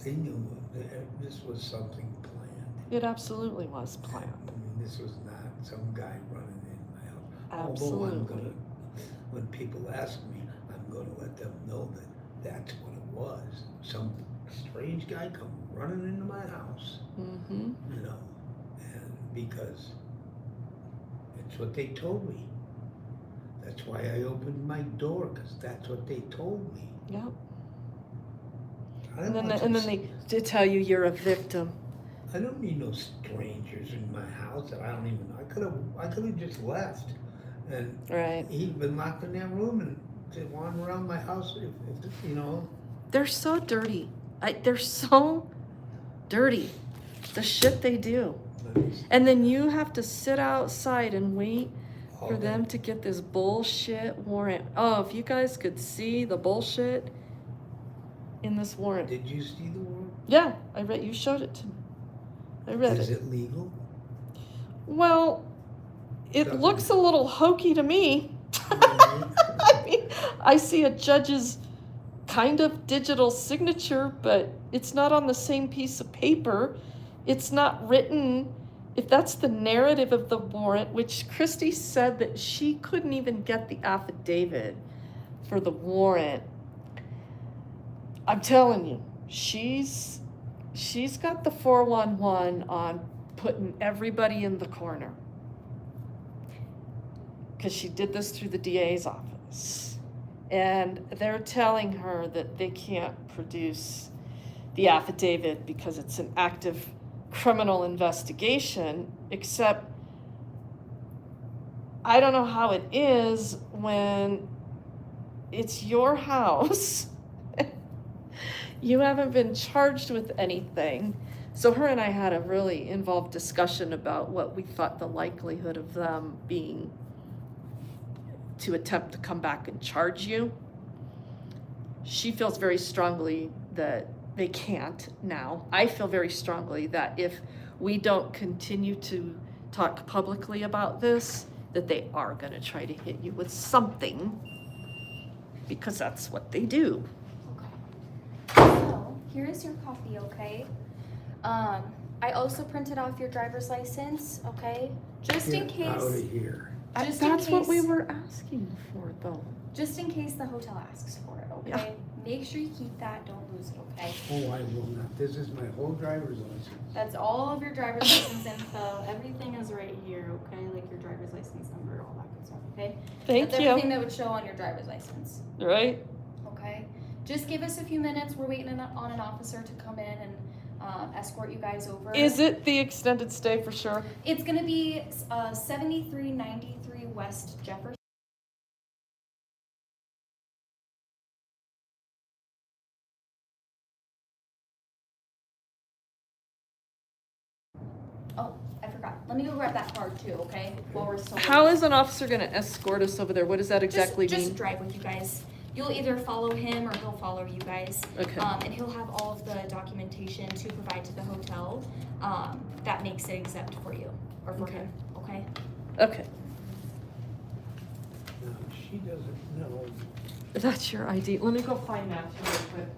They knew that this was something planned. It absolutely was planned. I mean, this was not some guy running in my house. Absolutely. When people ask me, I'm going to let them know that that's what it was. Some strange guy come running into my house. Mm-hmm. And because it's what they told me. That's why I opened my door, because that's what they told me. Yep. And then they tell you you're a victim. I don't need no strangers in my house that I don't even know. I could have just left, and right. He'd been locked in that room and to wander around my house. If they're so dirty. They're so dirty. The shit they do. And then you have to sit outside and wait for them to get this bullshit warrant. Oh, if you guys could see the bullshit in this warrant. Did you see the warrant? Yeah, I read. You showed it to me. I read it. Is it legal? Well, it looks a little hokey to me. Really? I mean, I see a judge's kind of digital signature, but it's not on the same piece of paper. It's not written. If that's the narrative of the warrant, which Christy said that she couldn't even get the affidavit for the warrant. I'm telling you, she's got the 411 on putting everybody in the corner. Because she did this through the DA's office. And they're telling her that they can't produce the affidavit because it's an active criminal investigation, except I don't know how it is when it's your house. You haven't been charged with anything. So her and I had a really involved discussion about what we thought the likelihood of them being to attempt to come back and charge you. She feels very strongly that they can't now. I feel very strongly that if we don't continue to talk publicly about this, that they are going to try to hit you with something, because that's what they do. So, here is your copy, okay? I also printed off your driver's license, okay? Just in case. Out of here. That's what we were asking for, though. Just in case the hotel asks for it, okay? Yeah. Make sure you keep that, don't lose it, okay? Oh, I will not. This is my whole driver's license. That's all of your driver's license info. Everything is right here, okay? Like your driver's license number, all that good stuff, okay? Thank That's you. everything that would show on your driver's license, Right? okay? Just give us a few minutes. We're waiting on an officer to come in and escort you guys over. Is it the extended stay for sure? It's gonna be 7393 West Jefferson. Oh, I forgot. Let me go grab that card too, okay? While we're still. How is an officer gonna escort us over there? What does that exactly mean? Just drive with you guys. You'll either follow him or he'll follow you guys. Okay. And he'll have all of the documentation to provide to the hotel that makes it exempt for you or for him. Okay. Okay. No, she doesn't know. That's your ID. Let me go find Matthew real quick.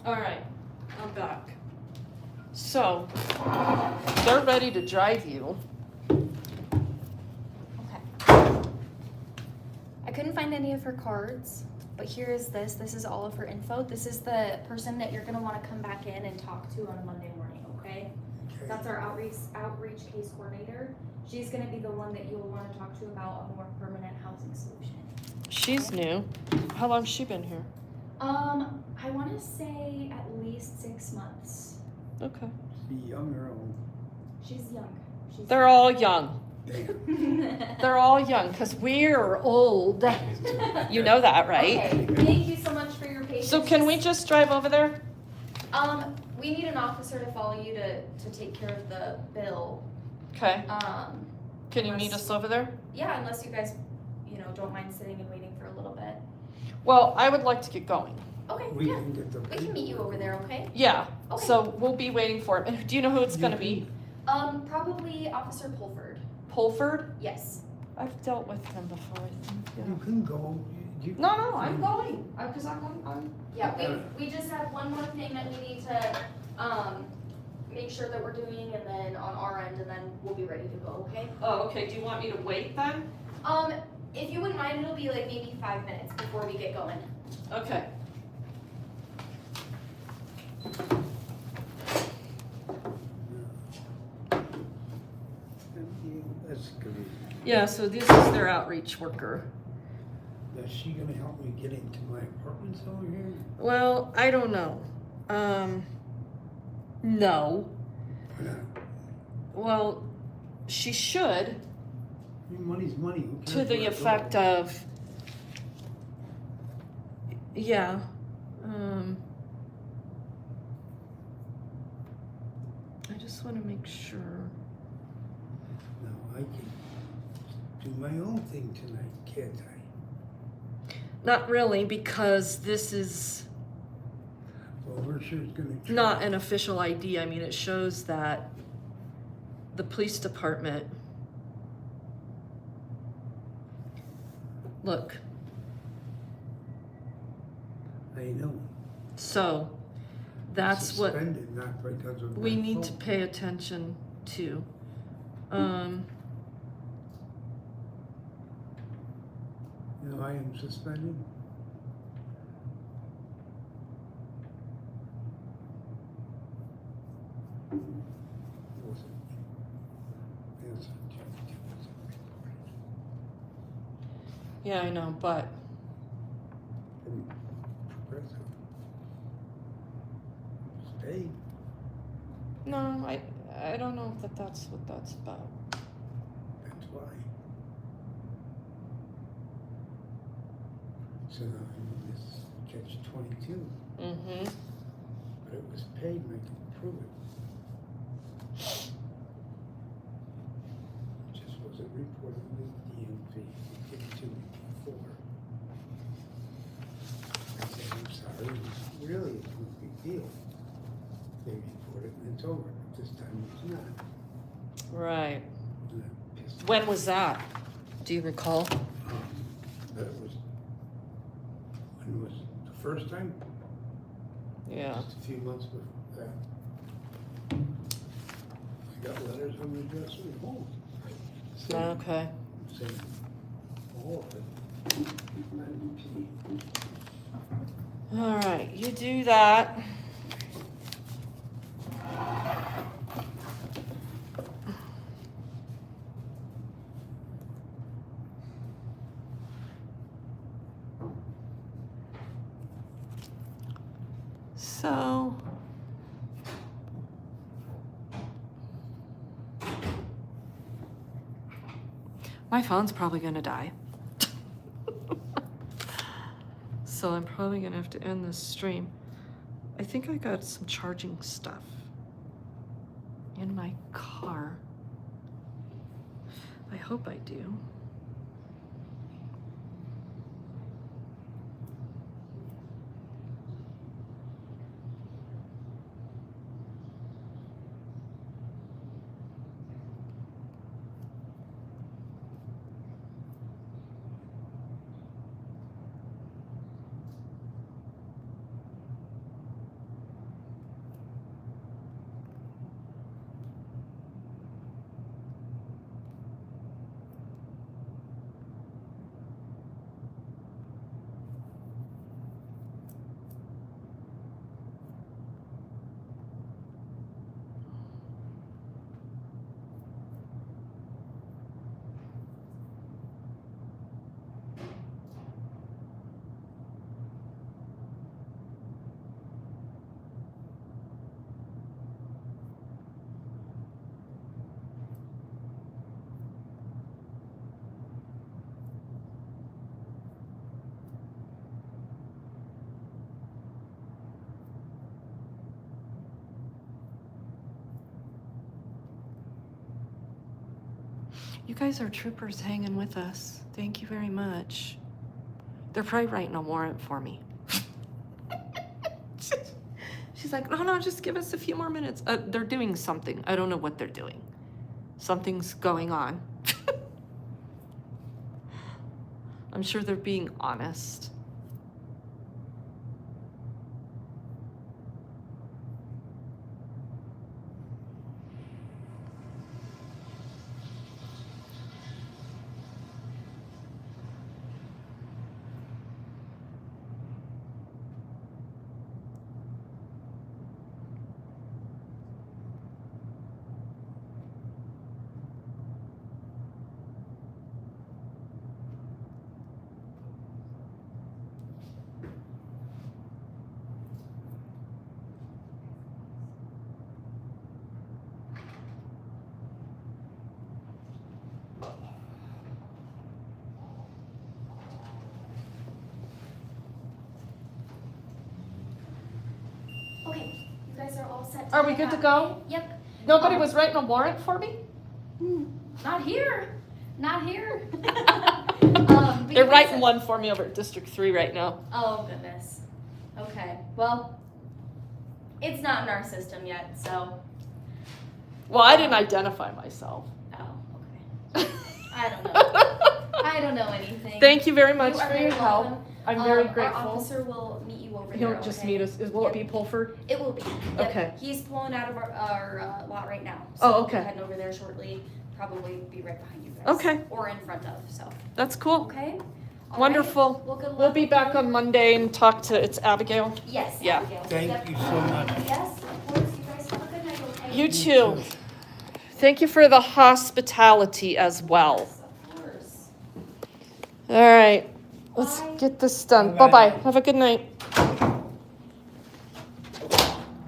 All right, I'm back. So, they're ready to drive you. Okay. I couldn't find any of her cards, but here is this. This is all of her info. This is the person that you're gonna want to come back in and talk to on a Monday morning, okay? That's our outreach case coordinator. She's gonna be the one that you'll want to talk to about a more permanent housing solution. She's new. How long's she been here? I want to say at least 6 months. Okay. Is she young or old? She's young. They're all young. Damn. They're all young because we're old. You know that, right? Okay. Thank you so much for your patience. So can we just drive over there? We need an officer to follow you to take care of the bill. Okay. Can you unless- meet us over there? Yeah, unless you guys, don't mind sitting and waiting for a little bit. Well, I would like to get going. Okay, We yeah. can get the. We can meet you over there, okay? Yeah. Okay. So we'll be waiting for it. Do you know who it's gonna be? Probably Officer Pulford. Pulford? Yes. I've dealt with him before, I think. You Yeah. can go. No, I'm going. Because I'm. Yeah, we just have one more thing that we need to, make sure that we're doing, and then on our end, and then we'll be ready to go, okay? Oh, okay. Do you want me to wait then? If you wouldn't mind, it'll be like maybe 5 minutes before we get going. Okay. That's good. Yeah, so this is their outreach worker. Is she gonna help me get into my apartments over here? Well, I don't know. No. Why not? Well, she should, I mean, money's money. Who cares to where the I effect go? of, yeah, I just want to make sure. No, I can do my own thing tonight, can't I? Not really, because this is Well, we're sure it's gonna. try. not an official ID. I mean, it shows that the police department, look, I know. so that's what Suspended, not because of we my need to fault. pay attention to. You know, I am suspended. Wasn't. Yes, Yeah, I know, but from Progressive. Stay. no, I don't know if that's what that's about. That's why. So now I'm in this catch-22, Mm-hmm. but it was paid and I can prove it. It just wasn't reported with DMV. They gave it to me before. I said, I'm sorry, it was really no big deal. They report it and it's over, but this time it's not. Right. And that pissed When was that? Do you recall? That it was, when was it the first time? Yeah. Just a few months before that. I got letters on the dresser at home. saying- Okay. Saying, all of it. IDP. All right, you do that. So, my phone's probably gonna die. So I'm probably gonna have to end this stream. I think I got some charging stuff in my car. I hope I do. You guys are troopers hanging with us. Thank you very much. They're probably writing a warrant for me. She's like, no, just give us a few more minutes. They're doing something. I don't know what they're doing. Something's going on. I'm sure they're being honest. Okay, you guys are all set. Are we good to go? Yep. Nobody was writing a warrant for me? Not here. Not here. They're writing one for me over at District 3 right now. Oh, goodness. Okay, well, it's not in our system yet, so. Well, I didn't identify myself. Oh, okay. I don't know. I don't know anything. Thank you very much You are for your very help. welcome. I'm very Our grateful. officer will meet you over there. He'll just meet us. Will it be Pulford? It will be. Yep. Okay. He's pulling out of our lot right now. So Oh, we'll okay. be heading over there shortly. Probably be right behind you guys. Okay. Or in front of, so. That's cool. Okay? All Wonderful. right. Well, good luck. We'll be back on Monday and talk to, it's Abigail? Yes. Yeah. Abigail. Thank Yep. you so much. Yes, of course. You guys have a good night, okay? You too. Thank you for the hospitality as well. Yes, of course. All right. Let's Bye. get this done. Bye-bye. Bye-bye. Have a good night.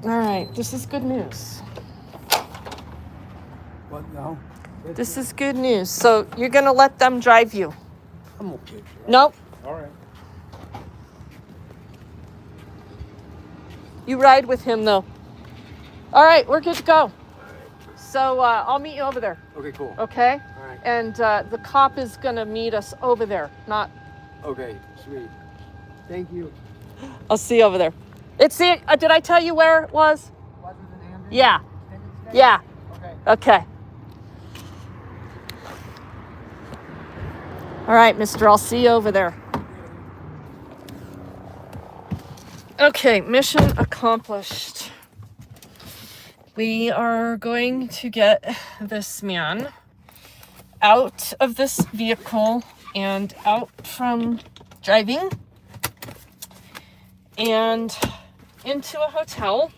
All right. This is good news. What now? This is good news. So you're going to let them drive you? I'm okay. Nope. All right. You ride with him, though. All right. We're good to go. So I'll meet you over there. Okay, cool. Okay? All right. And the cop is going to meet us over there, not... Okay, sweet. Thank you. I'll see you over there. It's the... did I tell you where it was? Yeah. Yeah. Okay. All right, mister. I'll see you over there. Okay, mission accomplished. We are going to get this man out of this vehicle and out from driving and into a hotel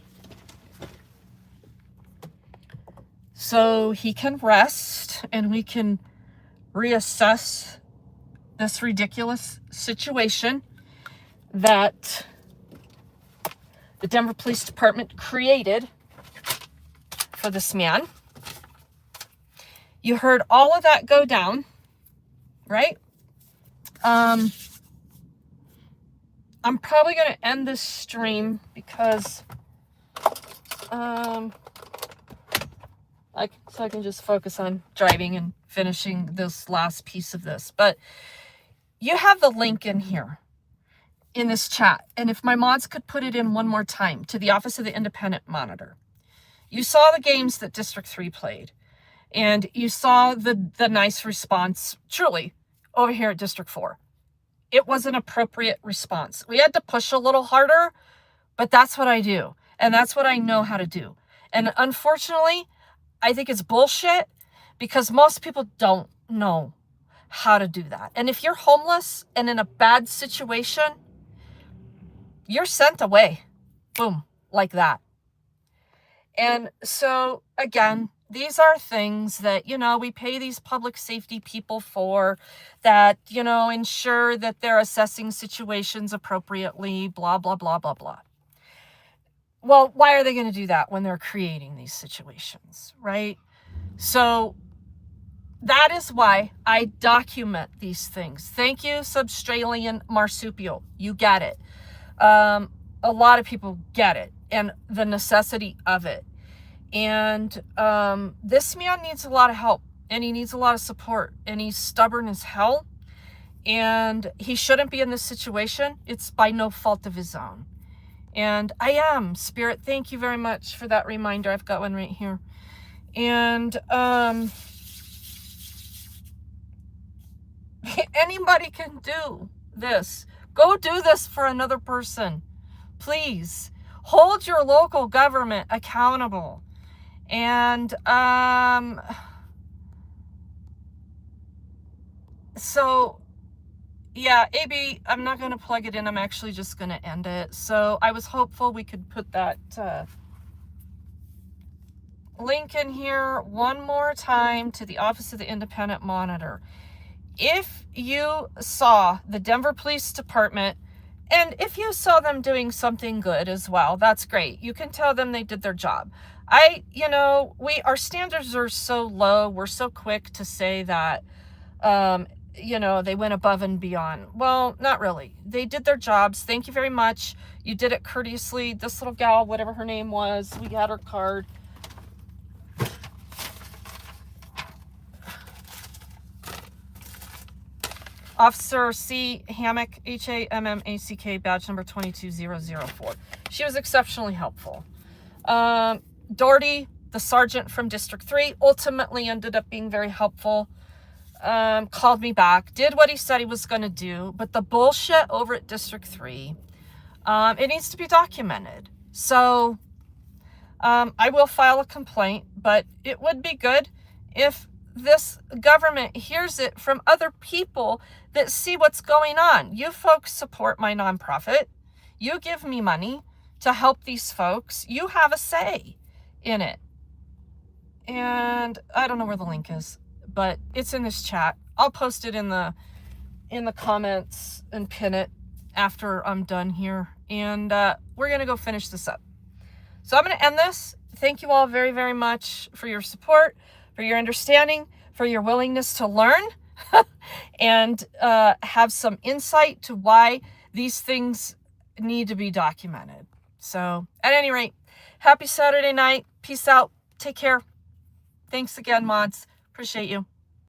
so he can rest and we can reassess this ridiculous situation that the Denver Police Department created for this man. You heard all of that go down, right? I'm probably going to end this stream because so I can just focus on driving and finishing this last piece of this. But you have the link in here in this chat. And if my mods could put it in one more time to the Office of the Independent Monitor. You saw the games that District 3 played. And you saw the nice response, truly, over here at District 4. It was an appropriate response. We had to push a little harder, but that's what I do. And that's what I know how to do. And unfortunately, I think it's bullshit because most people don't know how to do that. And if you're homeless and in a bad situation, you're sent away. Boom, like that. And so, again, these are things that, we pay these public safety people for that, ensure that they're assessing situations appropriately, blah, blah, blah, blah, blah. Well, why are they going to do that when they're creating these situations, right? So that is why I document these things. Thank you, Substralian Marsupial. You get it. A lot of people get it and the necessity of it. And this man needs a lot of help. and he needs a lot of support, and he's stubborn as hell, and he shouldn't be in this situation. It's by no fault of his own. And I am, Spirit, thank you very much for that reminder. I've got one right here. And anybody can do this. Go do this for another person. Please hold your local government accountable. And so yeah, AB, I'm not going to plug it in. I'm actually just going to end it. So I was hopeful we could put that link in here one more time to the Office of the Independent Monitor. If you saw the Denver Police Department, and if you saw them doing something good as well, that's great. You can tell them they did their job. Our standards are so low. We're so quick to say that, they went above and beyond. Well, not really. They did their jobs. Thank you very much. You did it courteously. This little gal, whatever her name was, we got her card. Officer C. Hammack, Hammack, badge number 22004. She was exceptionally helpful. Doherty, the sergeant from District 3, ultimately ended up being very helpful. Called me back, did what he said he was going to do, but the bullshit over at District 3, it needs to be documented. So I will file a complaint, but it would be good if this government hears it from other people that see what's going on. You folks support my nonprofit. You give me money to help these folks. You have a say in it. And I don't know where the link is, but it's in this chat. I'll post it in the comments and pin it after I'm done here. And we're going to go finish this up. So I'm going to end this. Thank you all very, very much for your support, for your understanding, for your willingness to learn and have some insight to why these things need to be documented. So at any rate, happy Saturday night. Peace out. Take care. Thanks again, mods. Appreciate you.